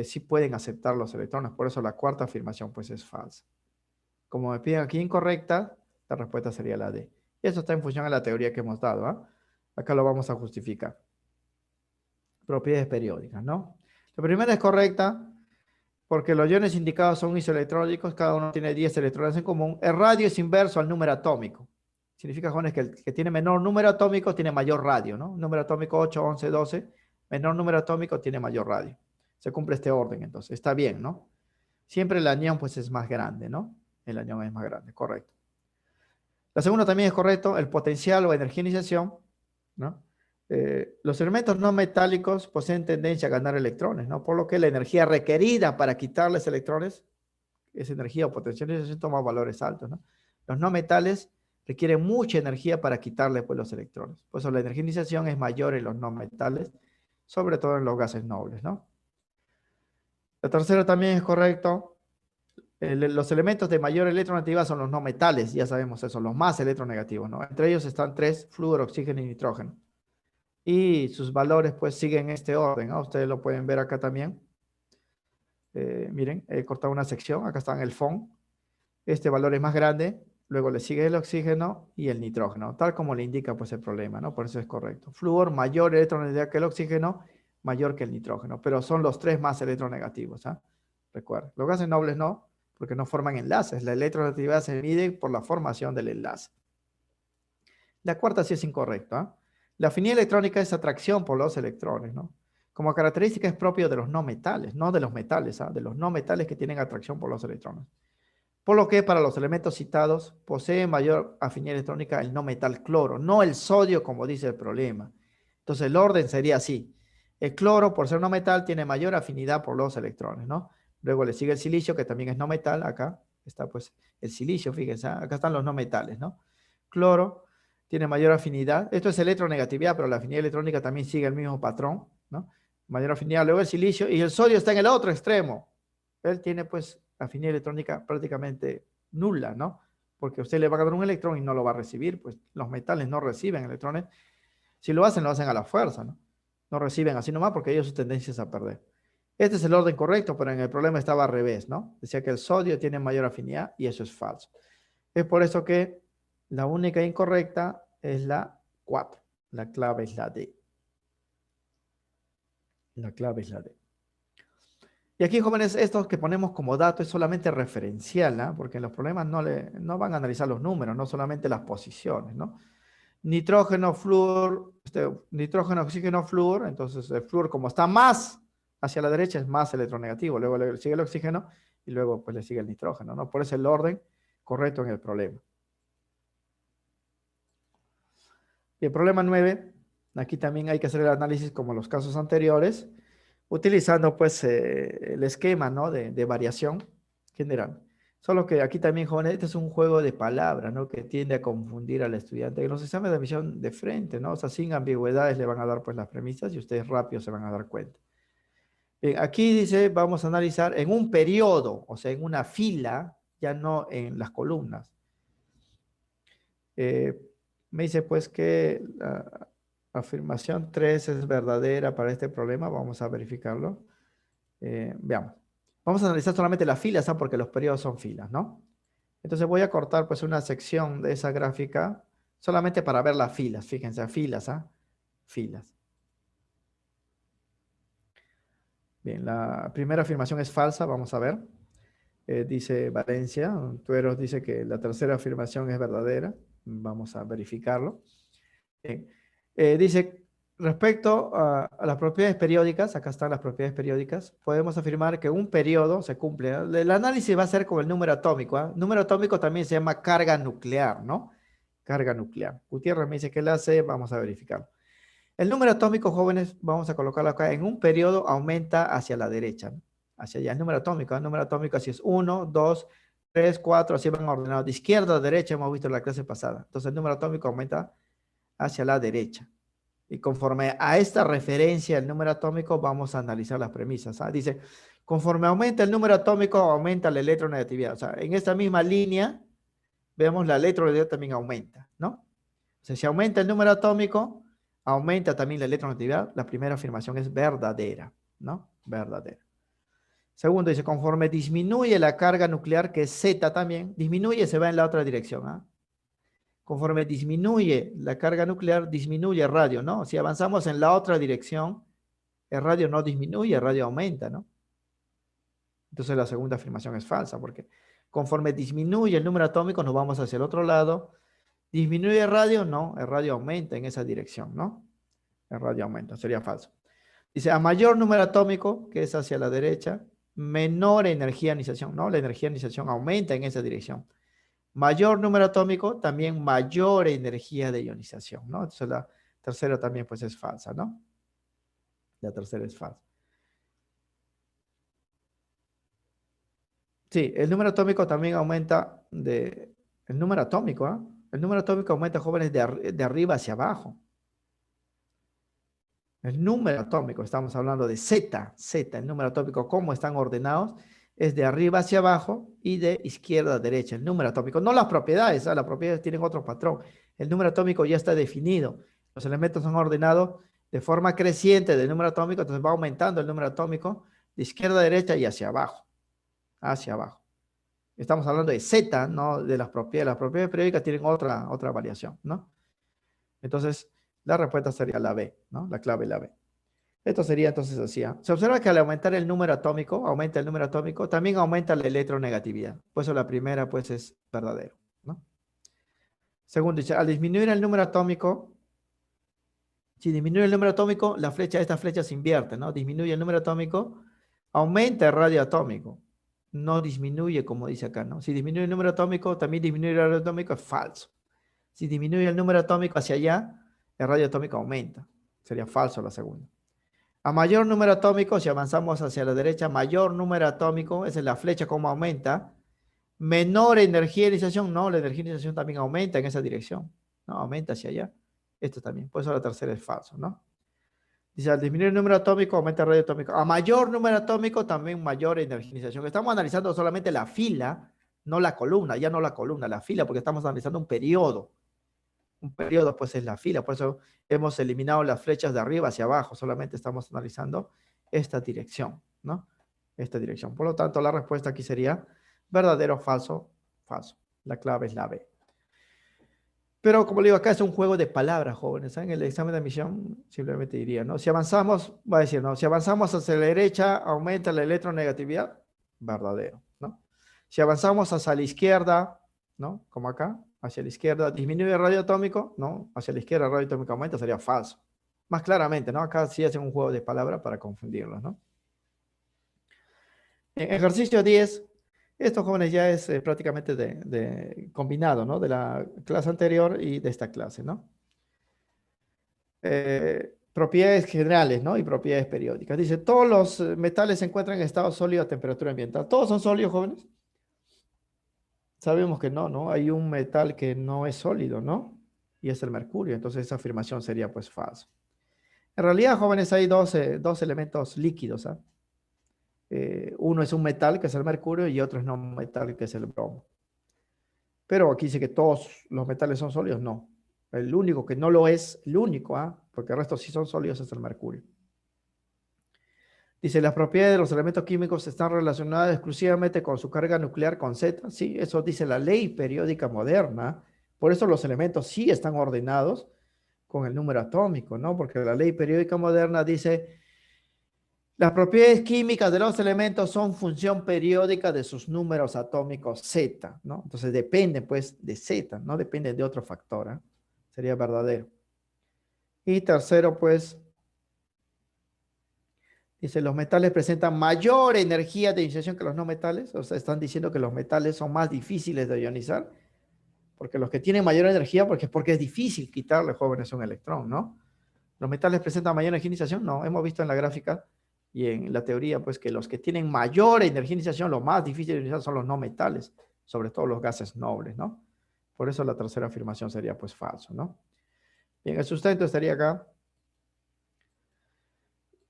sí pueden aceptar los electrones. Por eso la cuarta afirmación pues es falsa. Como me piden aquí incorrecta, la respuesta sería la D. Y eso está en función a la teoría que hemos dado, ¿ah? Acá lo vamos a justificar. Propiedades periódicas, ¿no? La primera es correcta porque los iones indicados son isoelectrónicos, cada uno tiene 10 electrones en común. El radio es inverso al número atómico. Significa, jóvenes, que el que tiene menor número atómico tiene mayor radio, ¿no? Número atómico 8, 11, 12, menor número atómico tiene mayor radio. Se cumple este orden, entonces. Está bien, ¿no? Siempre el anión, pues, es más grande, ¿no? El anión es más grande, correcto. La segunda también es correcto, el potencial o energía de iniciación, ¿no? Los elementos no metálicos poseen tendencia a ganar electrones, ¿no? Por lo que la energía requerida para quitarles electrones esa energía o potencialización toma valores altos, ¿no? Los no metales requieren mucha energía para quitarle pues, los electrones. Por eso la energía de iniciación es mayor en los no metales, sobre todo en los gases nobles, ¿no? La tercera también es correcto. Los elementos de mayor electronegatividad son los no metales, ya sabemos eso, los más electronegativos, ¿no? Entre ellos están tres: flúor, oxígeno y nitrógeno. Y sus valores pues siguen este orden, ¿no? Ustedes lo pueden ver acá también. Miren, he cortado una sección, acá está en el FON. Este valor es más grande, luego le sigue el oxígeno y el nitrógeno, tal como le indica pues el problema, ¿no? Por eso es correcto. Flúor, mayor electronegatividad que el oxígeno, mayor que el nitrógeno, pero son los tres más electronegativos, ¿ah? Recuerden, los gases nobles no, porque no forman enlaces. La electronegatividad se mide por la formación del enlace. La cuarta sí es incorrecta, ¿ah? La afinidad electrónica es atracción por los electrones, ¿no? Como característica es propio de los no metales, no de los metales, ¿ah? De los no metales que tienen atracción por los electrones. Por lo que para los elementos citados posee mayor afinidad electrónica el no metal cloro, no el sodio como dice el problema. Entonces el orden sería así. El cloro, por ser no metal, tiene mayor afinidad por los electrones, ¿no? Luego le sigue el silicio, que también es no metal. Acá está pues el silicio, fíjense, ¿ah? Acá están los no metales, ¿no? Cloro tiene mayor afinidad. Esto es electronegatividad, pero la afinidad electrónica también sigue el mismo patrón, ¿no? Mayor afinidad. Luego el silicio y el sodio está en el otro extremo. Él tiene pues afinidad electrónica prácticamente nula, ¿no? Porque usted le va a dar un electrón y no lo va a recibir, pues los metales no reciben electrones. Si lo hacen a la fuerza, ¿no? No reciben así nomás porque ellos su tendencia es a perder. Este es el orden correcto, pero en el problema estaba al revés, ¿no? Decía que el sodio tiene mayor afinidad y eso es falso. Es por eso que la única incorrecta es la 4. La clave es la D. La clave es la D. Y aquí, jóvenes, estos que ponemos como dato es solamente referencial, ¿ah? Porque en los problemas no van a analizar los números, no solamente las posiciones, ¿no? Nitrógeno, flúor, nitrógeno, oxígeno, flúor. Entonces, el flúor, como está más hacia la derecha, es más electronegativo. Luego le sigue el oxígeno y luego pues le sigue el nitrógeno, ¿no? Por eso el orden correcto en el problema. Y el problema 9, aquí también hay que hacer el análisis como los casos anteriores, utilizando pues el esquema, ¿no? de variación general. Solo que aquí también, jóvenes, este es un juego de palabras, ¿no? Que tiende a confundir al estudiante. En los exámenes de admisión de frente, ¿no? O sea, sin ambigüedades le van a dar pues las premisas y ustedes rápido se van a dar cuenta. Bien, aquí dice, vamos a analizar en un periodo, o sea, en una fila, ya no en las columnas. Eh, Me dice pues que la afirmación 3 es verdadera para este problema. Vamos a verificarlo. Veamos. Vamos a analizar solamente las filas, ¿ah? Porque los periodos son filas, ¿no? Entonces voy a cortar pues una sección de esa gráfica solamente para ver las filas. Fíjense, filas, ¿ah? Filas. Bien, la primera afirmación es falsa. Vamos a ver. Dice Valencia. Tueros dice que la tercera afirmación es verdadera. Vamos a verificarlo. Bien. Dice, respecto a las propiedades periódicas, acá están las propiedades periódicas, podemos afirmar que un periodo se cumple, ¿no? El análisis va a ser con el número atómico, ¿ah? Número atómico también se llama carga nuclear, ¿no? Carga nuclear. Gutiérrez me dice que la hace, vamos a verificarlo. El número atómico, jóvenes, vamos a colocarlo acá, en un periodo aumenta hacia la derecha, ¿no? Hacia allá. El número atómico, ¿eh? El número atómico así es 1, 2, 3, 4, así van ordenados. De izquierda a derecha hemos visto en la clase pasada. Entonces el número atómico aumenta hacia la derecha. Y conforme a esta referencia, el número atómico, vamos a analizar las premisas, ¿ah? Dice, conforme aumenta el número atómico, aumenta la electronegatividad. O sea, en esta misma línea, vemos la electronegatividad también aumenta, ¿no? O sea, si aumenta el número atómico, aumenta también la electronegatividad. La primera afirmación es verdadera, ¿no? Verdadera. Segundo, dice, conforme disminuye la carga nuclear, que es Z también, disminuye, se va en la otra dirección, ¿ah? Conforme disminuye la carga nuclear, disminuye el radio, ¿no? Si avanzamos en la otra dirección, el radio no disminuye, el radio aumenta, ¿no? Entonces la segunda afirmación es falsa, porque conforme disminuye el número atómico, nos vamos hacia el otro lado. ¿Disminuye el radio? No, el radio aumenta en esa dirección, ¿no? El radio aumenta, sería falso. Dice, a mayor número atómico, que es hacia la derecha, menor energía de ionización, ¿no? La energía de ionización aumenta en esa dirección. Mayor número atómico, también mayor energía de ionización, ¿no? Entonces la tercera también pues es falsa, ¿no? La tercera es falsa. Sí, el número atómico también aumenta el número atómico, ¿ah? El número atómico aumenta, jóvenes, de arriba hacia abajo. El número atómico, estamos hablando de Z, el número atómico, cómo están ordenados, es de arriba hacia abajo y de izquierda a derecha. El número atómico, no las propiedades, ¿ah? Las propiedades tienen otro patrón. El número atómico ya está definido. Los elementos son ordenados de forma creciente del número atómico, entonces va aumentando el número atómico de izquierda a derecha y hacia abajo, hacia abajo. Estamos hablando de Z, no de las propiedades. Las propiedades periódicas tienen otra variación, ¿no? Entonces, la respuesta sería la B, ¿no? La clave la B. Esto sería entonces así. ¿Ah? Se observa que al aumentar el número atómico, aumenta el número atómico, también aumenta la electronegatividad. Por eso la primera, pues, es verdadero, ¿no? Segundo, dice, al disminuir el número atómico, si disminuye el número atómico, esta flecha se invierte, ¿no? Disminuye el número atómico, aumenta el radio atómico. No disminuye, como dice acá, ¿no? Si disminuye el número atómico, también disminuye el radio atómico, es falso. Si disminuye el número atómico hacia allá, el radio atómico aumenta. Sería falso la segunda. A mayor número atómico, si avanzamos hacia la derecha, mayor número atómico, esa es la flecha como aumenta. Menor energía de iniciación, no, la energía de iniciación también aumenta en esa dirección, ¿no? Aumenta hacia allá. Esto también, por eso la tercera es falso, ¿no? Dice, al disminuir el número atómico, aumenta el radio atómico. A mayor número atómico, también mayor energización. Estamos analizando solamente la fila, no la columna, ya no la columna, la fila, porque estamos analizando un periodo. Un periodo, pues, es la fila. Por eso hemos eliminado las flechas de arriba hacia abajo. Solamente estamos analizando esta dirección, ¿no? Esta dirección. Por lo tanto, la respuesta aquí sería verdadero, falso, falso. La clave es la B. Pero como le digo, acá es un juego de palabras, jóvenes. ¿Eh? En el examen de admisión simplemente diría, ¿no? Si avanzamos, va a decir, ¿no? Si avanzamos hacia la derecha, aumenta la electronegatividad. Verdadero, ¿no? Si avanzamos hacia la izquierda, ¿no? Como acá, hacia la izquierda, disminuye el radio atómico, ¿no? Hacia la izquierda el radio atómico aumenta, sería falso. Más claramente, ¿no? Acá sí hacen un juego de palabras para confundirlos, ¿no? En ejercicio 10, estos jóvenes ya es prácticamente combinado, ¿no? De la clase anterior y de esta clase, ¿no? Propiedades generales, ¿no? Y propiedades periódicas. Dice, todos los metales se encuentran en estado sólido a temperatura ambiental. ¿Todos son sólidos, jóvenes? Sabemos que no, ¿no? Hay un metal que no es sólido, ¿no? Y es el mercurio. Entonces esa afirmación sería pues falsa. En realidad, jóvenes, hay dos elementos líquidos, ¿ah? Uno es un metal, que es el mercurio, y otro es no metal, que es el bromo. Pero aquí dice que todos los metales son sólidos, no. El único que no lo es, el único, ¿ah? Porque el resto sí son sólidos, es el mercurio. Dice, las propiedades de los elementos químicos están relacionadas exclusivamente con su carga nuclear con Z. Sí, eso dice la ley periódica moderna. Por eso los elementos sí están ordenados con el número atómico, ¿no? Porque la ley periódica moderna dice, las propiedades químicas de los elementos son función periódica de sus números atómicos Z, ¿no? Entonces dependen, pues, de Z, no dependen de otro factor, ¿eh? Sería verdadero. Y tercero, pues, dice, los metales presentan mayor energía de ionization que los no metales. O sea, están diciendo que los metales son más difíciles de ionizar. Porque los que tienen mayor energía, porque es difícil quitarle, jóvenes, un electrón, ¿no? ¿Los metales presentan mayor energía de ionization? No, hemos visto en la gráfica y en la teoría, pues, que los que tienen mayor energía de ionization, los más difíciles de ionizar son los no metales, sobre todo los gases nobles, ¿no? Por eso la tercera afirmación sería, pues, falso, ¿no? Bien, el sustento estaría acá.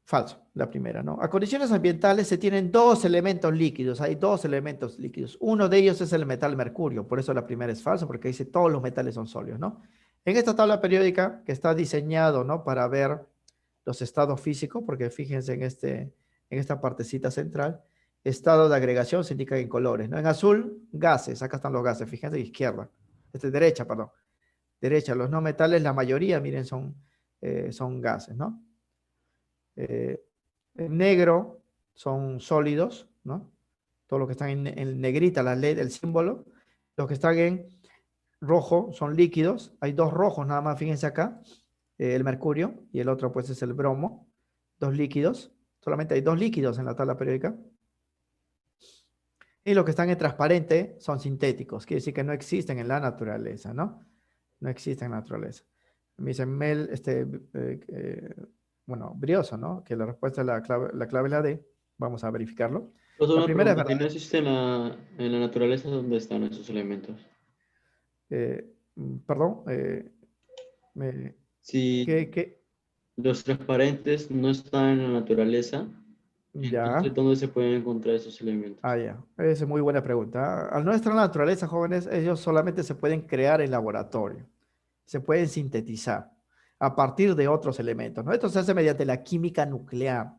Falso, la primera, ¿no? A condiciones ambientales se tienen dos elementos líquidos, hay dos elementos líquidos. Uno de ellos es el metal mercurio, por eso la primera es falsa, porque dice todos los metales son sólidos, ¿no? En esta tabla periódica que está diseñado, ¿no? Para ver los estados físicos, porque fíjense en esta partecita central, estado de agregación se indica en colores, ¿no? En azul, gases, acá están los gases, fíjense, izquierda, derecha, perdón, derecha, los no metales, la mayoría, miren, son gases, ¿no? En negro son sólidos, ¿no? Todo lo que están en negrita, la LED, el símbolo. Los que están en rojo son líquidos. Hay dos rojos nada más, fíjense acá. El mercurio y el otro pues es el bromo. Dos líquidos. Solamente hay dos líquidos en la tabla periódica. Y los que están en transparente son sintéticos. Quiere decir que no existen en la naturaleza, ¿no? No existen en la naturaleza. Me dice Mel, bueno, Brioso, ¿no? Que la respuesta es la clave es la D. Vamos a verificarlo. Pues La una primera es pregunta, si no verdadera. existe en la naturaleza, ¿dónde están esos elementos? Perdón, Si ¿qué? los transparentes no están en la naturaleza, entonces Ya. ¿dónde se pueden encontrar esos Ah, elementos? ya. Esa es muy buena pregunta. Al no estar en la naturaleza, jóvenes, ellos solamente se pueden crear en laboratorio. Se pueden sintetizar a partir de otros elementos, ¿no? Esto se hace mediante la química nuclear.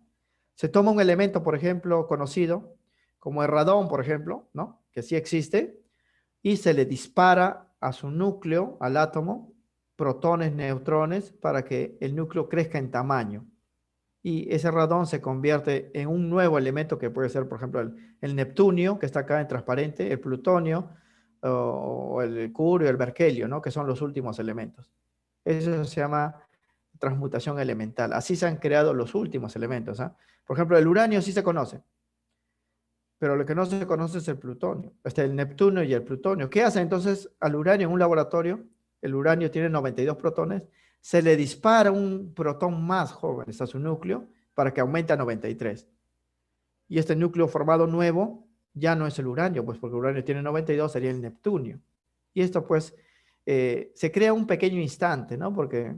Se toma un elemento, por ejemplo, conocido como el radón, por ejemplo, ¿no? Que sí existe, y se le dispara a su núcleo, al átomo, protones, neutrones, para que el núcleo crezca en tamaño. Y ese radón se convierte en un nuevo elemento que puede ser, por ejemplo, el neptunio, que está acá en transparente, el plutonio, o el curio, el berkelio, ¿no? Que son los últimos elementos. Eso se llama transmutación elemental. Así se han creado los últimos elementos. ¿Ah? Por ejemplo, el uranio sí se conoce, pero lo que no se conoce es el plutonio, el neptunio y el plutonio. ¿Qué hace entonces al uranio en un laboratorio? El uranio tiene 92 protones, se le dispara un protón más joven a su núcleo para que aumente a 93. Y este núcleo formado nuevo ya no es el uranio, pues porque el uranio tiene 92, sería el neptunio. Y esto pues se crea un pequeño instante, ¿no? Porque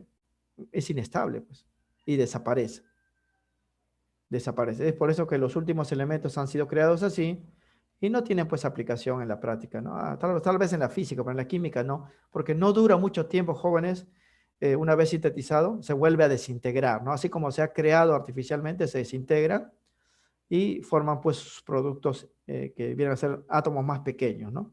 es inestable, pues, y desaparece. Desaparece. Es por eso que los últimos elementos han sido creados así y no tienen pues aplicación en la práctica, ¿no? Tal vez en la física, pero en la química no, porque no dura mucho tiempo, jóvenes, una vez sintetizado, se vuelve a desintegrar, ¿no? Así como se ha creado artificialmente, se desintegra y forman pues productos que vienen a ser átomos más pequeños, ¿no?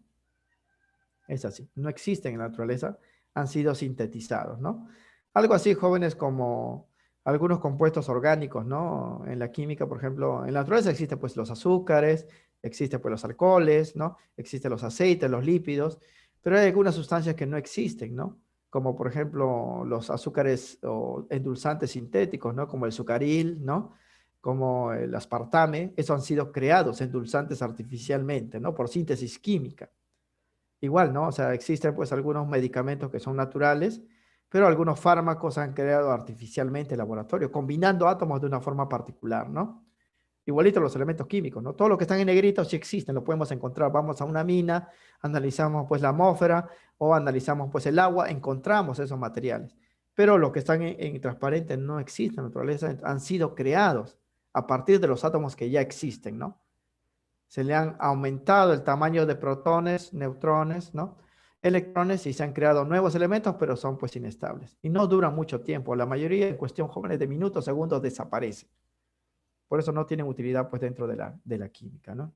Es así, no existen en la naturaleza, han sido sintetizados, ¿no? Algo así, jóvenes, como algunos compuestos orgánicos, ¿no? En la química, por ejemplo, en la naturaleza existen pues los azúcares, existen pues los alcoholes, ¿no? Existen los aceites, los lípidos, pero hay algunas sustancias que no existen, ¿no? Como por ejemplo los azúcares o endulzantes sintéticos, ¿no? Como el sucaril, ¿no? Como el aspartame, esos han sido creados endulzantes artificialmente, ¿no? Por síntesis química. Igual, ¿no? O sea, existen pues algunos medicamentos que son naturales, pero algunos fármacos se han creado artificialmente en laboratorio, combinando átomos de una forma particular, ¿no? Igualito los elementos químicos, ¿no? Todo lo que están en negrito sí existen, lo podemos encontrar. Vamos a una mina, analizamos pues la atmósfera o analizamos pues el agua, encontramos esos materiales. Pero los que están en transparente no existen en la naturaleza, han sido creados a partir de los átomos que ya existen, ¿no? Se le han aumentado el tamaño de protones, neutrones, ¿no? Electrones y se han creado nuevos elementos, pero son pues inestables. Y no duran mucho tiempo. La mayoría en cuestión jóvenes de minutos, segundos desaparece. Por eso no tienen utilidad pues dentro de la química, ¿no?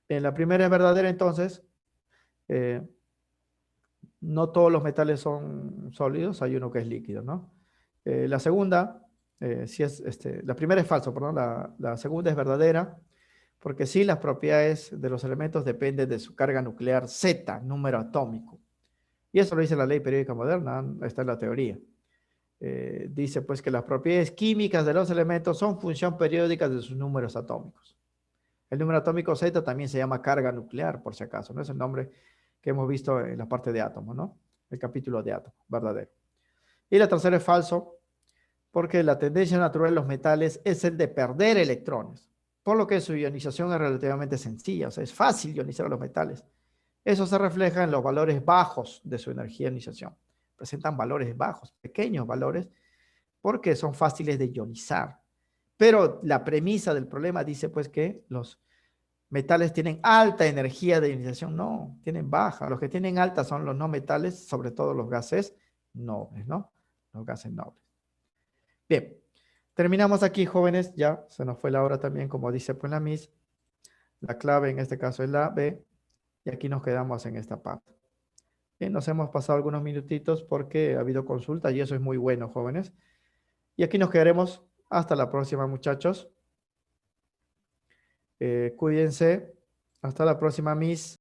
La primera es verdadera entonces. eh, no todos los metales son sólidos, hay uno que es líquido, ¿no? La segunda, si es, la primera es falso, perdón, la segunda es verdadera, porque sí, las propiedades de los elementos dependen de su carga nuclear Z, número atómico. Y eso lo dice la ley periódica moderna, está en la teoría. Dice pues que las propiedades químicas de los elementos son función periódica de sus números atómicos. El número atómico Z también se llama carga nuclear, por si acaso, no es el nombre que hemos visto en la parte de átomos, ¿no? El capítulo de átomos, verdadero. Y la tercera es falso, porque la tendencia natural de los metales es el de perder electrones, por lo que su ionización es relativamente sencilla, o sea, es fácil ionizar a los metales. Eso se refleja en los valores bajos de su energía de ionización. Presentan valores bajos, pequeños valores, porque son fáciles de ionizar. Pero la premisa del problema dice pues que los metales tienen alta energía de ionización. No, tienen baja. Los que tienen alta son los no metales, sobre todo los gases nobles, ¿no? Los gases nobles. Bien, terminamos aquí, jóvenes. Ya se nos fue la hora también, como dice pues la Miss. La clave en este caso es la B. Y aquí nos quedamos en esta parte. Bien, nos hemos pasado algunos minutitos porque ha habido consulta y eso es muy bueno, jóvenes. Y aquí nos quedaremos. Hasta la próxima, muchachos. Cuídense. Hasta la próxima, Miss.